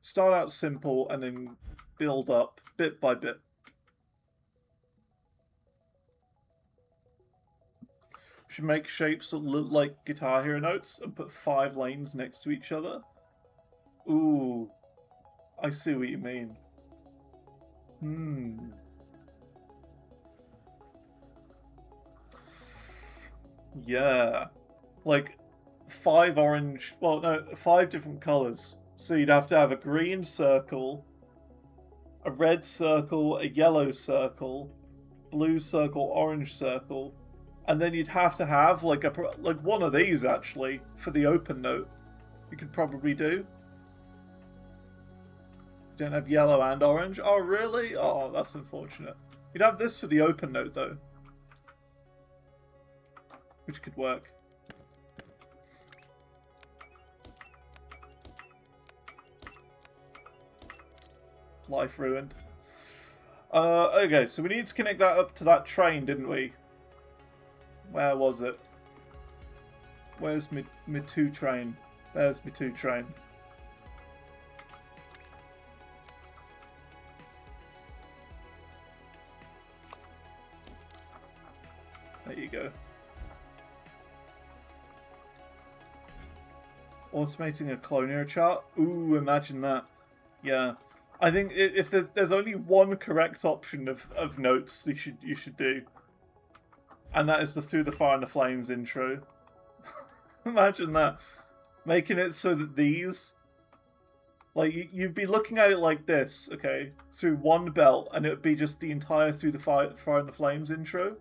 Start out simple and then build up bit by bit. Should make shapes that look like Guitar Hero notes and put 5 lanes next to each other. Ooh, I see what you mean. Yeah. Like, 5 orange... Well, no, 5 different colours. So you'd have to have a green circle, a red circle, a yellow circle, blue circle, orange circle, and then you'd have to have, like, one of these, actually, for the open note. You could probably do. Don't have yellow and orange. Oh, really? Oh, that's unfortunate. You'd have this for the open note, though. Which could work. Life ruined. Okay, so we need to connect that up to that train, didn't we? Where was it? Where's my 2 train? There's my 2 train. There you go. Automating a clonio chart? Ooh, imagine that. Yeah. I think if there's only one correct option of notes you should do. And that is the Through the Fire and the Flames intro. Imagine that. Making it so that these... Like, you'd be looking at it like this, okay? Through one belt, and it would be just the entire Through the Fire and the Flames intro.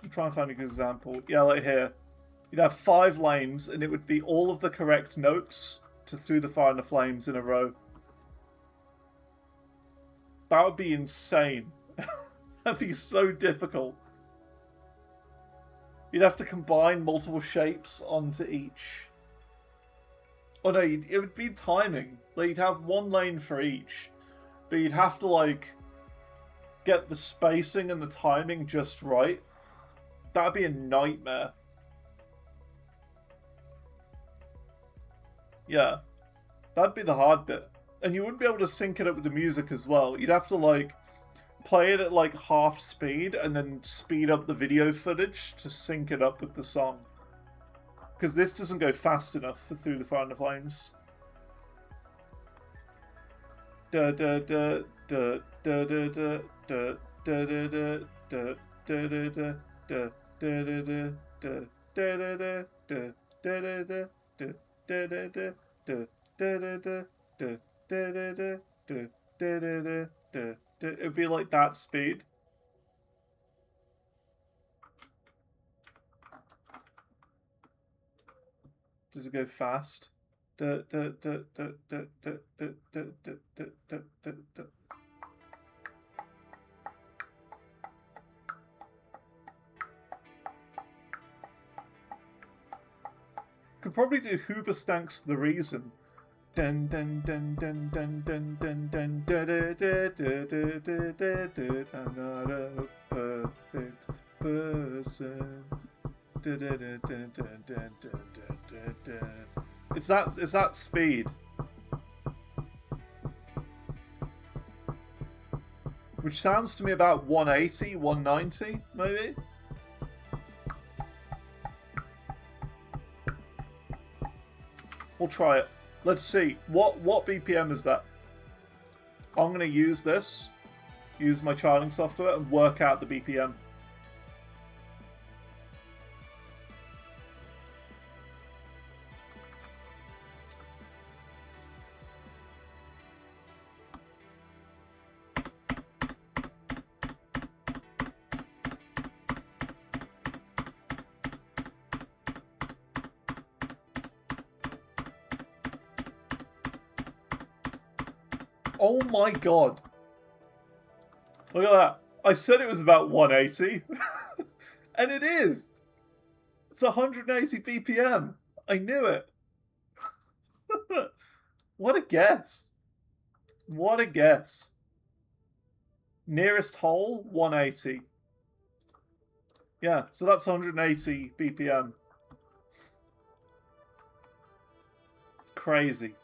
I'm trying to find a good example. Yeah, like here. You'd have 5 lanes, and it would be all of the correct notes to Through the Fire and the Flames in a row. That would be insane. That'd be so difficult. You'd have to combine multiple shapes onto each. Oh no, it would be timing. Like, you'd have 1 lane for each. But you'd have to, like, get the spacing and the timing just right. That'd be a nightmare. Yeah. That'd be the hard bit. And you wouldn't be able to sync it up with the music as well. You'd have to, like, play it at, like, half speed and then speed up the video footage to sync it up with the song. Because this doesn't go fast enough for Through the Fire and the Flames. Da da da da da da da da da da da da da da da it'd be like that speed. Does it go fast? Could probably do Hoobastank's The Reason. Dun dun dun dun dun dun dun dun dun dun dun. I'm not a perfect person. It's that speed. Which sounds to me about 180, 190, maybe? We'll try it. Let's see. What BPM is that? I'm going to use this. Use my charting software and work out the BPM. Oh my god. Look at that. I said it was about 180. And it is. It's 180 BPM. I knew it. What a guess. What a guess. Nearest hole, 180. Yeah, so that's 180 BPM. Crazy.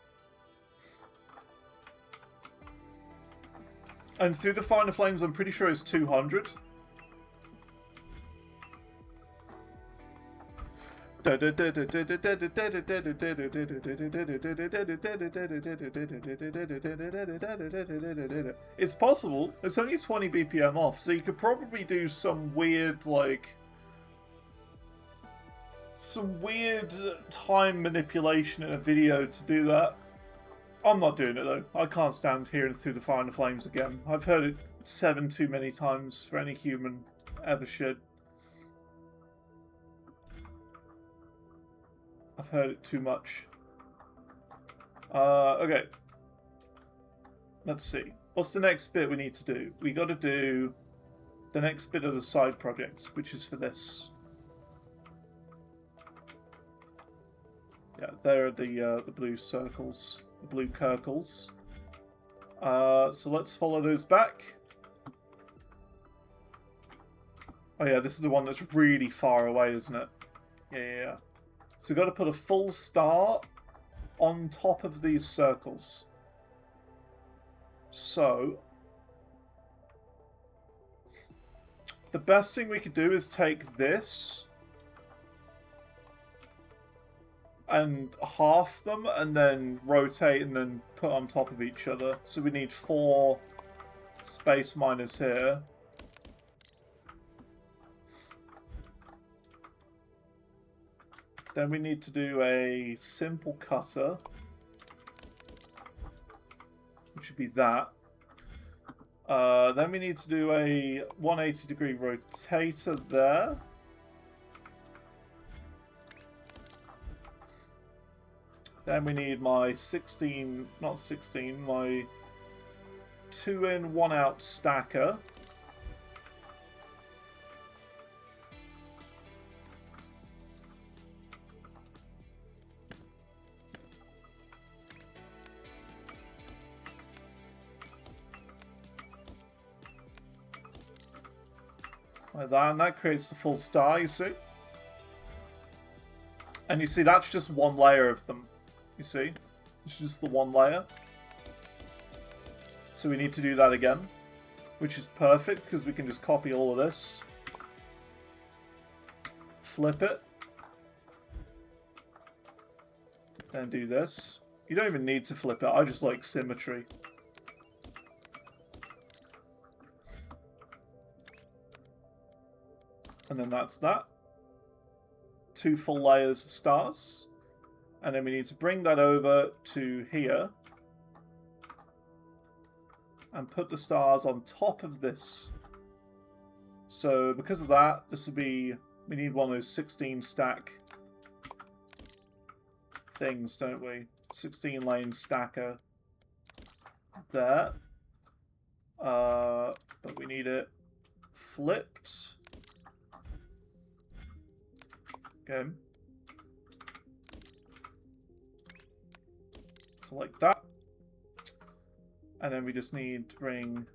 And Through the Fire and the Flames, I'm pretty sure it's 200. It's possible. It's only 20 BPM off, so you could probably do some weird, like... some weird time manipulation in a video to do that. I'm not doing it though. I can't stand hearing Through the Fire and the Flames again. I've heard it 7 too many times for any human ever should. I've heard it too much. Okay. Let's see. What's the next bit we need to do? We got to do the next bit of the side project, which is for this. Yeah, there are the blue circles. The blue circles. So let's follow those back. Oh yeah, this is the one that's really far away, isn't it? Yeah. So we've got to put a full star on top of these circles. So the best thing we could do is take this and half them and then rotate and then put on top of each other. So we need 4 space miners here. Then we need to do a simple cutter, which would be that. Then we need to do a 180-degree rotator there. Then we need my 16, not 16, my 2-in, 1-out stacker. Like that, and that creates the full star, you see? And you see, that's just one layer of them. You see? It's just the one layer. So we need to do that again. Which is perfect, because we can just copy all of this. Flip it. Then do this. You don't even need to flip it, I just like symmetry. And then that's that. 2 full layers of stars. And then we need to bring that over to here. And put the stars on top of this. So because of that, this would be... We need one of those 16 stack things, don't we? 16 lane stacker. There. But we need it flipped. Okay. So like that. And then we just need to bring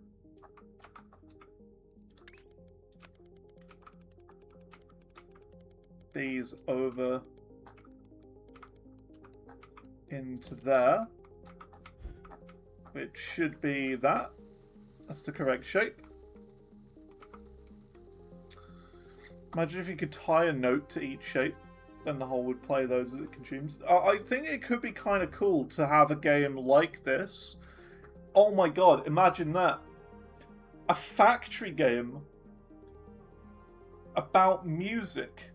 these over into there, which should be that. That's the correct shape. Imagine if you could tie a note to each shape, then the whole would play those as it consumes. I think it could be kind of cool to have a game like this. Oh my god, imagine that. A factory game about music.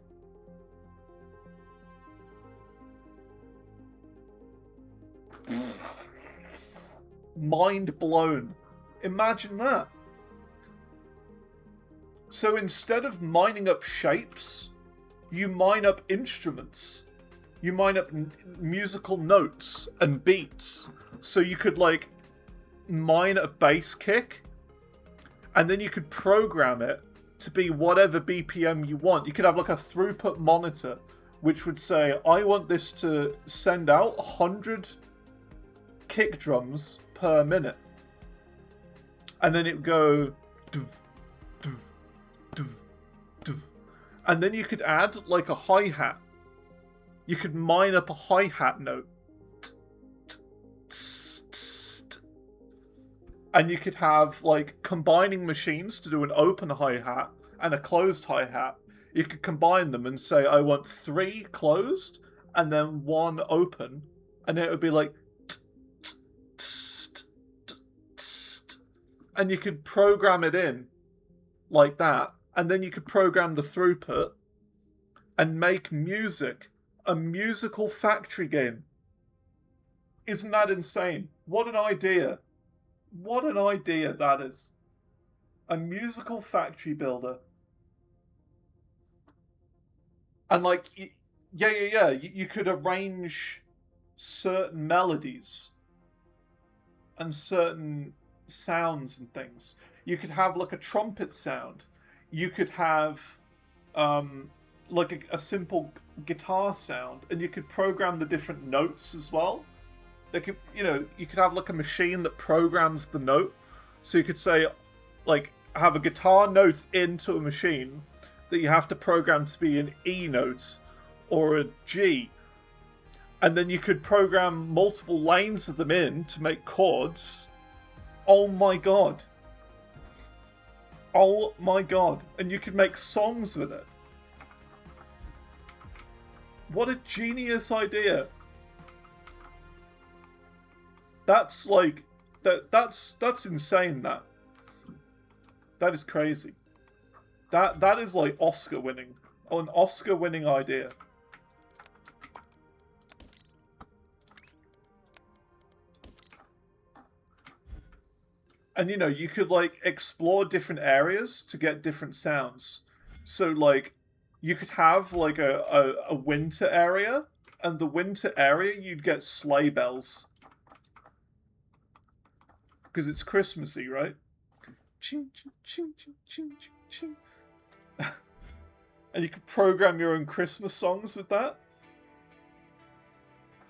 Mind blown. Imagine that. So instead of mining up shapes, you mine up instruments. You mine up musical notes and beats. So you could, like, mine a bass kick, and then you could program it to be whatever BPM you want. You could have, like, a throughput monitor, which would say, I want this to send out 100 kick drums per minute. And then it would go... And then you could add, like, a hi-hat. You could mine up a hi-hat note. And you could have, like, combining machines to do an open hi-hat and a closed hi-hat. You could combine them and say, I want 3 closed and then 1 open. And it would be like... And you could program it in like that. And then you could program the throughput and make music. A musical factory game. Isn't that insane? What an idea. What an idea that is. A musical factory builder. And like, yeah. You could arrange certain melodies and certain sounds and things. You could have like a trumpet sound. You could have like a simple guitar sound, and you could program the different notes as well. They could, you could have like a machine that programs the note. So you could say, like, have a guitar note into a machine that you have to program to be an E note or a G. And then you could program multiple lanes of them in to make chords. Oh my god. Oh my god. And you could make songs with it. What a genius idea. That's like that's insane. That is crazy. That is like Oscar winning. Oh, an Oscar winning idea. And, you know, you could, like, explore different areas to get different sounds. So, like, you could have, like, a winter area, and the winter area, you'd get sleigh bells. Because it's Christmassy, right? Ching, ching, ching, ching, ching, ching, ching. And you could program your own Christmas songs with that.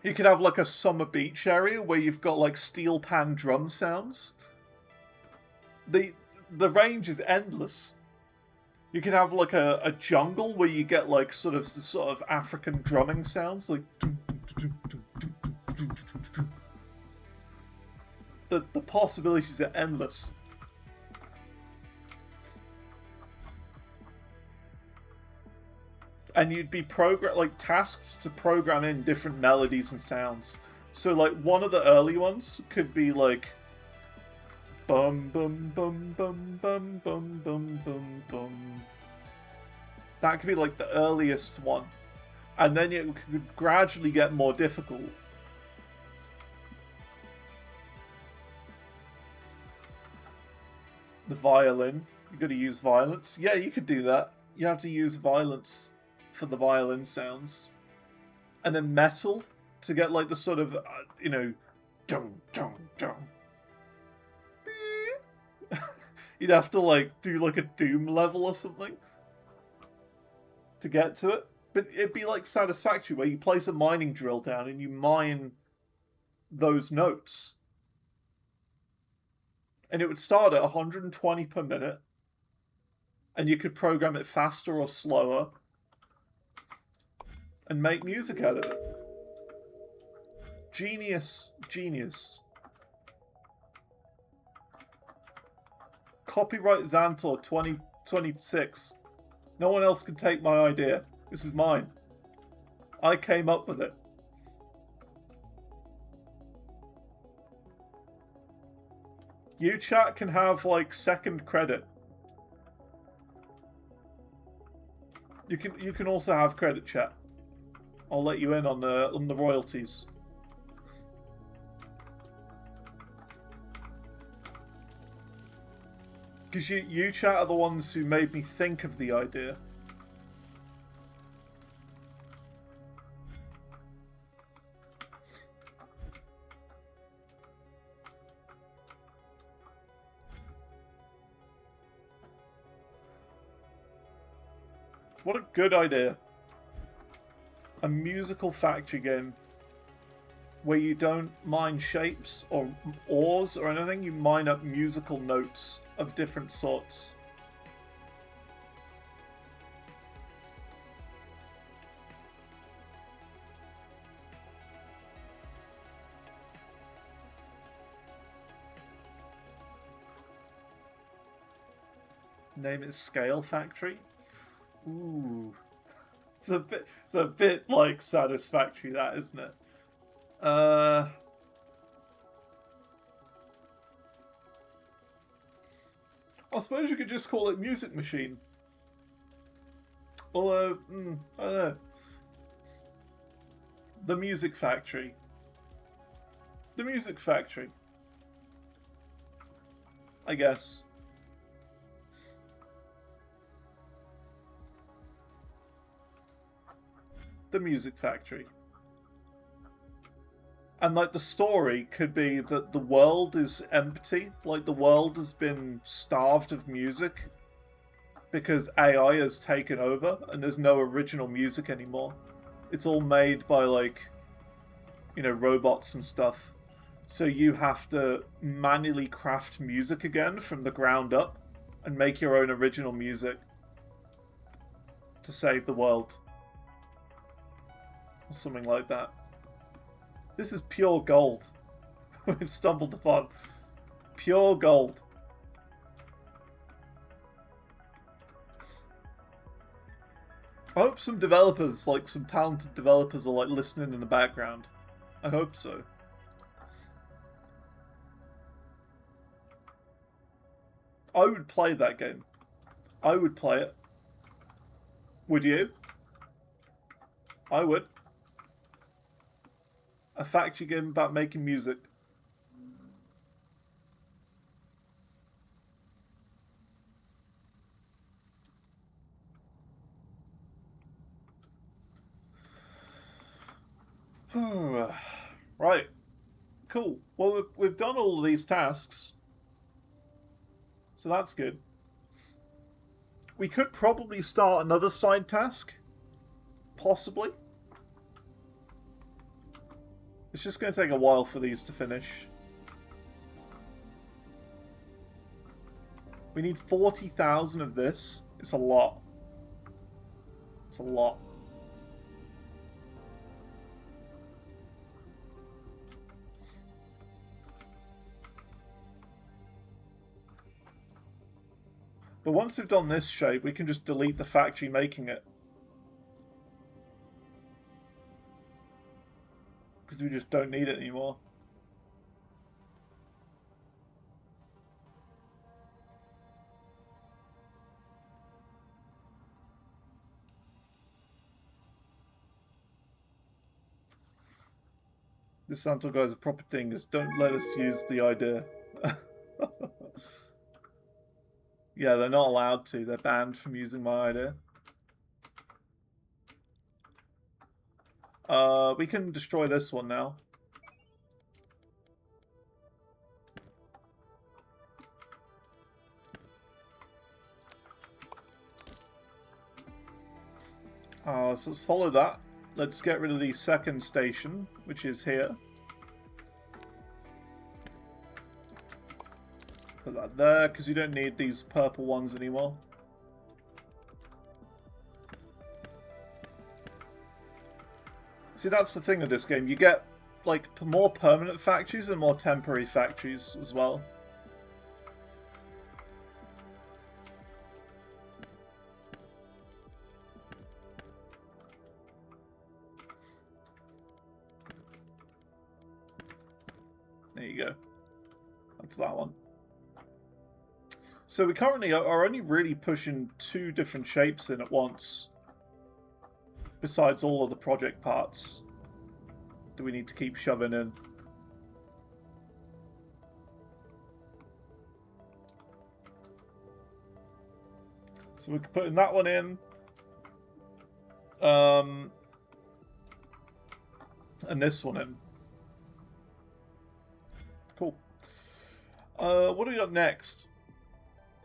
You could have, like, a summer beach area where you've got, like, steel pan drum sounds. The range is endless. You could have like a jungle where you get like sort of African drumming sounds, like the possibilities are endless. And you'd be tasked to program in different melodies and sounds. So like one of the early ones could be like bum bum bum bum bum bum bum bum bum. That could be like the earliest one. And then it could gradually get more difficult. The violin. You gotta use violence. Yeah, you could do that. You have to use violence for the violin sounds. And then metal to get like the sort of, you know, dum dum dum. You'd have to like do like a Doom level or something to get to it. But it'd be like Satisfactory where you place a mining drill down and you mine those notes. And it would start at 120 per minute. And you could program it faster or slower. And make music out of it. Genius. Genius. Copyright Zantor 2026. No one else can take my idea. This is mine. I came up with it. UChat can have like second credit. You can also have credit, chat. I'll let you in on the royalties. Because you chat are the ones who made me think of the idea. What a good idea. A musical factory game where you don't mine shapes or ores or anything, you mine up musical notes of different sorts. Name it Scale Factory. Ooh. It's a bit like Satisfactory, that, isn't it? I suppose you could just call it Music Machine. Although, I don't know. The Music Factory. The Music Factory. I guess. The Music Factory. And like the story could be that the world is empty, like the world has been starved of music because AI has taken over and there's no original music anymore. It's all made by like, you know, robots and stuff. So you have to manually craft music again from the ground up and make your own original music to save the world. Or something like that. This is pure gold. We've stumbled upon pure gold. I hope some developers, like some talented developers, are like listening in the background. I hope so. I would play that game. I would play it. Would you? I would. A factory game about making music. Right. Cool. Well, we've done all of these tasks. So that's good. We could probably start another side task. Possibly. It's just going to take a while for these to finish. We need 40,000 of this. It's a lot. It's a lot. But once we've done this shape, we can just delete the factory making it. Because we just don't need it anymore. This Zantor guy's a proper dingus. Don't let us use the idea. Yeah, they're not allowed to. They're banned from using my idea. We can destroy this one now. So let's follow that. Let's get rid of the second station, which is here. Put that there, because you don't need these purple ones anymore. See, that's the thing with this game. You get, like, more permanent factories and more temporary factories as well. There you go. That's that one. So we currently are only really pushing 2 different shapes in at once. Besides all of the project parts that we need to keep shoving in. So we're putting that one in. And this one in. Cool. What do we got next?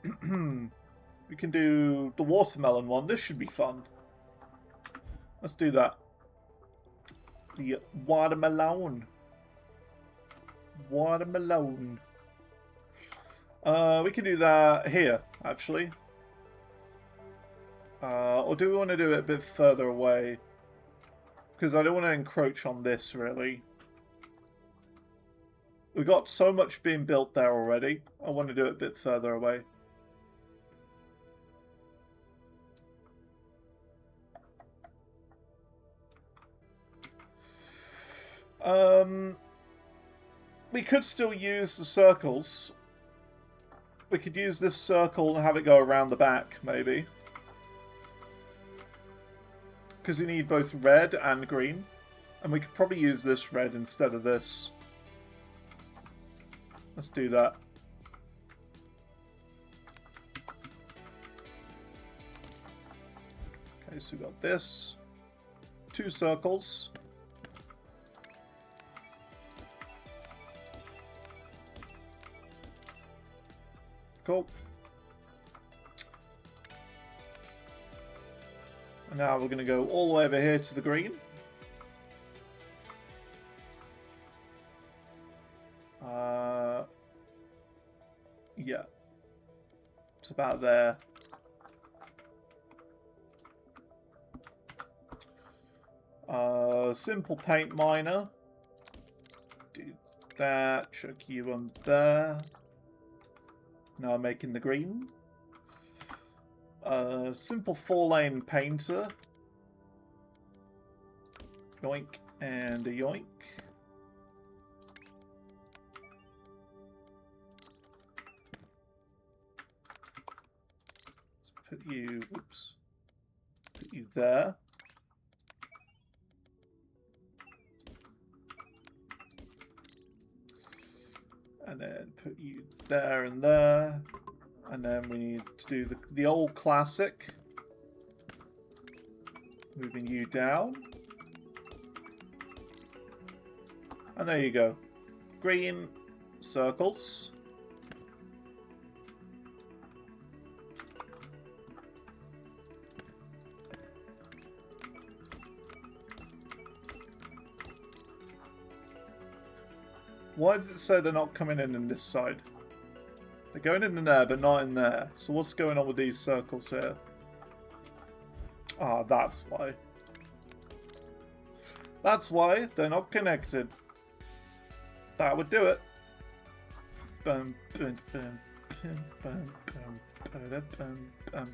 We can do the watermelon one. This should be fun. Let's do that. The watermelon. Watermelon. We can do that here, actually. Or do we want to do it a bit further away? Because I don't want to encroach on this, really. We've got so much being built there already. I want to do it a bit further away. We could still use the circles. We could use this circle and have it go around the back, maybe. Because we need both red and green. And we could probably use this red instead of this. Let's do that. Okay, so we got this. 2 circles. Cool. And now we're going to go all the way over here to the green. Yeah. It's about there. Simple paint miner. Do that. Chuck you on there. Now making the green. Simple 4-lane painter. Yoink and a yoink. Let's put you, oops, put you there. And then put you there and there. And then we need to do the old classic. Moving you down. And there you go. Green circles. Why does it say they're not coming in this side? They're going in there, but not in there. So what's going on with these circles here? Ah, that's why. That's why they're not connected. That would do it. Bum, bum, bum, bum, bum, bum, bum, bum, bum.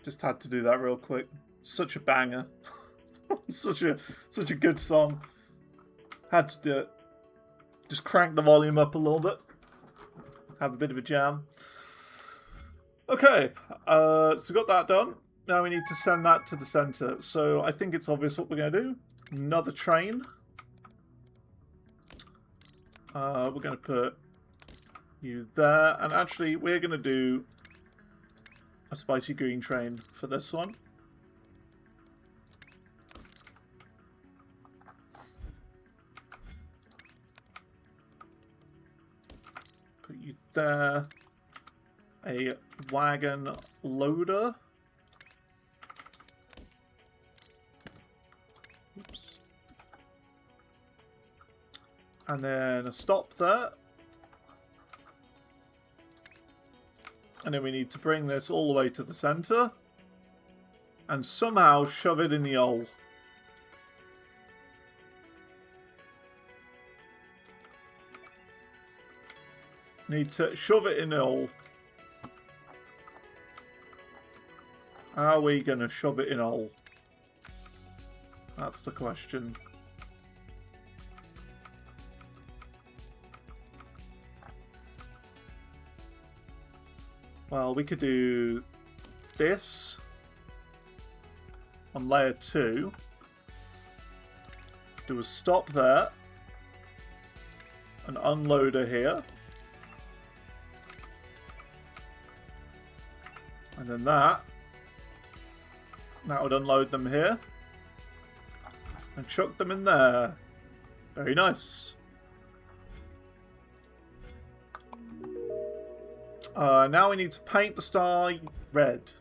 Just had to do that real quick. Such a banger. such a good song. Had to do it. Just crank the volume up a little bit. Have a bit of a jam. Okay, so we got that done. Now we need to send that to the center. So I think it's obvious what we're going to do. Another train. We're going to put you there. And actually, we're going to do a spicy green train for this one. Put you there. A wagon loader. Oops. And then a stop there. And then we need to bring this all the way to the center. And somehow shove it in the hole. Need to shove it in the hole. How are we going to shove it in a hole? That's the question. Well, we could do this on layer 2. Do a stop there. An unloader here. And then that would unload them here. And chuck them in there. Very nice. Now we need to paint the star red.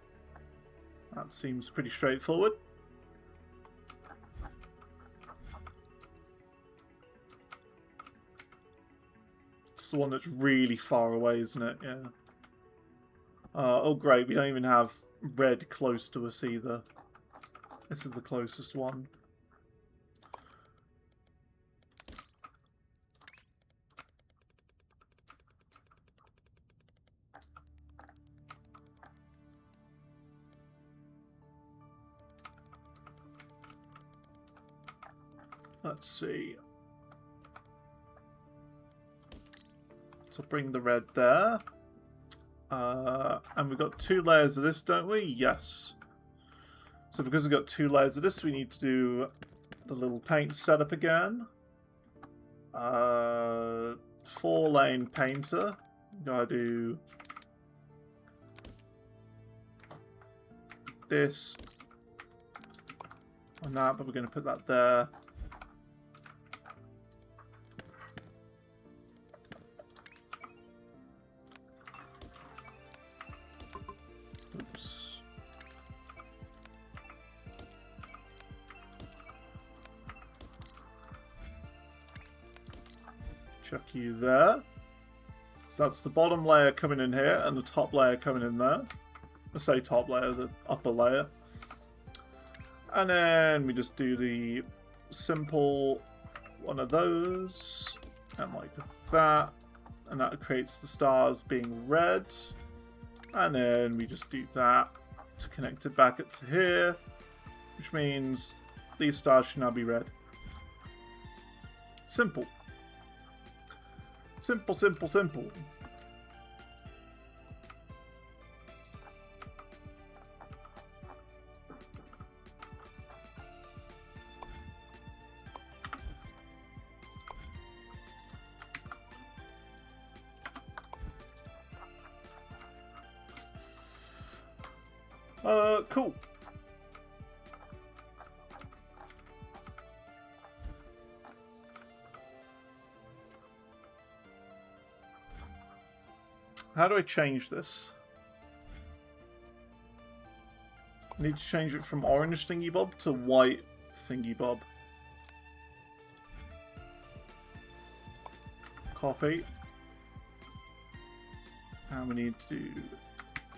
That seems pretty straightforward. It's the one that's really far away, isn't it? Yeah. Oh great, we don't even have red close to us either. This is the closest one. Let's see. So bring the red there. And we've got 2 layers of this, don't we? Yes. So because we've got 2 layers of this, we need to do the little paint setup again. 4-lane painter. Gotta do this on that, but we're going to put that there. Oops. Chuck you there. So that's the bottom layer coming in here and the top layer coming in there. Let's say top layer, the upper layer. And then we just do the simple one of those. And like that. And that creates the stars being red. And then we just do that to connect it back up to here. Which means these stars should now be red. Simple. Simple, simple, simple. Cool. How do I change this? I need to change it from orange thingy bob to white thingy bob. Copy. And we need to do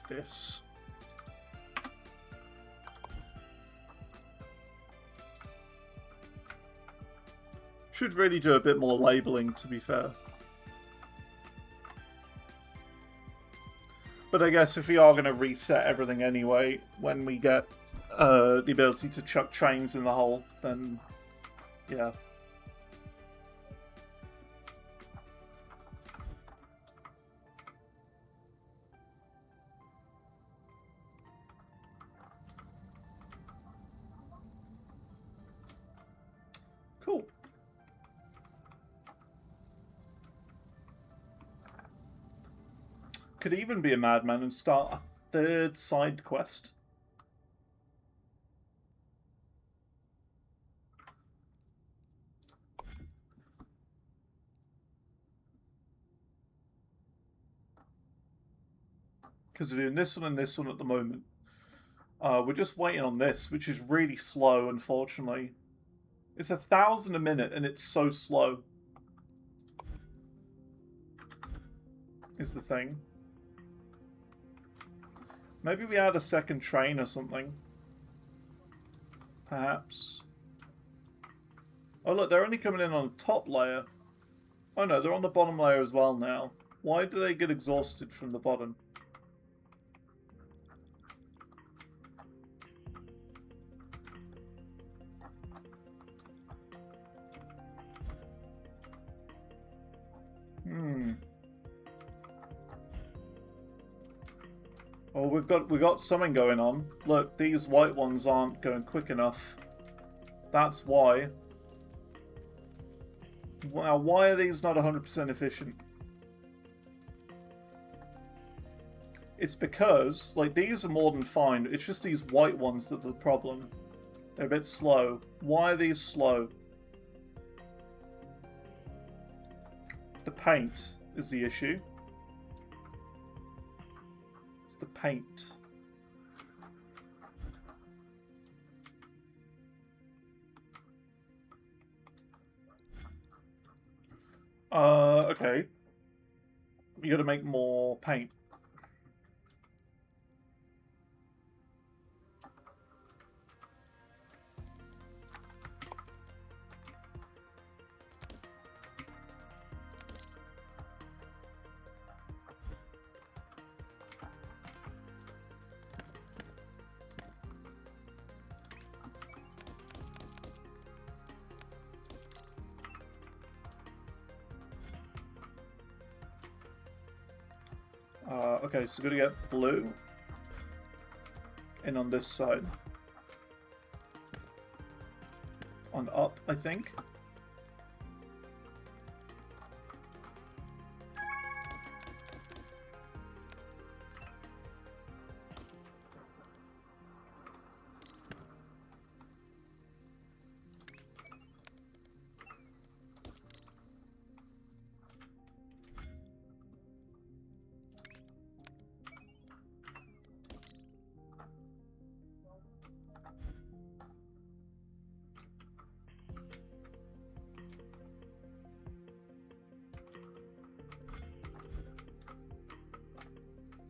this. Should really do a bit more labeling, to be fair. But I guess if we are going to reset everything anyway, when we get the ability to chuck trains in the hole, then yeah. Cool. Could even be a madman and start a third side quest. Because we're doing this one and this one at the moment. We're just waiting on this, which is really slow, unfortunately. It's 1,000 a minute, and it's so slow. Is the thing. Maybe we add a second train or something. Perhaps. Oh look, they're only coming in on the top layer. Oh no, they're on the bottom layer as well now. Why do they get exhausted from the bottom? Oh, we've got something going on. Look, these white ones aren't going quick enough. That's why. Wow, why are these not 100% efficient? It's because, like, these are more than fine. It's just these white ones that are the problem. They're a bit slow. Why are these slow? The paint is the issue. It's the paint. Okay. You gotta make more paint. Okay, so we're gonna get blue in on this side. On up, I think.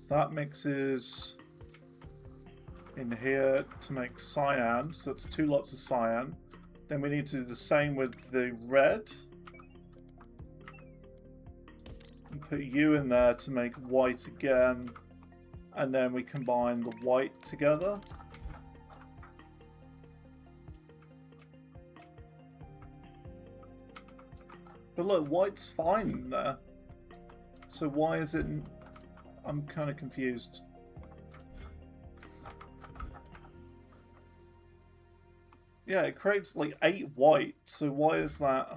So that mixes in here to make cyan, so that's 2 lots of cyan. Then we need to do the same with the red. And put you in there to make white again. And then we combine the white together. But look, white's fine in there. So why is it... I'm kind of confused. Yeah, it creates like 8 white, so why is that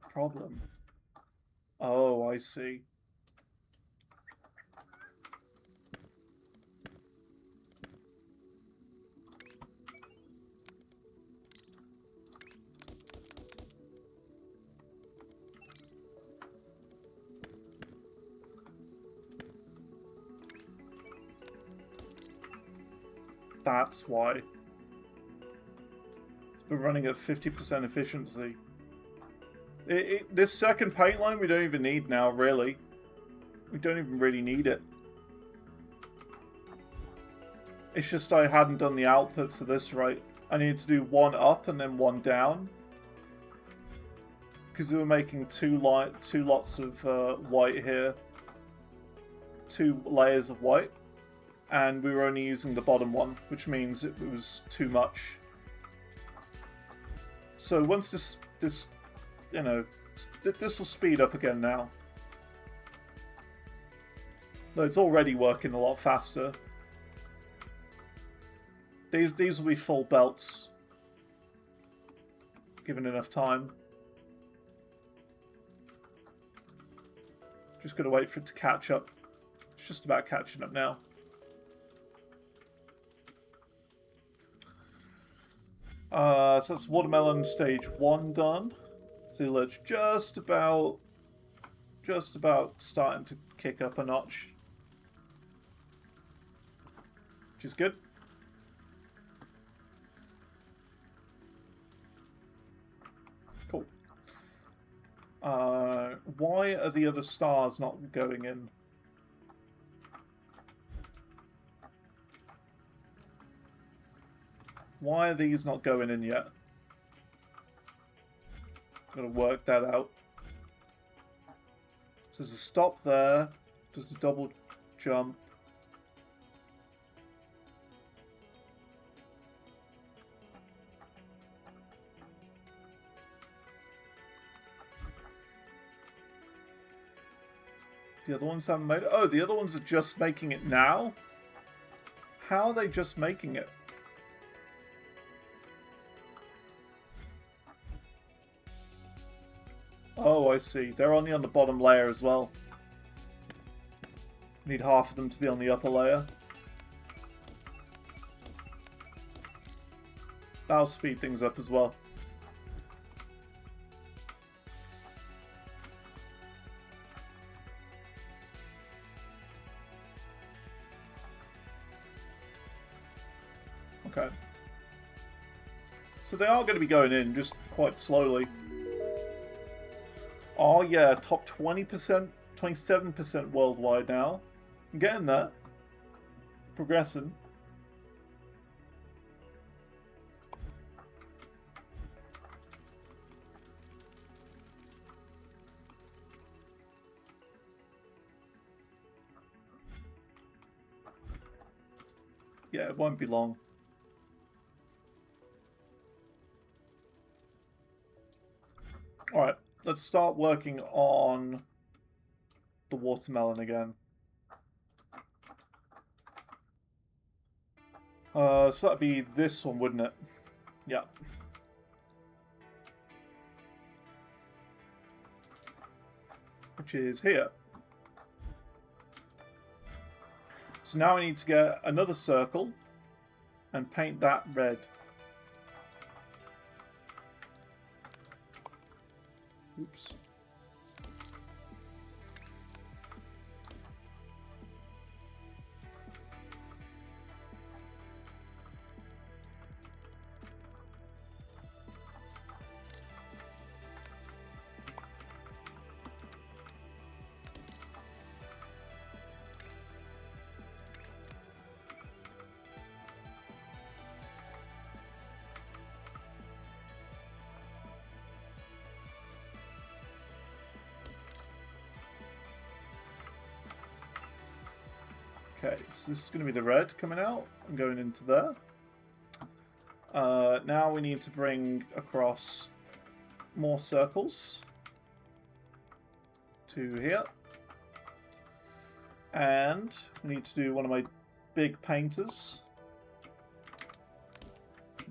a problem? Oh, I see. That's why. It's been running at 50% efficiency. This second paint line we don't even need now, really. We don't even really need it. It's just I hadn't done the outputs of this right. I needed to do one up and then one down. Because we were making two lots of white here. 2 layers of white. And we were only using the bottom one, which means it was too much. So once this you know, this will speed up again now. No, it's already working a lot faster. These will be full belts, given enough time. Just gotta wait for it to catch up. It's just about catching up now. So that's watermelon stage 1 done. So let's just about starting to kick up a notch, which is good. Cool. Why are the other stars not going in? Why are these not going in yet? Gotta work that out. So there's a stop there. Does a double jump. The other ones haven't made it. Oh, the other ones are just making it now? How are they just making it? Oh, I see. They're only on the bottom layer as well. Need half of them to be on the upper layer. That'll speed things up as well. Okay. So they are going to be going in, just quite slowly. Oh yeah, top 20%, 27% worldwide now. I'm getting there. Progressing. Yeah, it won't be long. Alright. Let's start working on the watermelon again. So that'd be this one, wouldn't it? Yeah. Which is here. So now I need to get another circle and paint that red. Oops. Okay, so this is going to be the red coming out and going into there. Now we need to bring across more circles to here. And we need to do one of my big painters.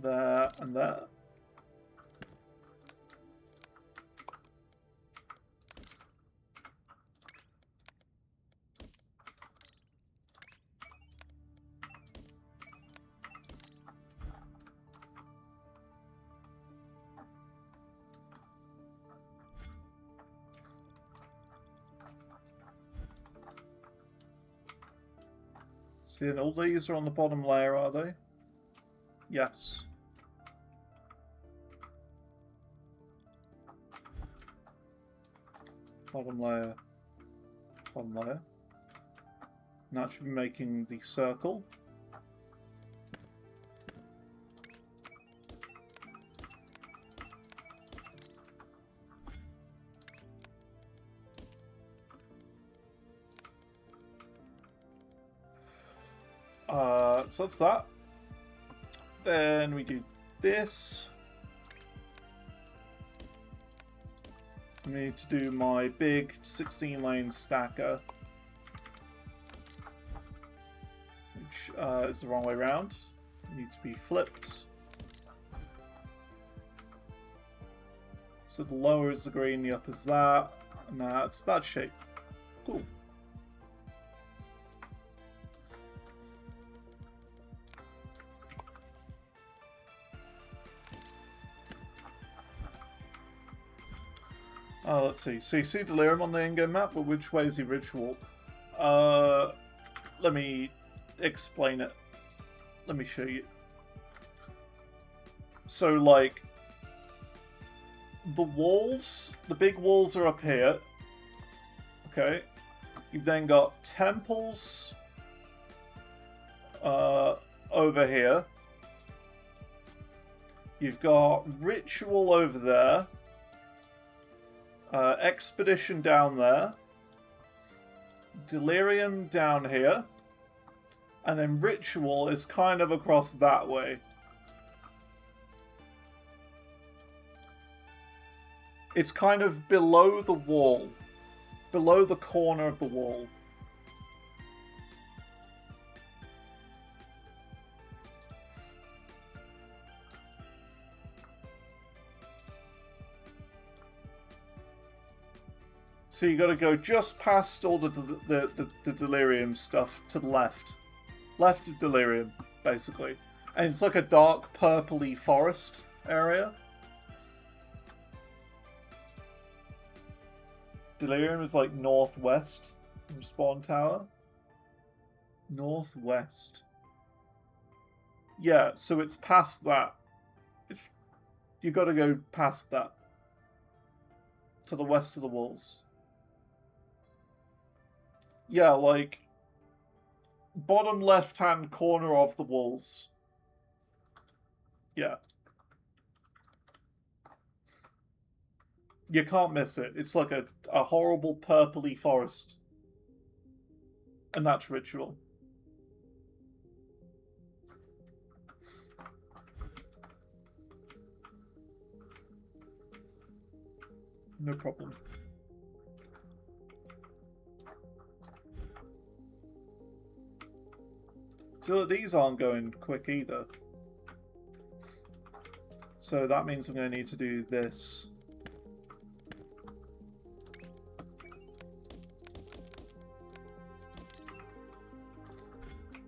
There and there. See, and all these are on the bottom layer, are they? Yes. Bottom layer. Bottom layer. And that should be making the circle. So that's that. Then we do this. I need to do my big 16-lane stacker, which is the wrong way around. It needs to be flipped. So the lower is the green, the upper is that, and that's that shape. Cool. Let's see. So you see Delirium on the in-game map, but which way is the ritual? Let me explain it. Let me show you. So, like, the walls, the big walls are up here. Okay. You've then got temples over here. You've got ritual over there. Expedition down there, Delirium down here, and then Ritual is kind of across that way. It's kind of below the wall, below the corner of the wall. So you got to go just past all the Delirium stuff to the left. Left of Delirium, basically. And it's like a dark purpley forest area. Delirium is like northwest from Spawn Tower. Northwest. Yeah, so it's past that. You got to go past that. To the west of the walls. Yeah, like, bottom left-hand corner of the walls. Yeah. You can't miss it. It's like a horrible purpley forest. And that's Ritual. No problem. So these aren't going quick either. So that means I'm going to need to do this.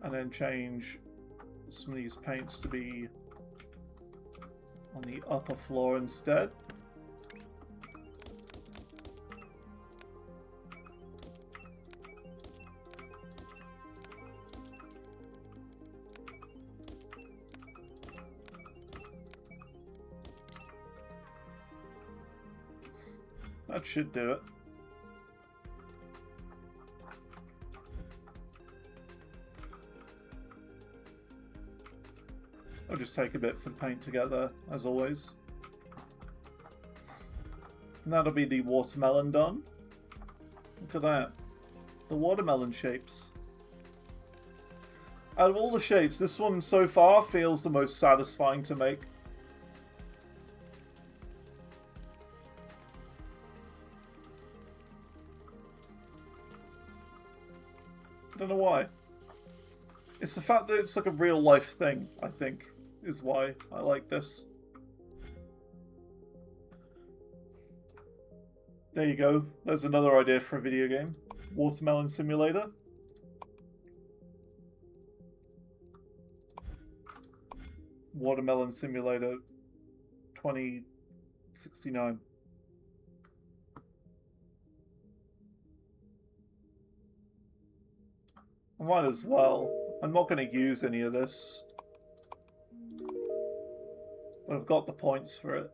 And then change some of these paints to be on the upper floor instead. That should do it. I'll just take a bit for the paint together, as always. And that'll be the watermelon done. Look at that. The watermelon shapes. Out of all the shapes, this one so far feels the most satisfying to make. I don't know why. It's the fact that it's like a real life thing, I think, is why I like this. There you go. There's another idea for a video game. Watermelon Simulator. Watermelon Simulator 2069. I might as well. I'm not going to use any of this. But I've got the points for it.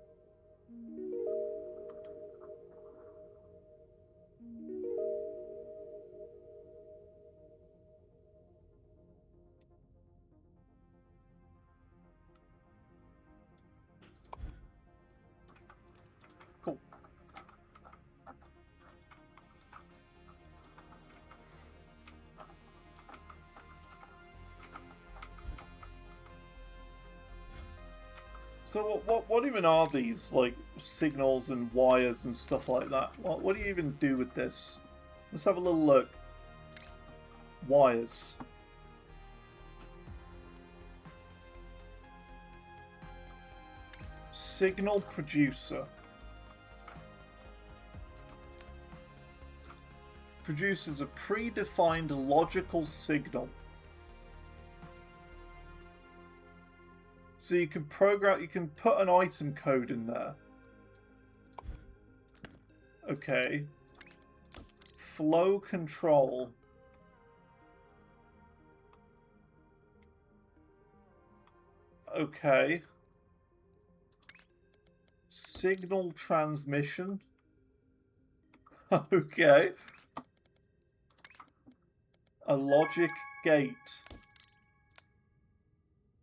Cool. So what even are these, like, signals and wires and stuff like that? What do you even do with this? Let's have a little look. Wires. Signal producer. Produces a predefined logical signal. So you can program, you can put an item code in there. Okay. Flow control. Okay. Signal transmission. Okay. A logic gate.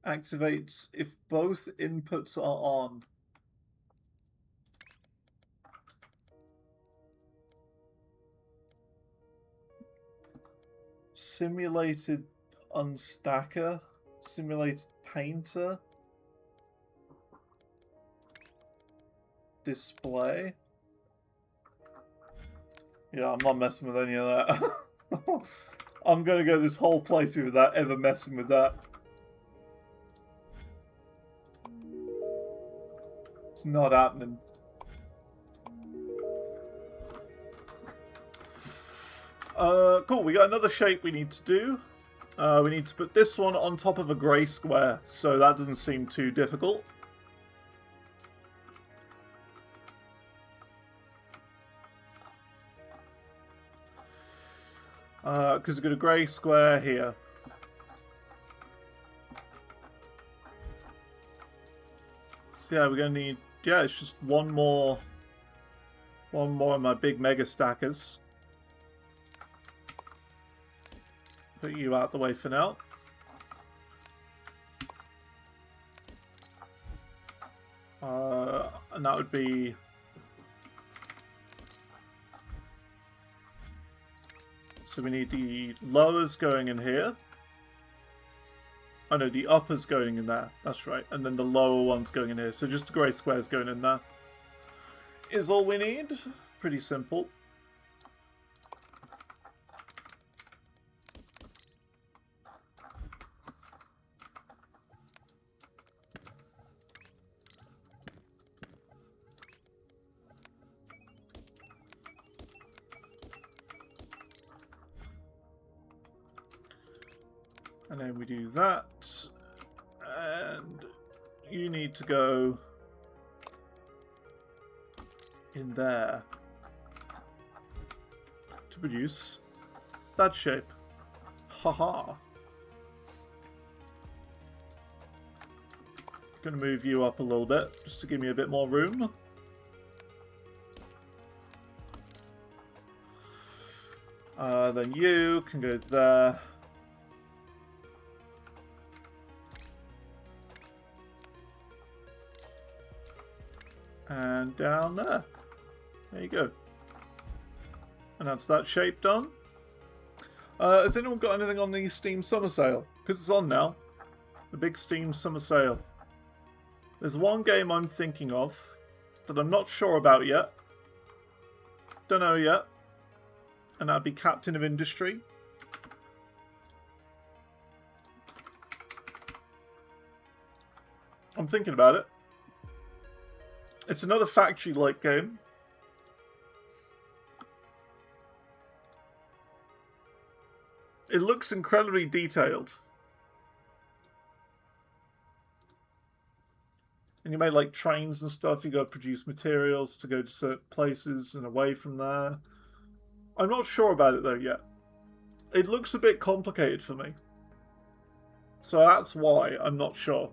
Activates if both inputs are on. Simulated unstacker. Simulated painter. Display. Yeah, I'm not messing with any of that. I'm gonna go this whole playthrough without ever messing with that. It's not happening. Cool, we got another shape we need to do. We need to put this one on top of a grey square, so that doesn't seem too difficult. Because we've got a grey square here. So yeah, we're going to need... Yeah, it's just one more of my big mega stackers. Put you out the way for now. And that would be... So we need the lowers going in here. Oh no, the uppers going in there. That's right. And then the lower ones going in here. So just the grey squares going in there is all we need. Pretty simple. And then we do that. And you need to go in there to produce that shape. Haha. Gonna move you up a little bit just to give me a bit more room. Then you can go there. And down there. There you go. And that's that shape done. Has anyone got anything on the Steam Summer Sale? Because it's on now. The big Steam Summer Sale. There's one game I'm thinking of that I'm not sure about yet. Don't know yet. And that'd be Captain of Industry. I'm thinking about it. It's another factory-like game. It looks incredibly detailed. And you made like trains and stuff. You got to produce materials to go to certain places and away from there. I'm not sure about it though yet. It looks a bit complicated for me. So that's why I'm not sure.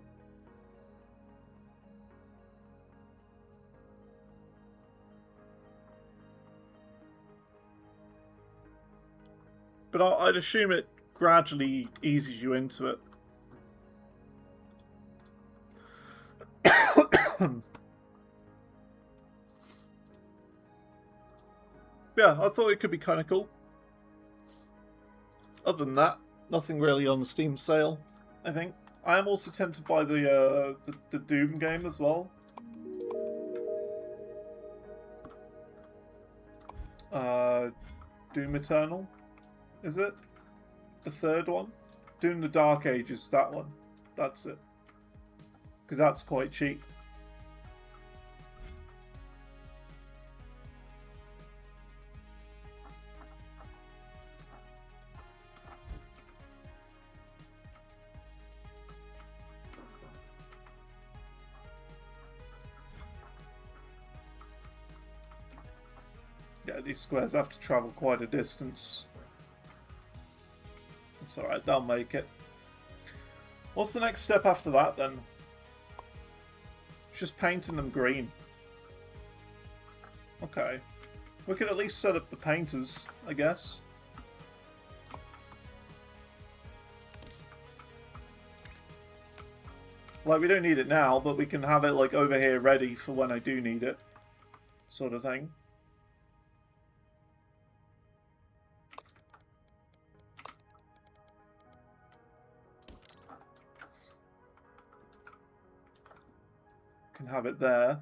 But I'd assume it gradually eases you into it. Yeah, I thought it could be kind of cool. Other than that, nothing really on the Steam sale, I think. I am also tempted by the Doom game as well. Doom Eternal, is it? The third one? Doom the Dark Ages, that one. That's it. Because that's quite cheap. Yeah, these squares have to travel quite a distance. It's alright, they'll make it. What's the next step after that, then? It's just painting them green. Okay. We could at least set up the painters, I guess. Like, we don't need it now, but we can have it, like, over here ready for when I do need it. Sort of thing. Can have it there.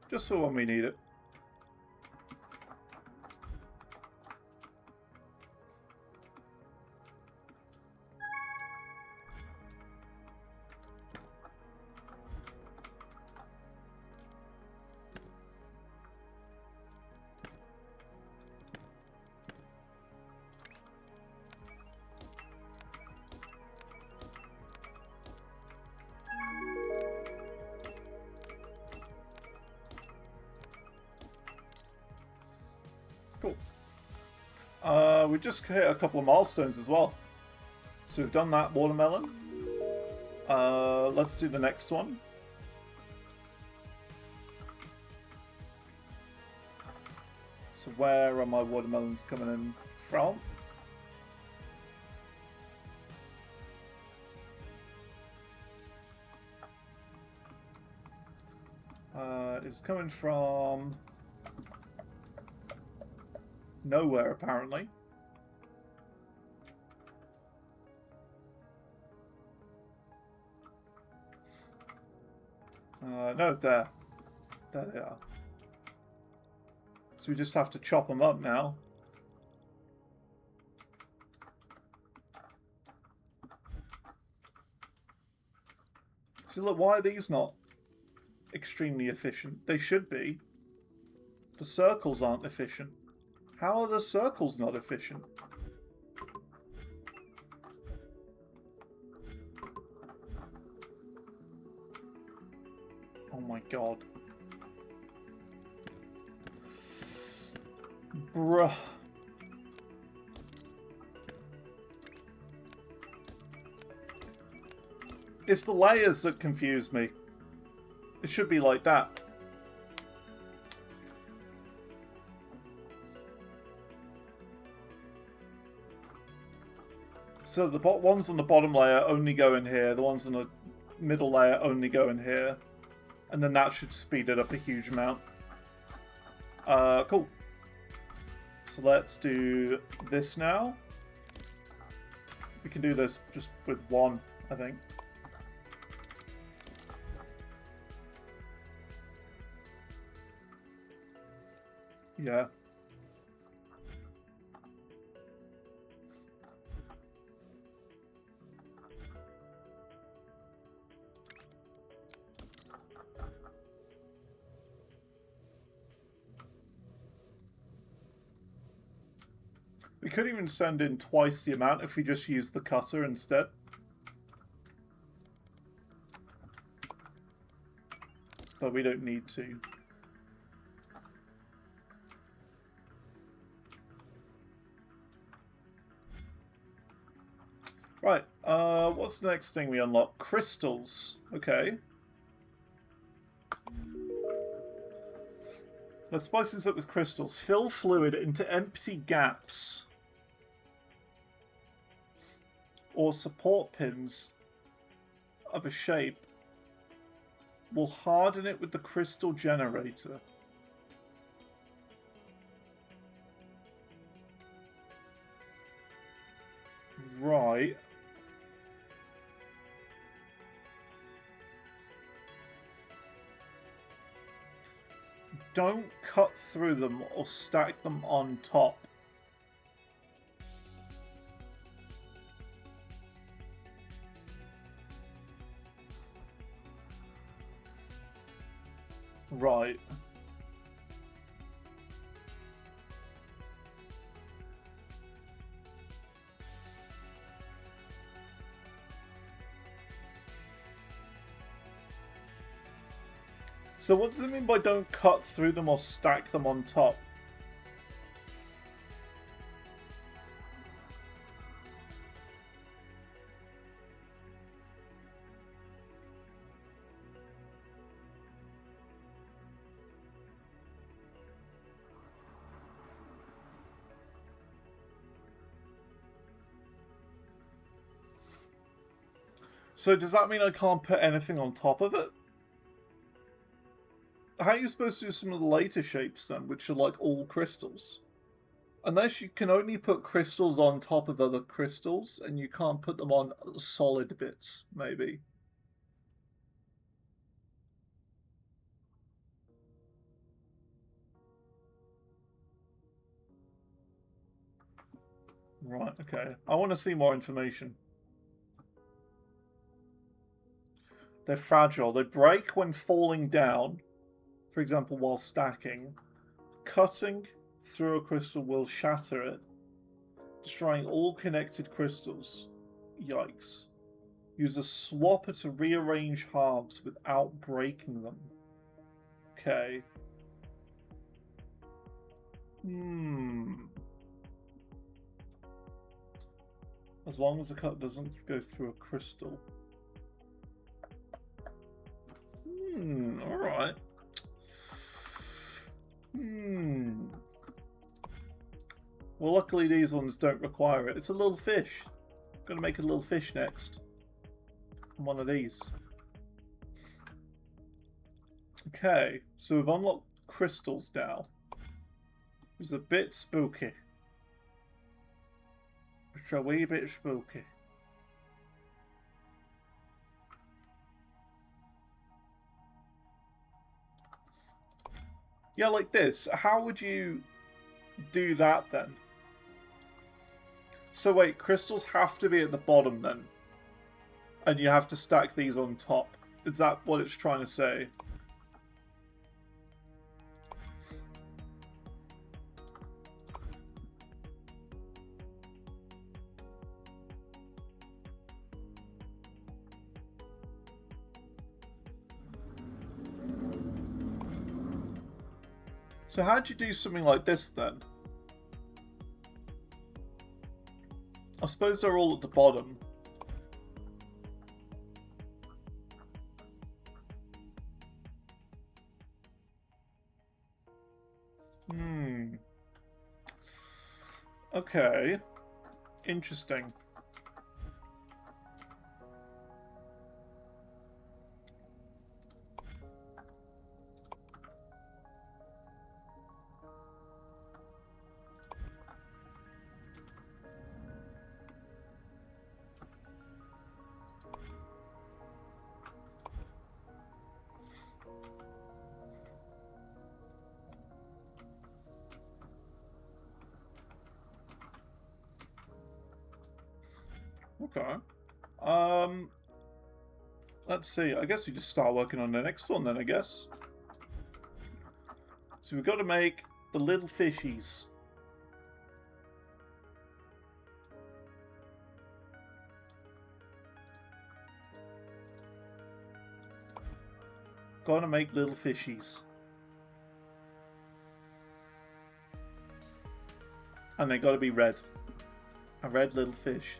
Just for when we need it. We just hit a couple of milestones as well. So we've done that watermelon. Let's do the next one. So where are my watermelons coming in from? It's coming from nowhere, apparently. No, there. There they are. So we just have to chop them up now. So look, why are these not extremely efficient? They should be. The circles aren't efficient. How are the circles not efficient? Oh my god. Bruh. It's the layers that confuse me. It should be like that. So the ones on the bottom layer only go in here, the ones on the middle layer only go in here. And then that should speed it up a huge amount. Cool. So let's do this now. We can do this just with one, I think. Yeah. We could even send in twice the amount if we just use the cutter instead. But we don't need to. Right, what's the next thing we unlock? Crystals. Okay. Let's spice this up with crystals. Fill fluid into empty gaps or support pins of a shape. We'll harden it with the crystal generator. Right. Don't cut through them or stack them on top. Right. So what does it mean by don't cut through them or stack them on top? So does that mean I can't put anything on top of it? How are you supposed to do some of the later shapes then, which are like all crystals? Unless you can only put crystals on top of other crystals, and you can't put them on solid bits, maybe. Right, okay. I want to see more information. They're fragile. They break when falling down, for example, while stacking. Cutting through a crystal will shatter it, destroying all connected crystals. Yikes. Use a swapper to rearrange halves without breaking them. Okay. As long as the cut doesn't go through a crystal. Alright. Well, luckily these ones don't require it. It's a little fish. I'm gonna make a little fish next. One of these. Okay, so we've unlocked crystals now. It's a bit spooky. It's a wee bit spooky. Yeah, like this. How would you do that then? So wait, crystals have to be at the bottom then? And you have to stack these on top. Is that what it's trying to say? So how'd you do something like this then? I suppose they're all at the bottom. Okay. Interesting. Okay. Let's see. I guess we just start working on the next one then, I guess. So we've got to make the little fishies. Gotta make little fishies. And they gotta be red. A red little fish.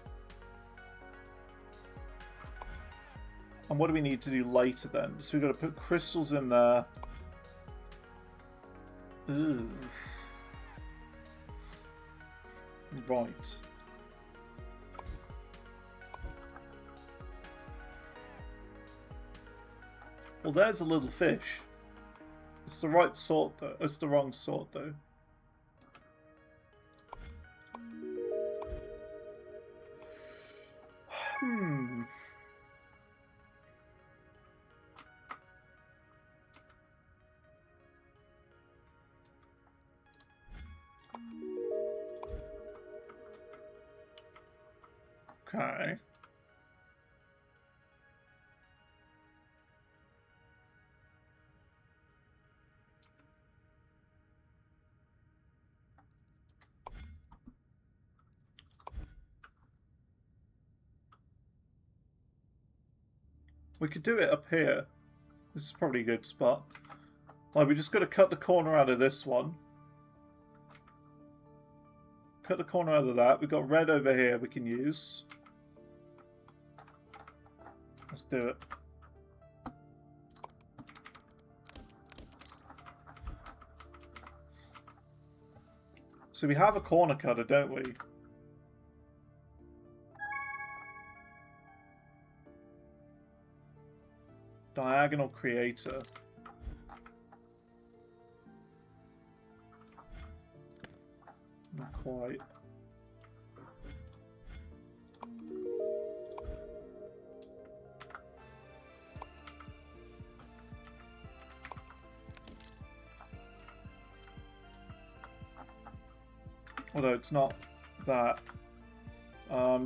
And what do we need to do later then? So we've got to put crystals in there. Ooh. Right. Well, there's a little fish. It's the right sort, though. It's the wrong sort, though. Hmm. Okay. We could do it up here. This is probably a good spot. Like, we just got to cut the corner out of this one. Cut the corner out of that. We've got red over here we can use. Let's do it. So we have a corner cutter, don't we? Diagonal creator. Not quite. Although it's not that.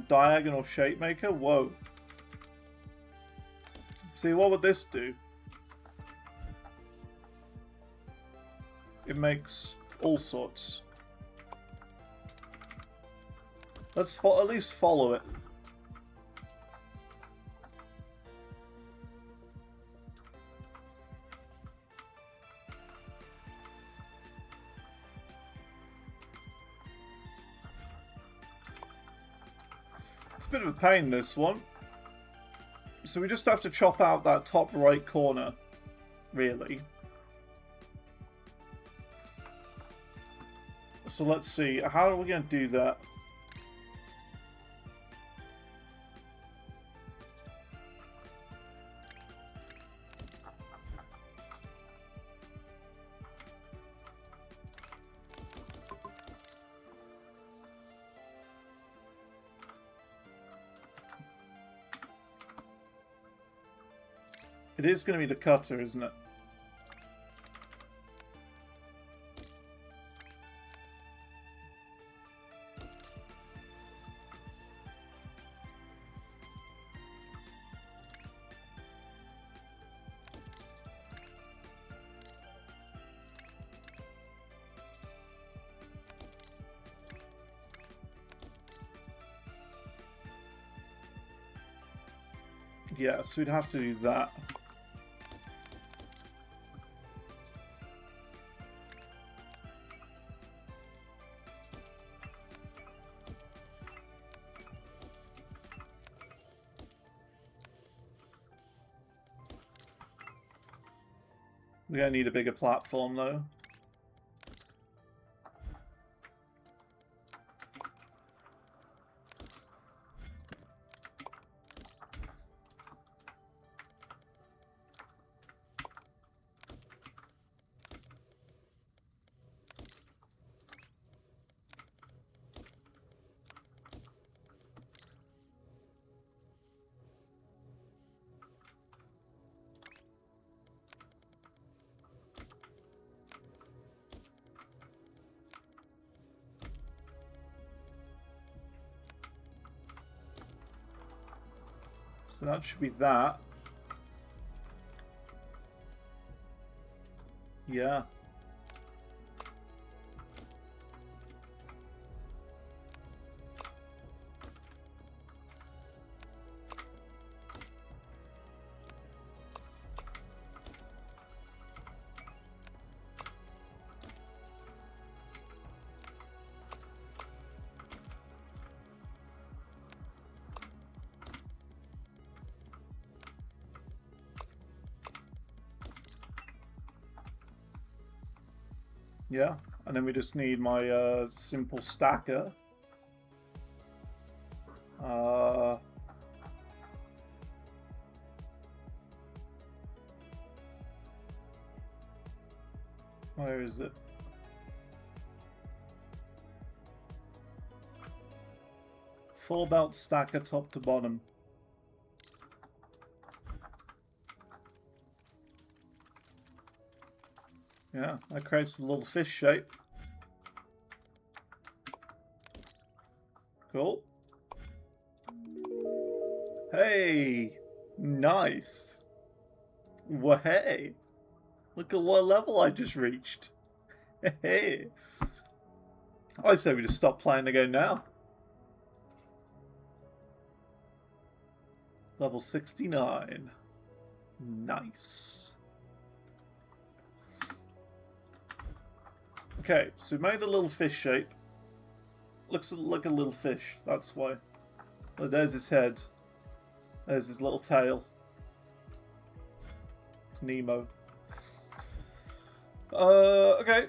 Diagonal shape maker? Whoa. See, what would this do? It makes all sorts. Let's at least follow it. It's a bit of a pain, this one. So we just have to chop out that top right corner, really. So let's see, how are we going to do that? It is going to be the cutter, isn't it? Yeah, so we'd have to do that. We're going to need a bigger platform, though. So that should be that. Yeah. Yeah, and then we just need my simple stacker. Where is it? Full belt stacker top to bottom. Yeah, that creates a little fish shape. Cool. Hey! Nice! Well, hey! Look at what level I just reached. Hey! I say we just stop playing again now. Level 69. Nice. Okay, so we made a little fish shape. Looks like a little fish, that's why. Oh, there's his head. There's his little tail. It's Nemo. Okay.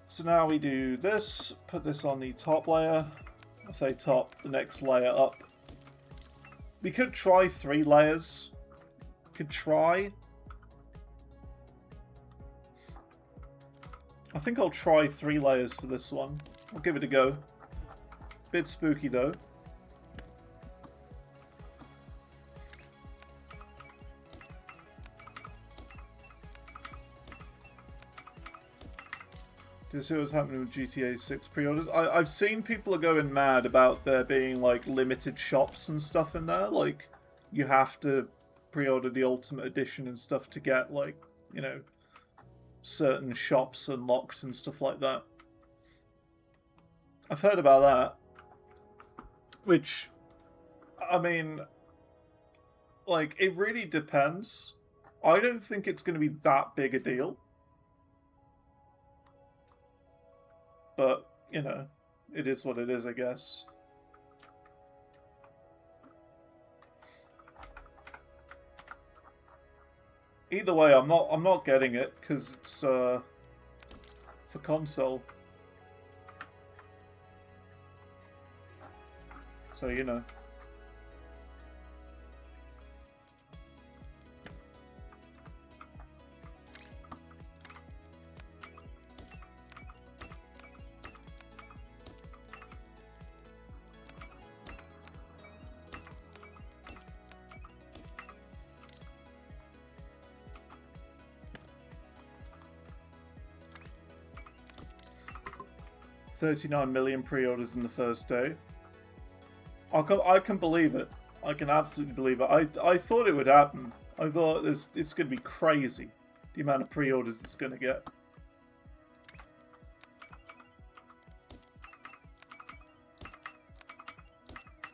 So now we do this. Put this on the top layer. I say top, the next layer up. We could try 3 layers. Could try. I think I'll try 3 layers for this one. I'll give it a go. Bit spooky though. Do you see what's happening with GTA 6 pre-orders? I've seen people are going mad about there being like limited shops and stuff in there. Like you have to pre-order the Ultimate Edition and stuff to get like, you know, certain shops unlocked and stuff like that. I've heard about that. Which, I mean, like, it really depends. I don't think it's going to be that big a deal. But, you know, it is what it is, I guess. Either way, I'm not getting it because it's for console. So, you know. $39 million pre-orders in the first day. I can believe it. I can absolutely believe it. I thought it would happen. I thought it's going to be crazy, the amount of pre-orders it's going to get.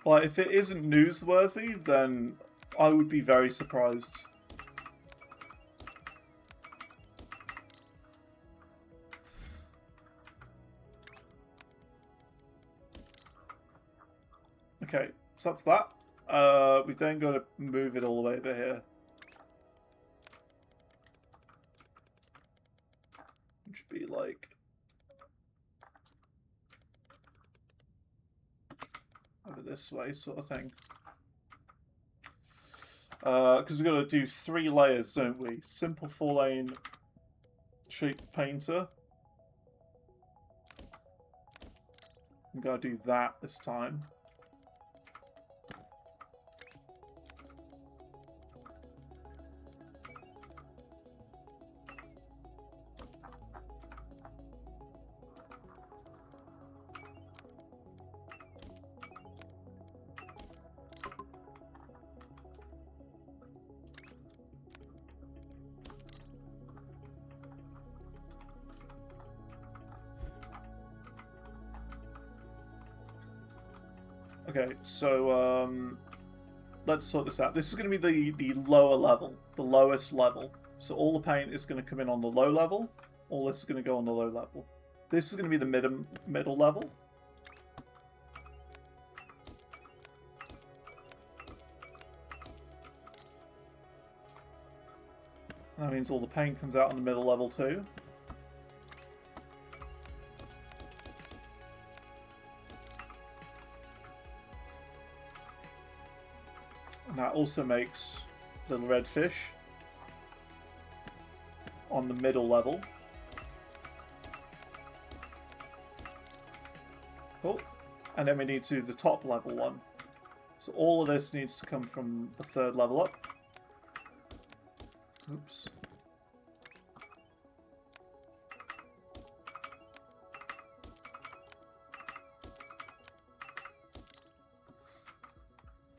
Like, if it isn't newsworthy, then I would be very surprised. Okay, so that's that. We then got to move it all the way over here. Which should be like... over this way, sort of thing. Because we've got to do 3 layers, don't we? Simple 4-lane shape painter. I'm going to do that this time. Okay, so let's sort this out. This is going to be the lower level, the lowest level. So all the paint is going to come in on the low level. All this is going to go on the low level. This is going to be the middle level. That means all the paint comes out on the middle level too. And that also makes little red fish on the middle level. Cool. And then we need to do the top level one. So all of this needs to come from the third level up. Oops.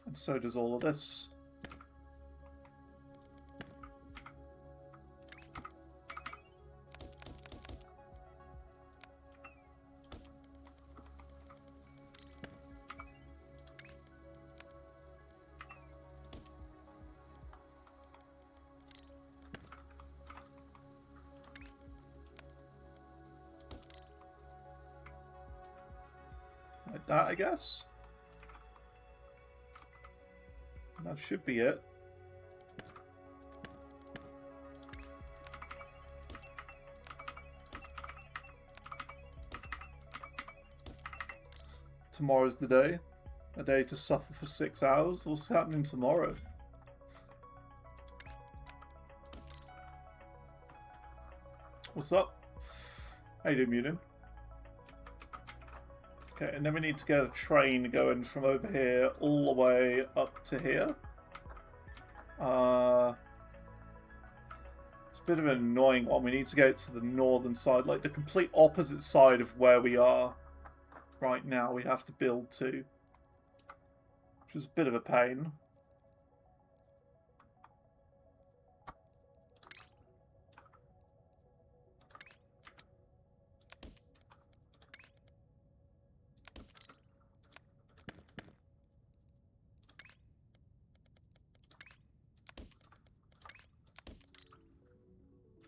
And so does all of this. Like that, I guess. That should be it. Tomorrow's the day. A day to suffer for 6 hours. What's happening tomorrow? What's up? How you doing, Munin? Okay, and then we need to get a train going from over here all the way up to here. It's a bit of an annoying one. We need to go to the northern side, like the complete opposite side of where we are right now. We have to build to, which is a bit of a pain.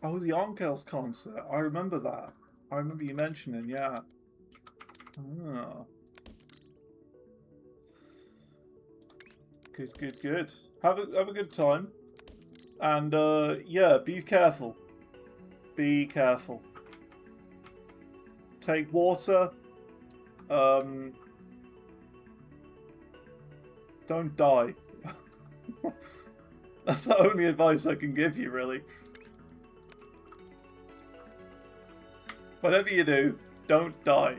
Oh, the Onkels concert. I remember that. I remember you mentioning, yeah. Oh. Good, good, good. Have a good time. And, yeah, be careful. Be careful. Take water. Don't die. That's the only advice I can give you, really. Whatever you do, don't die.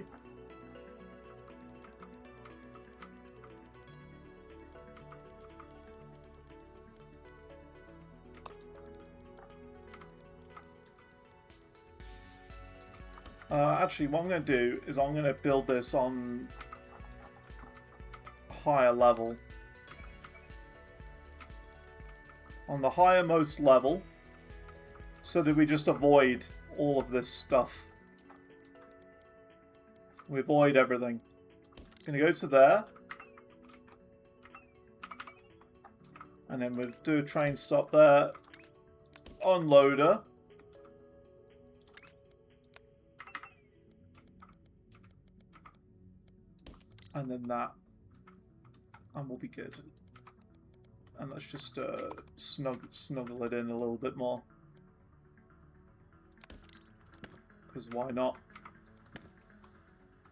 Actually, what I'm going to do is I'm going to build this on higher level. On the highermost level, so that we just avoid all of this stuff. We avoid everything. Gonna go to there. And then we'll do a train stop there. Unloader. And then that. And we'll be good. And let's just snuggle it in a little bit more. Because why not?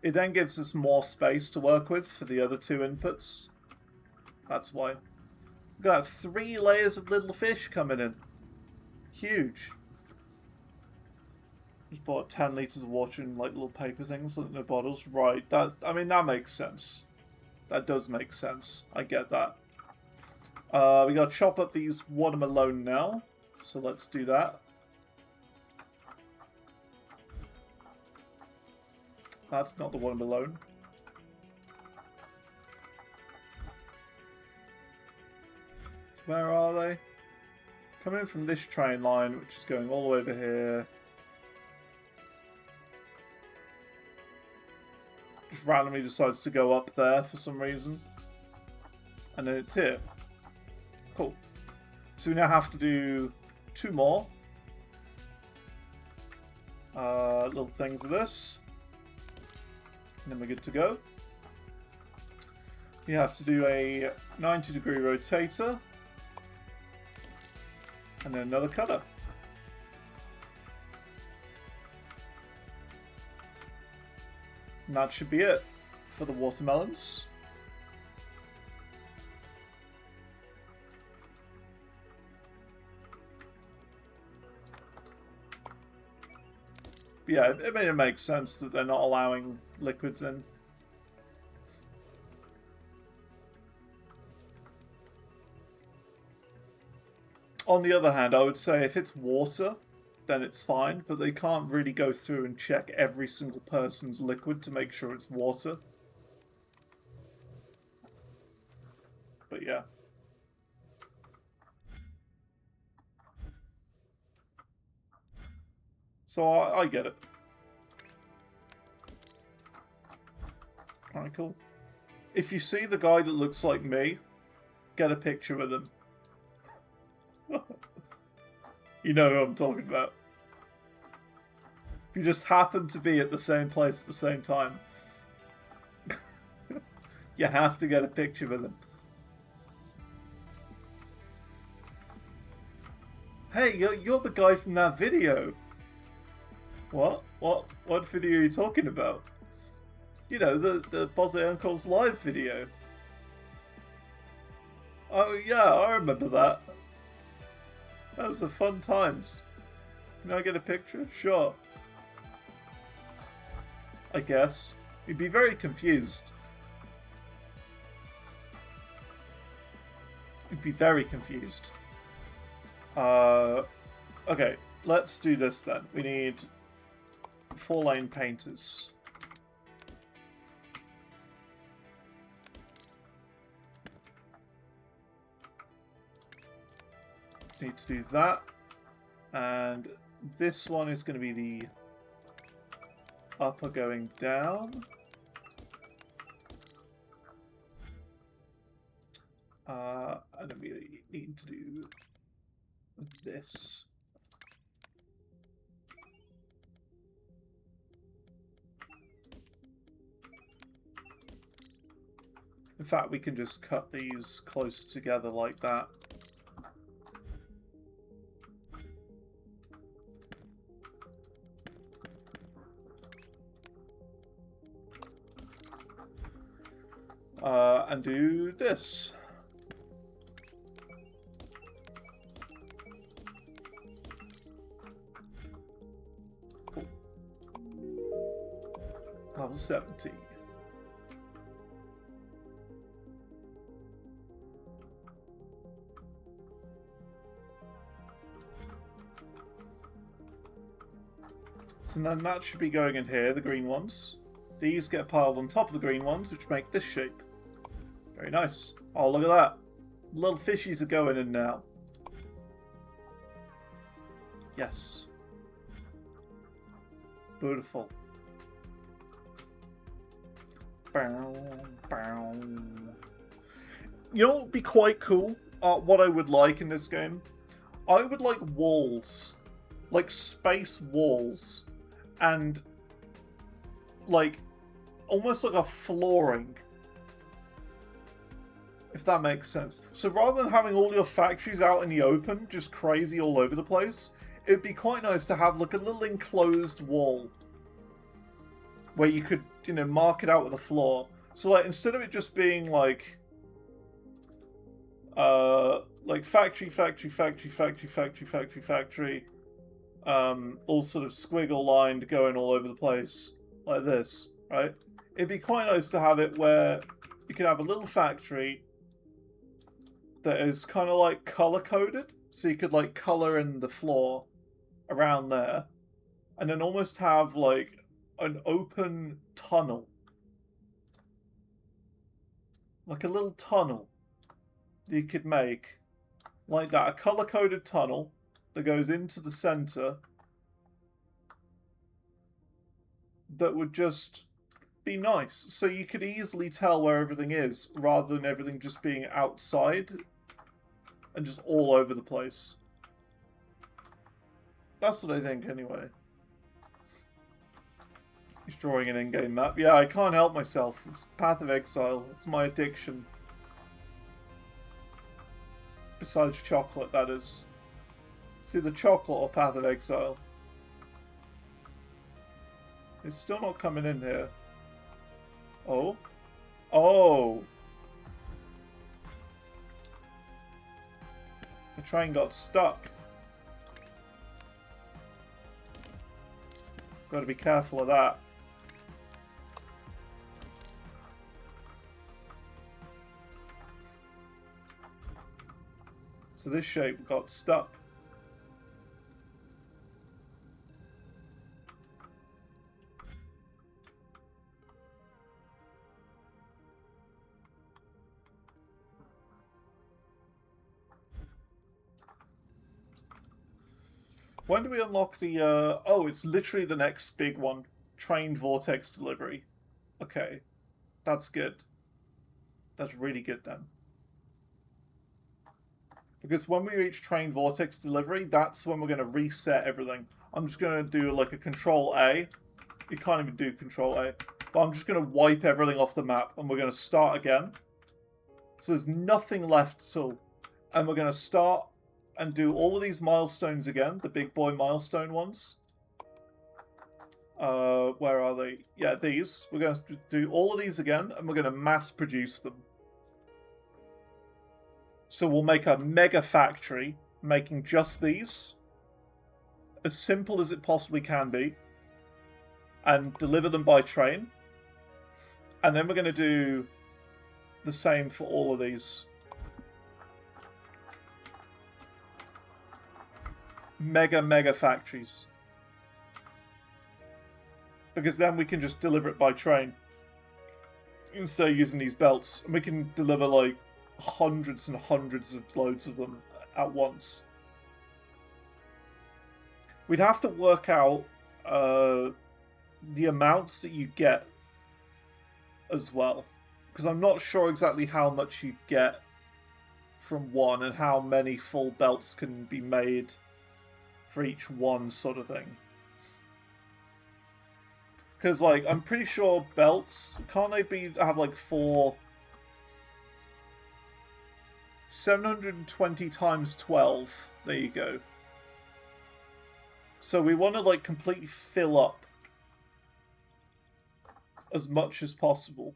It then gives us more space to work with for the other two inputs. That's why. We've got 3 layers of little fish coming in. Huge. Just bought 10 litres of water in like little paper things, like no bottles. Right, that, I mean, that makes sense. That does make sense. I get that. We gotta chop up these watermelon now. So let's do that. That's not the watermelon. Where are they? Coming in from this train line, which is going all the way over here. Just randomly decides to go up there for some reason. And then it's here. Cool. So we now have to do 2 more. Little things of this. And then we're good to go. We have to do a 90-degree rotator. And then another cutter. And that should be it for the watermelons. yeah, I mean, it makes sense that they're not allowing liquids in. On the other hand, I would say if it's water, then it's fine, but they can't really go through and check every single person's liquid to make sure it's water. But yeah. So I get it. Alright, cool. If you see the guy that looks like me, get a picture with him. You know who I'm talking about. If you just happen to be at the same place at the same time, you have to get a picture with him. Hey, you're the guy from that video. What? What video are you talking about? You know, the Boze Uncle's live video. Oh yeah, I remember that. That was a fun times. Can I get a picture? Sure. I guess. You'd be very confused. You'd be very confused. Okay, let's do this then. We need 4-lane painters. Need to do that. And this one is going to be the upper going down. And then we need to do this. In fact, we can just cut these close together like that. And do this. Cool. Level 70. So then that should be going in here, the green ones. These get piled on top of the green ones, which make this shape. Very nice. Oh, look at that. Little fishies are going in now. Yes. Beautiful. Bow, bow. You know what would be quite cool? What I would like in this game? I would like walls. Like space walls. And like almost like a flooring. If that makes sense. So rather than having all your factories out in the open, just crazy all over the place, it'd be quite nice to have like a little enclosed wall where you could, you know, mark it out with a floor. So like instead of it just being like factory, all sort of squiggle lined going all over the place like this, right? It'd be quite nice to have it where you could have a little factory that is kind of like color-coded, so you could like color in the floor around there, and then almost have like an open tunnel. Like a little tunnel that you could make like that, a color-coded tunnel that goes into the center that would just be nice, so you could easily tell where everything is rather than everything just being outside and just all over the place. That's what I think anyway. He's drawing an in-game map. Yeah, I can't help myself. It's Path of Exile. It's my addiction. Besides chocolate, that is. It's either chocolate or Path of Exile. It's still not coming in here. Oh? Oh! The train got stuck. Got to be careful of that. So this shape got stuck. When do we unlock the, oh, it's literally the next big one. Trained Vortex Delivery. Okay. That's good. That's really good then. Because when we reach Trained Vortex Delivery, that's when we're going to reset everything. I'm just going to do like a Control A. You can't even do Control A. But I'm just going to wipe everything off the map and we're going to start again. So there's nothing left at all. And we're going to start and do all of these milestones again, the big boy milestone ones. Where are they? Yeah, these. We're going to do all of these again, and we're going to mass produce them. So we'll make a mega factory, making just these. As simple as it possibly can be. And deliver them by train. And then we're going to do the same for all of these. Mega factories. Because then we can just deliver it by train. Instead of using these belts. And we can deliver like hundreds and hundreds of loads of them at once. We'd have to work out the amounts that you get as well. Because I'm not sure exactly how much you get from one and how many full belts can be made for each one sort of thing. Because, like, I'm pretty sure belts, can't they have, like, 720 times 12. There you go. So we want to, like, completely fill up as much as possible.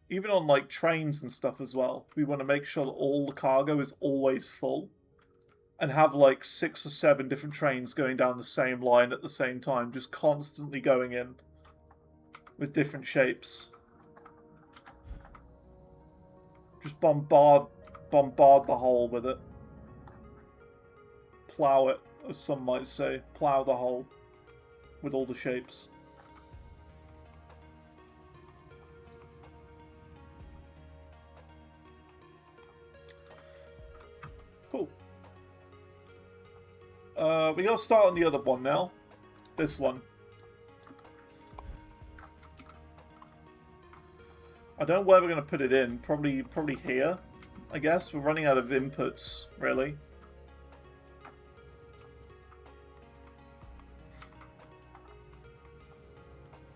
Even on, like, trains and stuff as well. We want to make sure that all the cargo is always full. And have like 6 or 7 different trains going down the same line at the same time, just constantly going in with different shapes. Just bombard the hole with it. Plow it, as some might say. Plow the hole with all the shapes. Cool. We gotta start on the other one now. This one. I don't know where we're gonna put it in. Probably here, I guess. We're running out of inputs, really.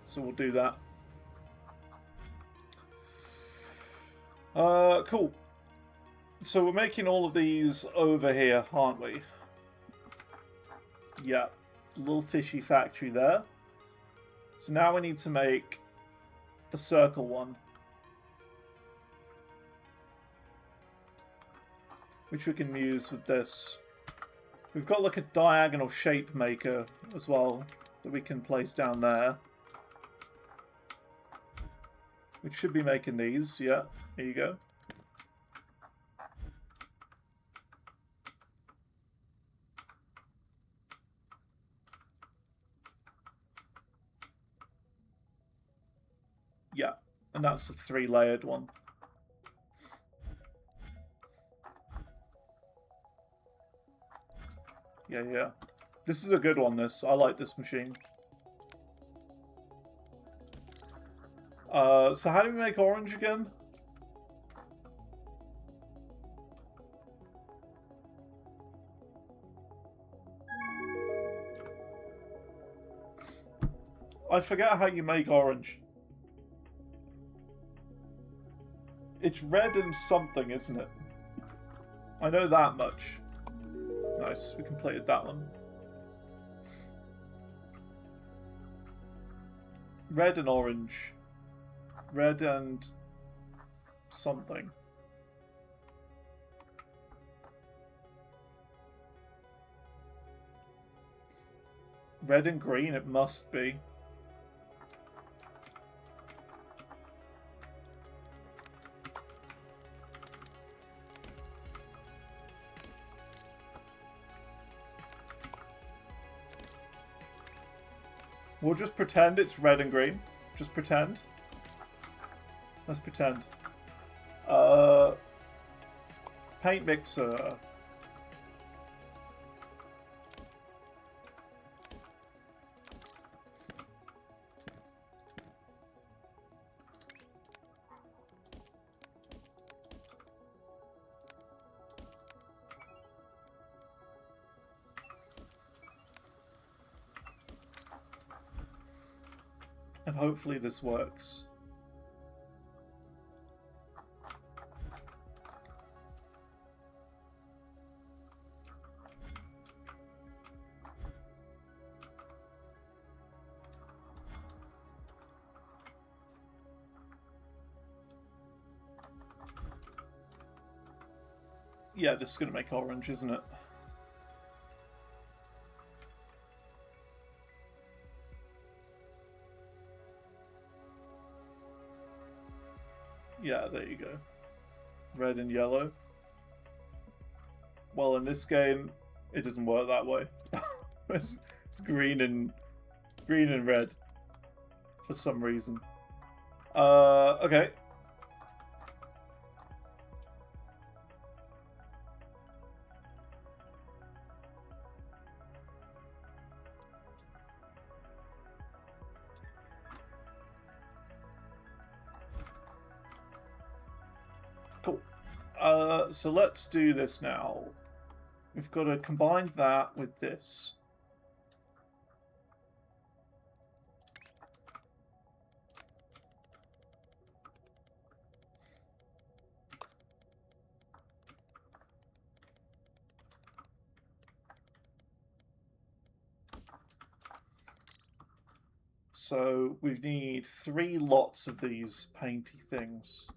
So we'll do that. Cool. So we're making all of these over here, aren't we? Yeah, little fishy factory there. So now we need to make the circle one. Which we can use with this. We've got like a diagonal shape maker as well that we can place down there. Which should be making these, yeah, here you go. Yeah, and that's a 3-layered one. Yeah. This is a good one, this. I like this machine. So how do we make orange again? I forget how you make orange. It's red and something, isn't it? I know that much. Nice, we completed that one. Red and orange. Red and something. Red and green, it must be. We'll just pretend it's red and green. Just pretend. Let's pretend. Paint mixer. And hopefully this works. Yeah, this is going to make orange, isn't it? Yeah, there you go. Red and yellow. Well, in this game, it doesn't work that way. it's green and red for some reason. Okay. Cool. So let's do this now. We've got to combine that with this. So we need 3 lots of these painty things.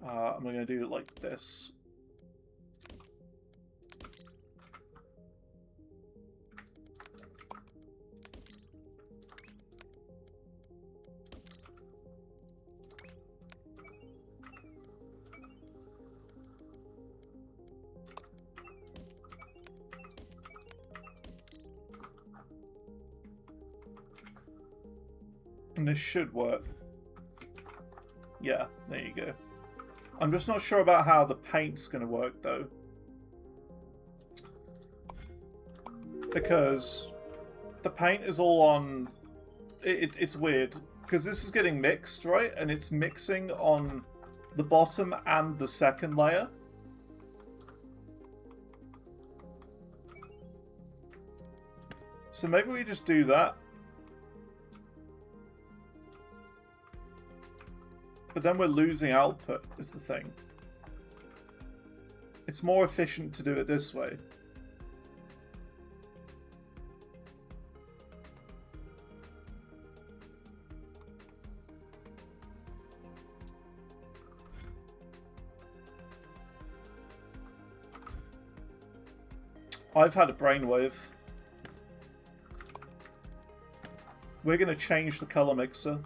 I'm going to do it like this. And this should work. Yeah, there you go. I'm just not sure about how the paint's going to work, though. Because the paint is all on... It's weird. Because this is getting mixed, right? And it's mixing on the bottom and the second layer. So maybe we just do that. But then we're losing output, is the thing. It's more efficient to do it this way. I've had a brainwave. We're going to change the color mixer.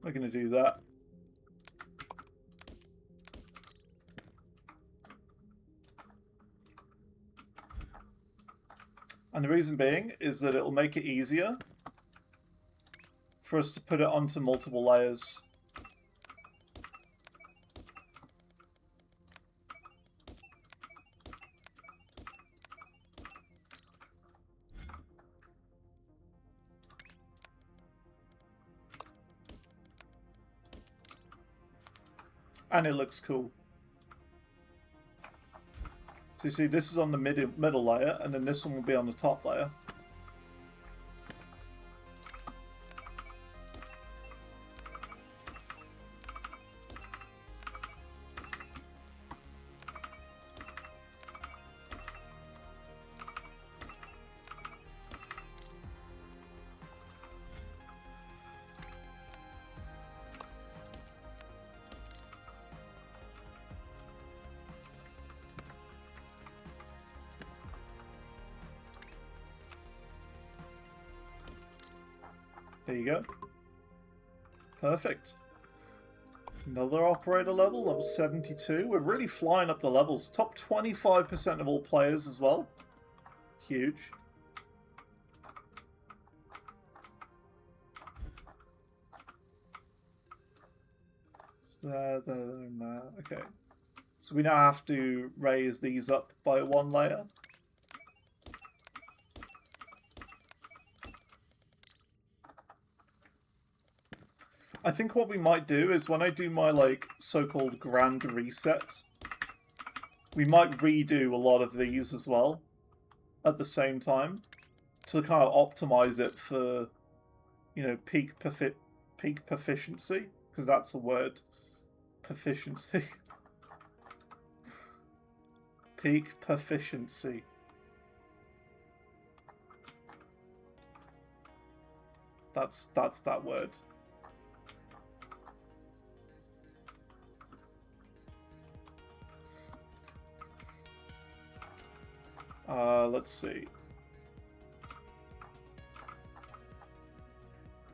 We're going to do that. And the reason being is that it'll make it easier for us to put it onto multiple layers. And it looks cool. So you see, this is on the middle layer, and then this one will be on the top layer. There you go. Perfect. Another operator level, level 72. We're really flying up the levels. Top 25% of all players as well. Huge. So there. Okay. So we now have to raise these up by 1 layer. I think what we might do is when I do my, like, so-called grand reset, we might redo a lot of these as well at the same time to kind of optimize it for, you know, peak proficiency, because that's a word. Proficiency. Peak proficiency. That's that word. Let's see.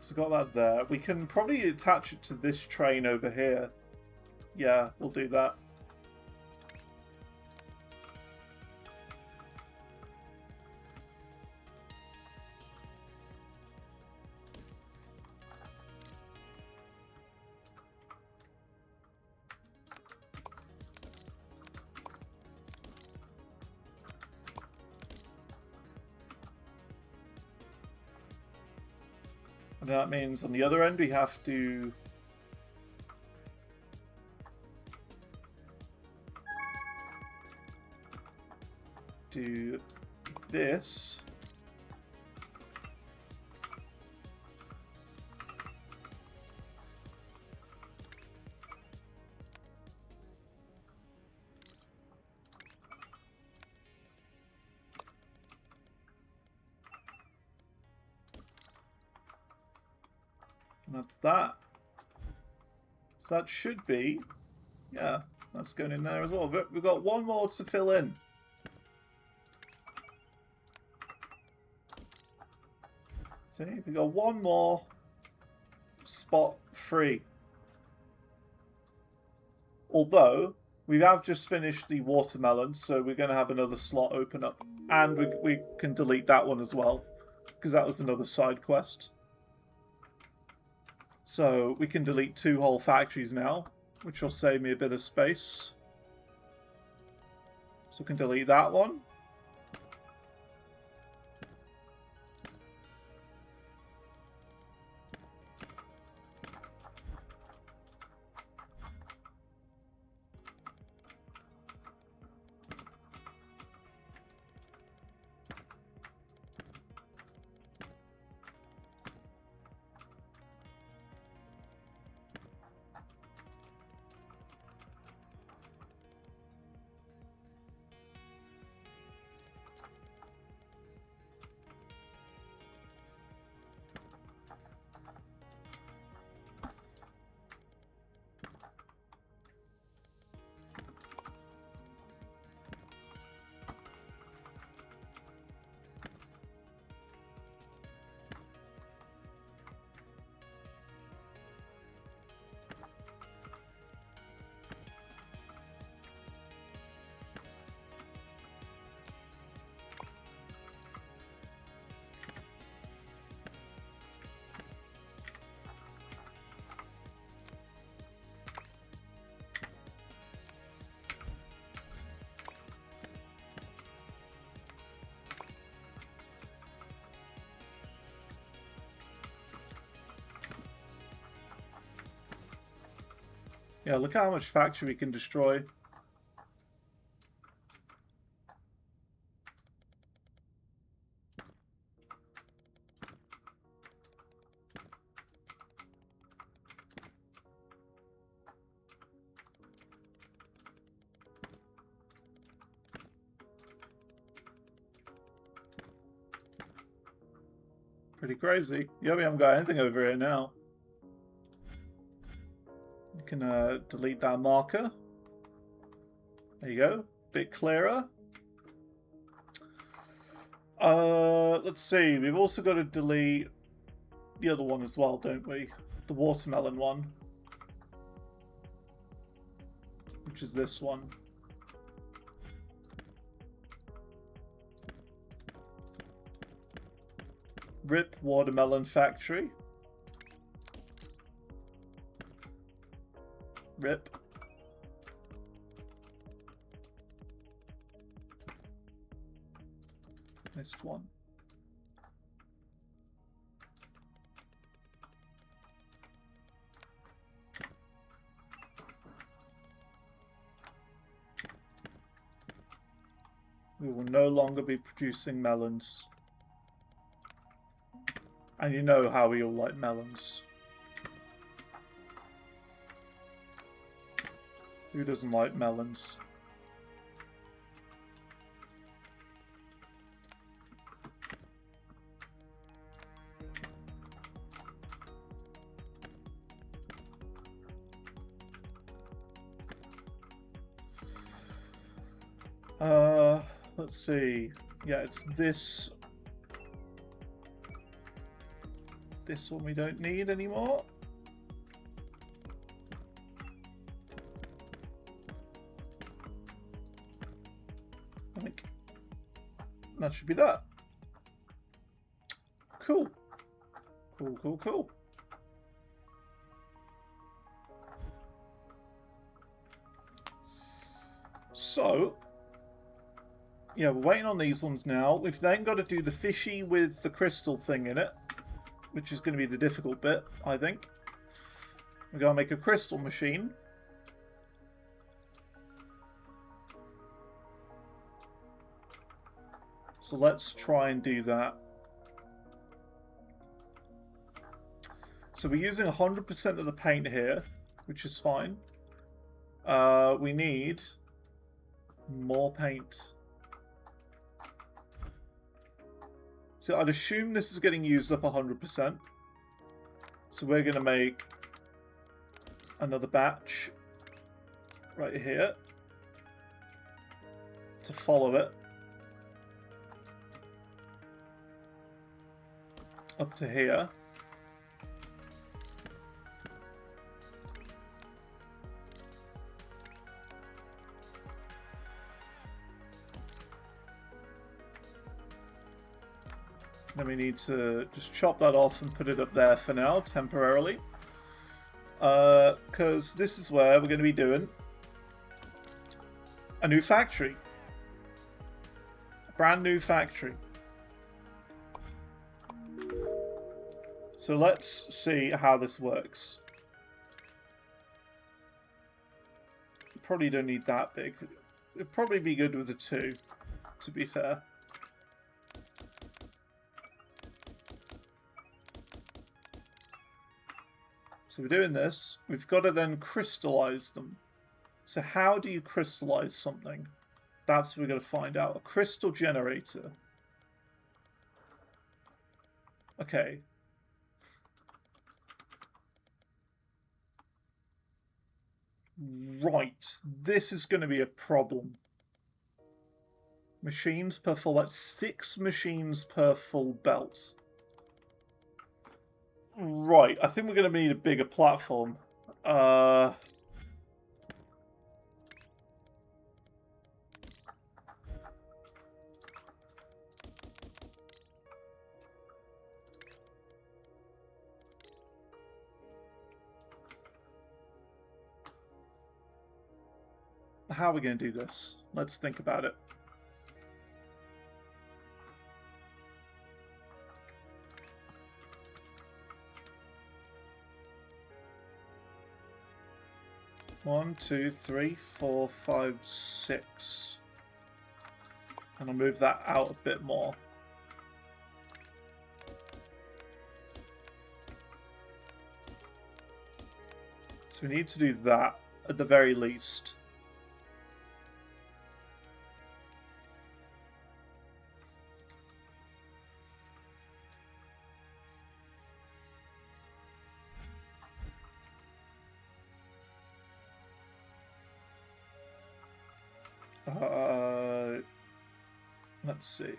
So got that there. We can probably attach it to this train over here. Yeah, we'll do that. And that means on the other end we have to do this. And that's that. So that should be, yeah, that's going in there as well. But we've got one more to fill in. See, we've got one more spot free. Although, we have just finished the watermelon, so we're going to have another slot open up. And we can delete that one as well, because that was another side quest. So we can delete 2 whole factories now, which will save me a bit of space. So we can delete that one. Yeah, look how much factory we can destroy. Pretty crazy. Yeah, we haven't got anything over here now. You can delete that marker. There you go. Bit clearer. Let's see. We've also got to delete the other one as well, don't we? The watermelon one. Which is this one. RIP Watermelon Factory. RIP. Missed one. We will no longer be producing melons. And you know how we all like melons. Who doesn't like melons? Let's see. Yeah, it's this. This one we don't need anymore. I think that should be that. Cool. Cool, cool, cool. So, yeah, we're waiting on these ones now. We've then got to do the fishy with the crystal thing in it, which is going to be the difficult bit, I think. We're going to make a crystal machine. So let's try and do that. So we're using 100% of the paint here, which is fine. We need more paint. So I'd assume this is getting used up 100%. So we're going to make another batch right here to follow it up to here. Then we need to just chop that off and put it up there for now, temporarily. Because this is where we're going to be doing a new factory. A brand new factory. So let's see how this works. Probably don't need that big. It'd probably be good with a 2, to be fair. So we're doing this. We've got to then crystallize them. So how do you crystallize something? That's what we're going to find out. A crystal generator. Okay. Right. This is going to be a problem. Machines per full... That's 6 machines per full belt. Right, I think we're going to need a bigger platform. How are we going to do this? Let's think about it. One, 2, 3, 4, 5, 6. And I'll move that out a bit more. So we need to do that at the very least. Let's see.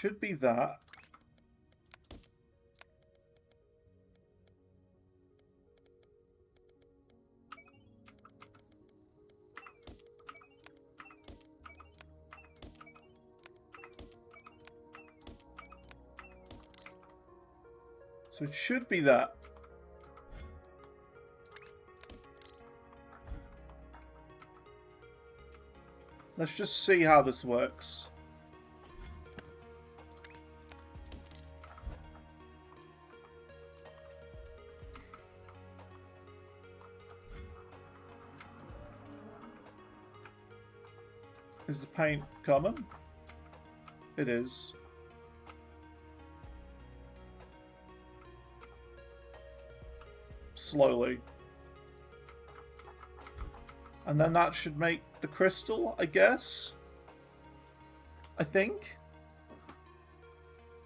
Should be that. So it should be that. Let's just see how this works. Is the paint common? It is. Slowly. And then that should make the crystal, I guess? I think?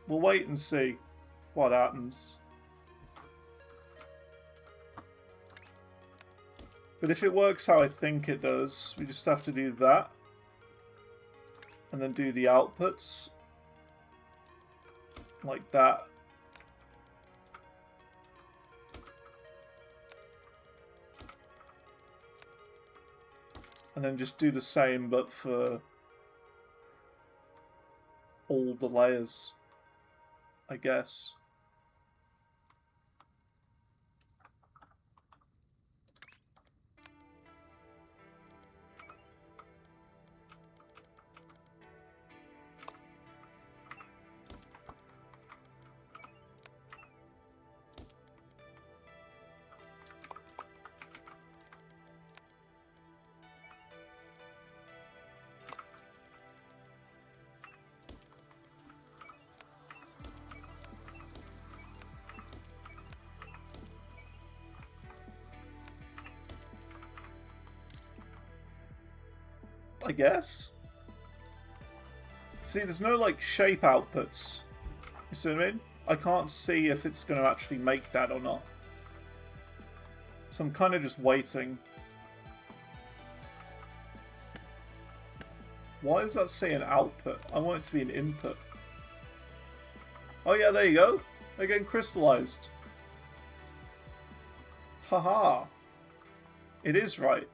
We'll wait and see what happens. But if it works how I think it does, we just have to do that. And then do the outputs. Like that. And then just do the same, but for all the layers, I guess. I guess. See, there's no, like, shape outputs. You see what I mean? I can't see if it's going to actually make that or not. So I'm kind of just waiting. Why does that say an output? I want it to be an input. Oh yeah, there you go. They're getting crystallized. Haha. It is right.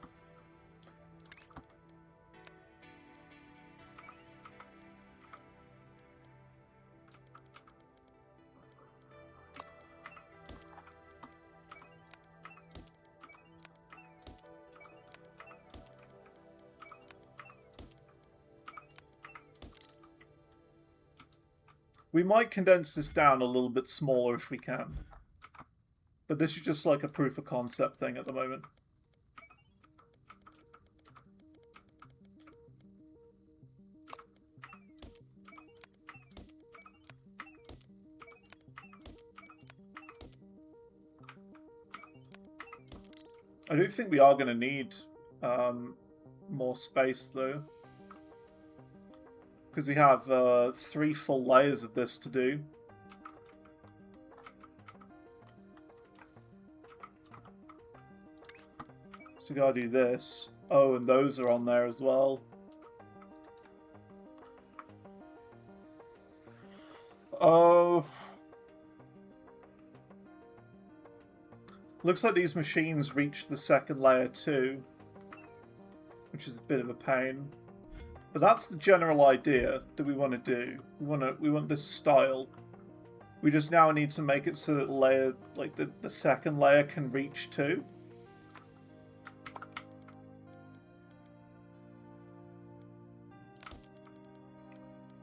We might condense this down a little bit smaller if we can. But this is just like a proof of concept thing at the moment. I do think we are going to need more space though. Because we have 3 full layers of this to do. So we gotta do this. Oh, and those are on there as well. Oh. Looks like these machines reach the second layer too. Which is a bit of a pain. But that's the general idea that we want to do. We want this style. We just now need to make it so that layer, like the second layer, can reach too.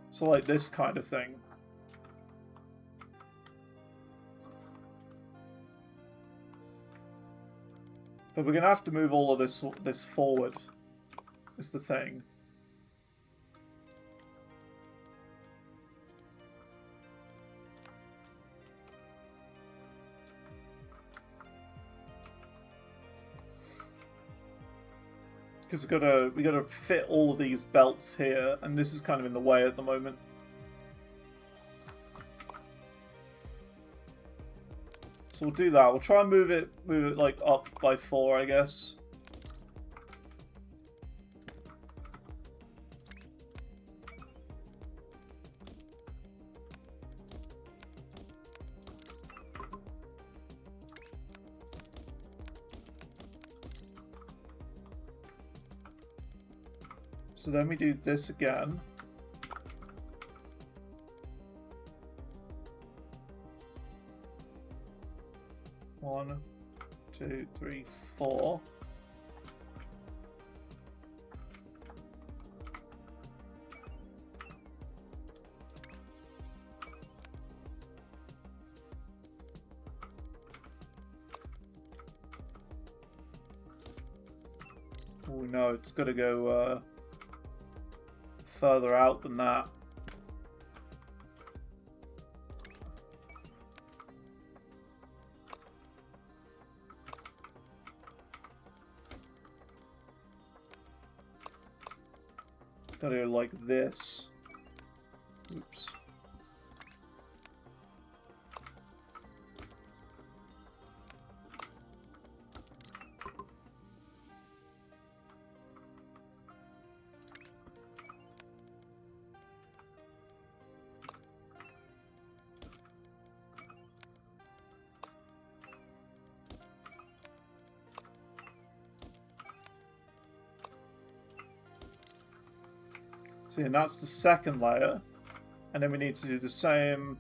So like this kind of thing. But we're gonna have to move all of this forward. Is the thing. Because we gotta fit all of these belts here, and this is kind of in the way at the moment. So we'll do that. We'll try and move it like up by 4, I guess. So then we do this again. One, two, three, four. Oh no, it's got to go further out than that. Got to go like this. Oops. See, and that's the second layer. And then we need to do the same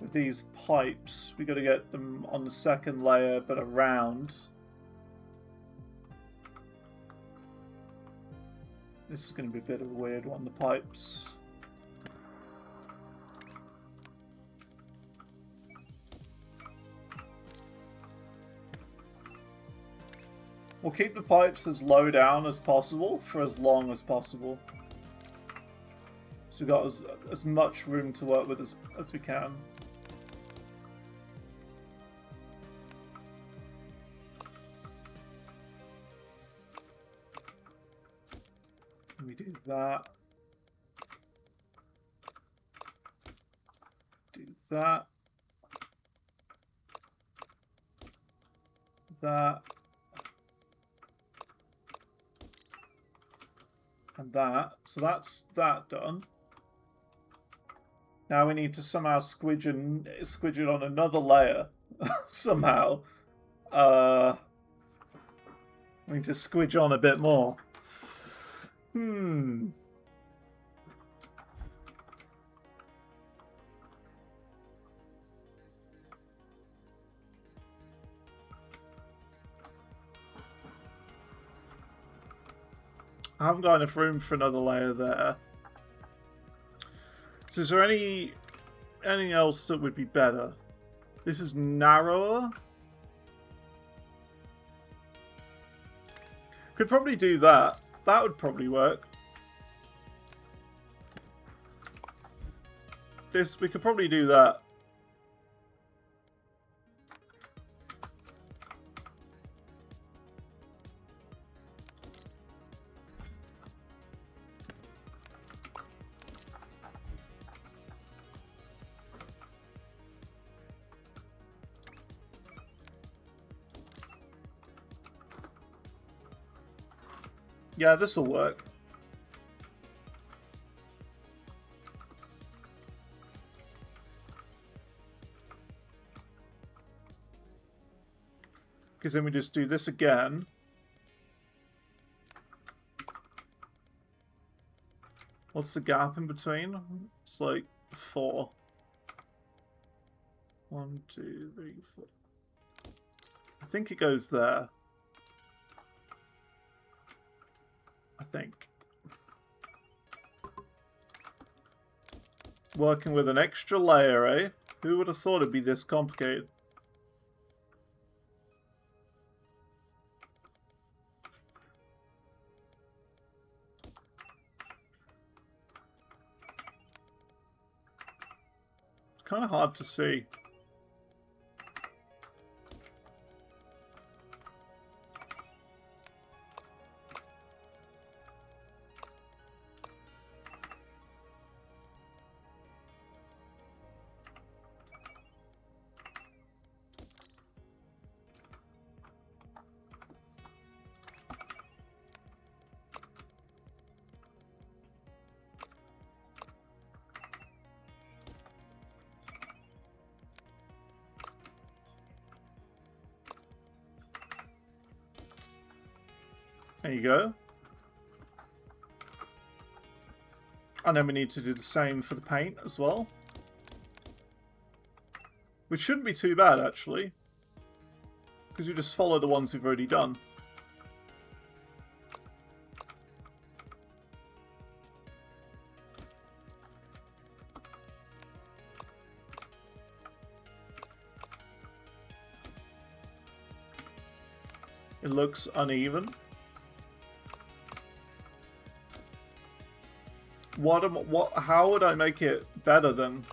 with these pipes. We got to get them on the second layer, but around. This is going to be a bit of a weird one, the pipes. We'll keep the pipes as low down as possible for as long as possible. So we've got as much room to work with as we can. And we do that. Do that. That. And that. So that's that done. Now we need to somehow squidge it on another layer. Somehow. We need to squidge on a bit more. I haven't got enough room for another layer there. So is there anything else that would be better? This is narrower. Could probably do that. That would probably work. We could probably do that. Yeah, this will work. Because then we just do this again. What's the gap in between? It's like 4. 1, 2, 3, 4. I think it goes there. I think. Working with an extra layer, eh? Who would have thought it'd be this complicated? It's kind of hard to see. There you go. And then we need to do the same for the paint as well. Which shouldn't be too bad, actually. Because you just follow the ones we've already done. It looks uneven. How would I make it better then?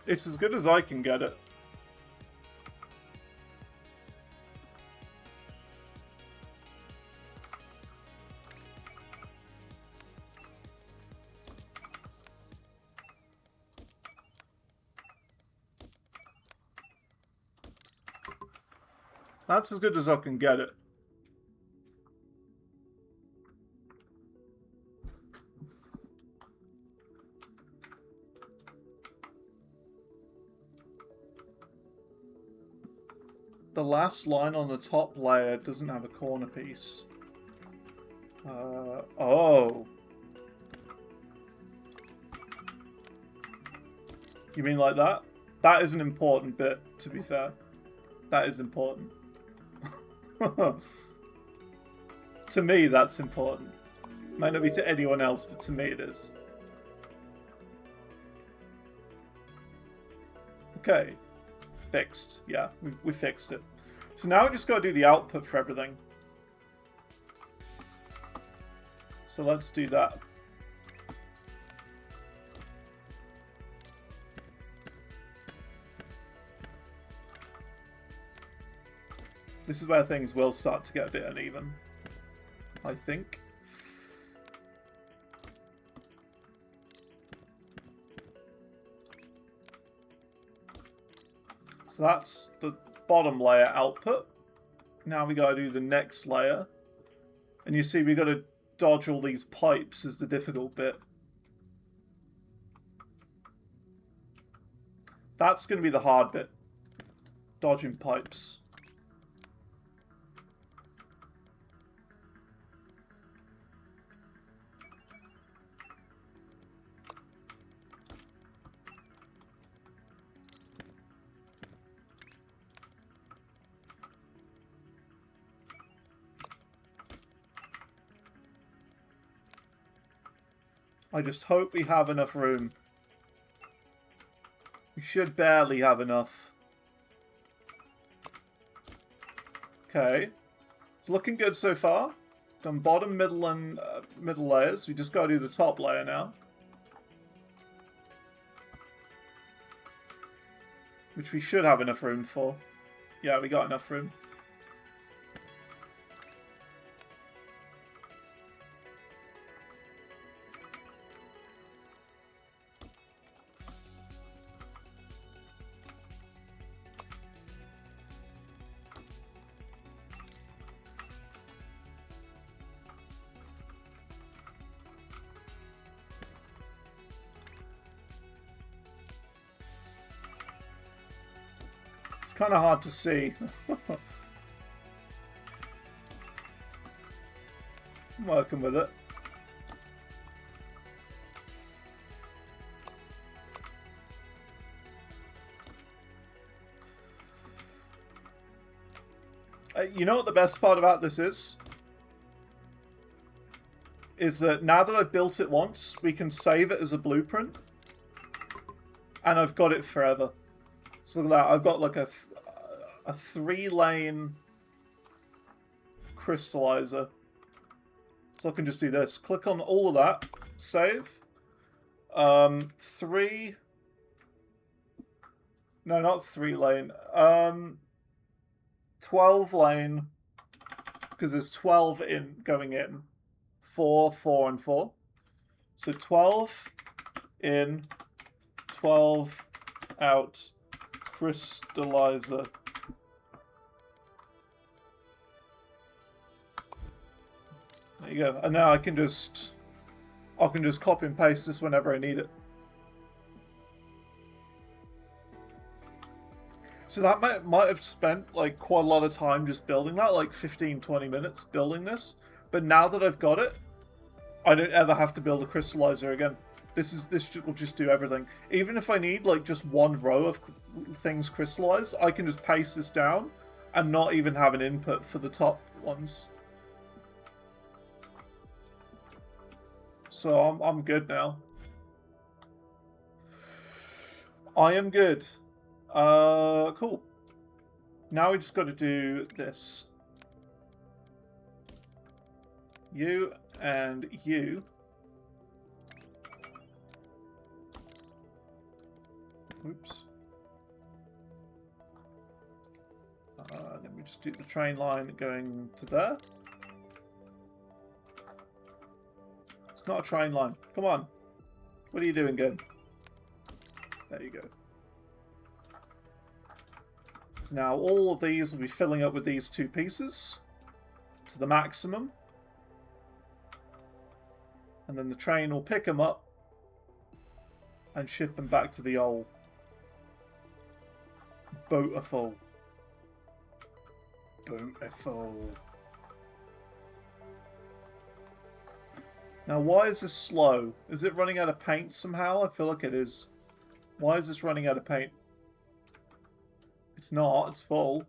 It's as good as I can get it. That's as good as I can get it. The last line on the top layer doesn't have a corner piece. Oh. You mean like that? That is an important bit, to be fair. That is important. To me, that's important. Might not be to anyone else, but to me it is. Okay. Fixed. Yeah, we fixed it. So now we just gotta do the output for everything. So let's do that. This is where things will start to get a bit uneven, I think. So that's the bottom layer output. Now we gotta do the next layer. And you see we gotta dodge all these pipes is the difficult bit. That's gonna be the hard bit. Dodging pipes. I just hope we have enough room. We should barely have enough. Okay. It's looking good so far. Done bottom, middle, and middle layers. We just gotta do the top layer now. Which we should have enough room for. Yeah, we got enough room. It's kind of hard to see. I'm working with it. You know what the best part about this is? Is that now that I've built it once, we can save it as a blueprint. And I've got it forever. So look at that, I've got like a 3-lane crystallizer. So I can just do this. Click on all of that. Save. 3... No, not 3-lane. 12-lane. Because there's 12 in going in. 4, 4, and 4. So 12 in, 12 out. Crystallizer. There you go. And now I can just copy and paste this whenever I need it. So that might have spent like quite a lot of time just building that, like 15-20 minutes building this. But now that I've got it, I don't ever have to build a crystallizer again. This will just do everything. Even if I need like just one row of things crystallized, I can just paste this down and not even have an input for the top ones. So I'm good now. I am good. Cool. Now we just got to do this. You and you. Oops. Then we just do the train line going to there. It's not a train line. Come on. What are you doing, good? There you go. So now all of these will be filling up with these two pieces to the maximum. And then the train will pick them up and ship them back to the old Beautiful. Beautiful. Now, why is this slow? Is it running out of paint somehow? I feel like it is. Why is this running out of paint? It's not. It's full.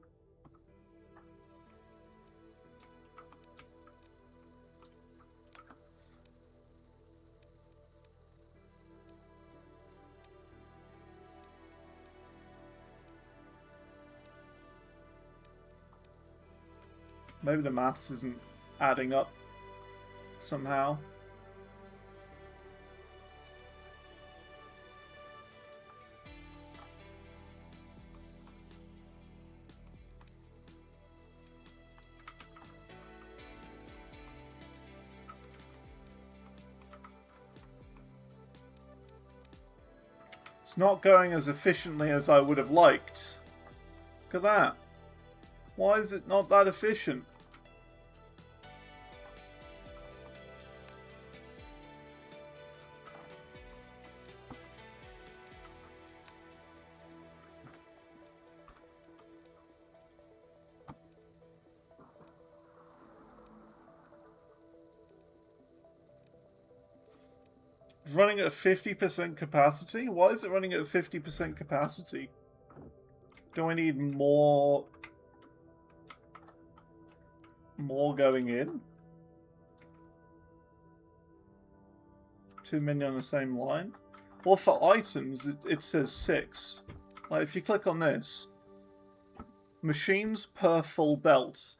Maybe the maths isn't adding up somehow. It's not going as efficiently as I would have liked. Look at that. Why is it not that efficient? It's running at 50% capacity? Why is it running at 50% capacity? Do I need more going in? Too many on the same line? Well, for items, it says 6. Like, if you click on this, machines per full belt.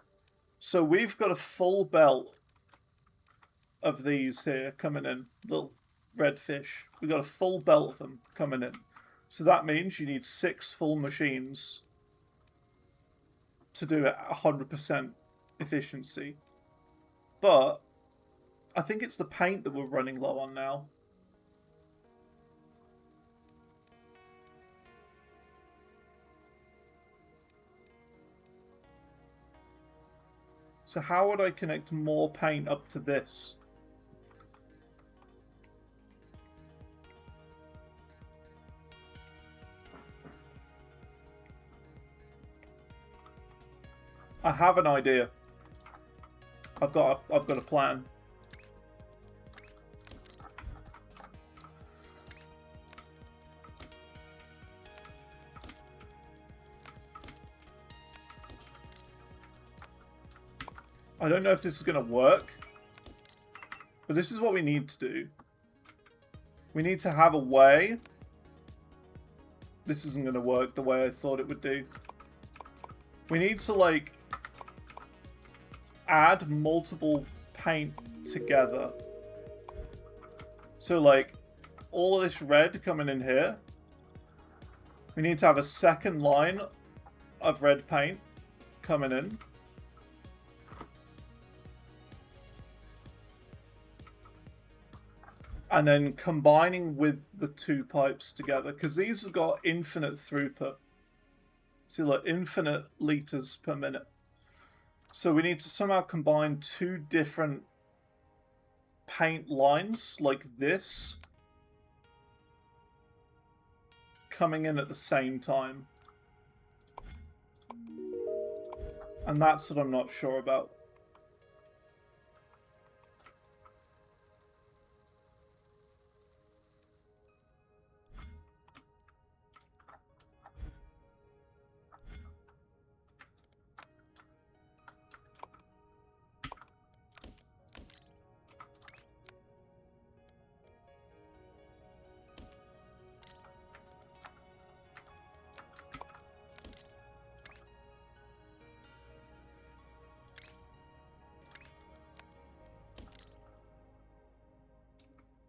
So we've got a full belt of these here coming in. Little red fish. We've got a full belt of them coming in. So that means you need 6 full machines to do it at 100% efficiency. But I think it's the paint that we're running low on now. So how would I connect more paint up to this? I have an idea. I've got a plan. I don't know if this is going to work, but this is what we need to do. We need to have a way. This isn't going to work the way I thought it would do. We need to, like, add multiple paint together. So, like, all of this red coming in here. We need to have a second line of red paint coming in. And then combining with the two pipes together. Because these have got infinite throughput. See, like, infinite liters per minute. So we need to somehow combine two different paint lines, like this, coming in at the same time. And that's what I'm not sure about.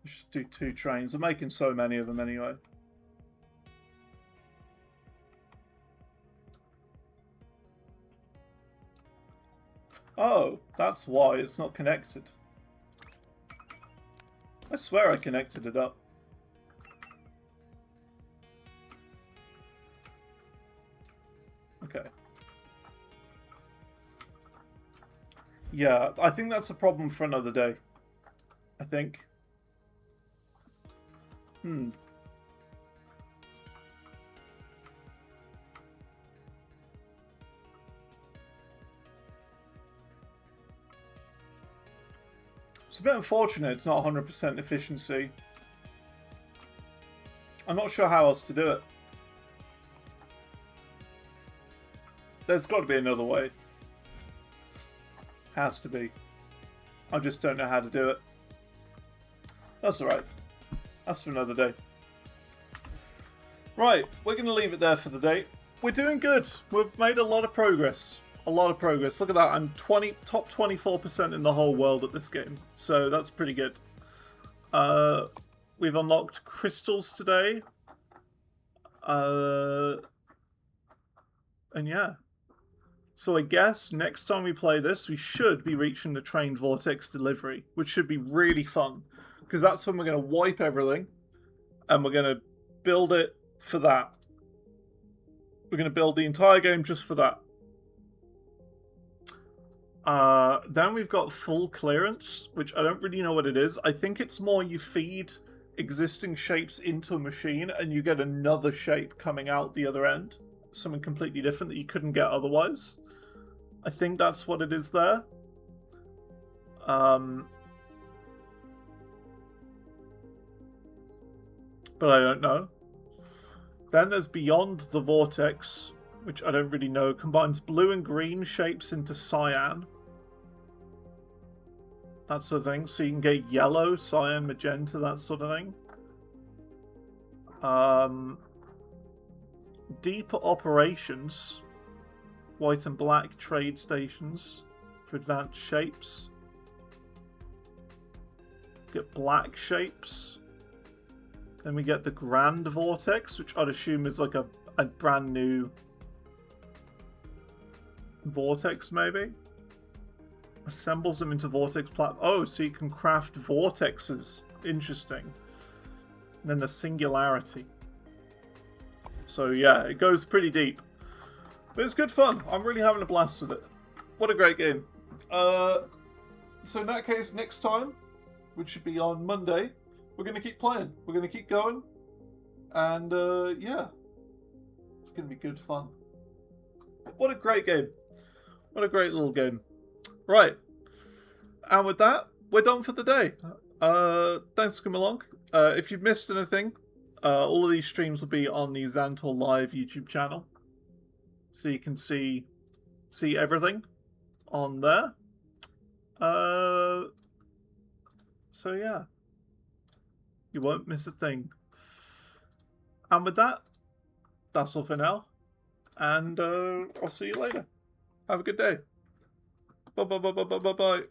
Just do 2 trains. I'm making so many of them anyway. Oh, that's why it's not connected. I swear I connected it up. Okay. Yeah, I think that's a problem for another day. I think. It's a bit unfortunate it's not 100% efficiency. I'm not sure how else to do it. There's got to be another way. Has to be. I just don't know how to do it. That's alright. That's for another day. Right, we're going to leave it there for the day. We're doing good. We've made a lot of progress. A lot of progress. Look at that. I'm top 24% in the whole world at this game. So that's pretty good. We've unlocked crystals today. And yeah. So I guess next time we play this, we should be reaching the trained vortex delivery, which should be really fun. Because that's when we're going to wipe everything. And we're going to build it for that. We're going to build the entire game just for that. Then we've got full clearance, which I don't really know what it is. I think it's more you feed existing shapes into a machine and you get another shape coming out the other end. Something completely different that you couldn't get otherwise. I think that's what it is there. But I don't know. Then there's Beyond the Vortex, which I don't really know. Combines blue and green shapes into cyan. That sort of thing. So you can get yellow, cyan, magenta, that sort of thing. Deeper operations. White and black trade stations for advanced shapes. Get black shapes. Then we get the Grand Vortex, which I'd assume is like a brand new vortex, maybe? Assembles them into vortex Oh, so you can craft vortexes. Interesting. And then the Singularity. So yeah, it goes pretty deep. But it's good fun. I'm really having a blast with it. What a great game. So in that case, next time, which should be on Monday, we're going to keep playing. We're going to keep going. And yeah, it's going to be good fun. What a great game. What a great little game. Right. And with that, we're done for the day. Thanks for coming along. If you've missed anything, all of these streams will be on the Zantor Live YouTube channel. So you can see everything on there. So yeah. You won't miss a thing. And with that, that's all for now. And I'll see you later. Have a good day. Bye.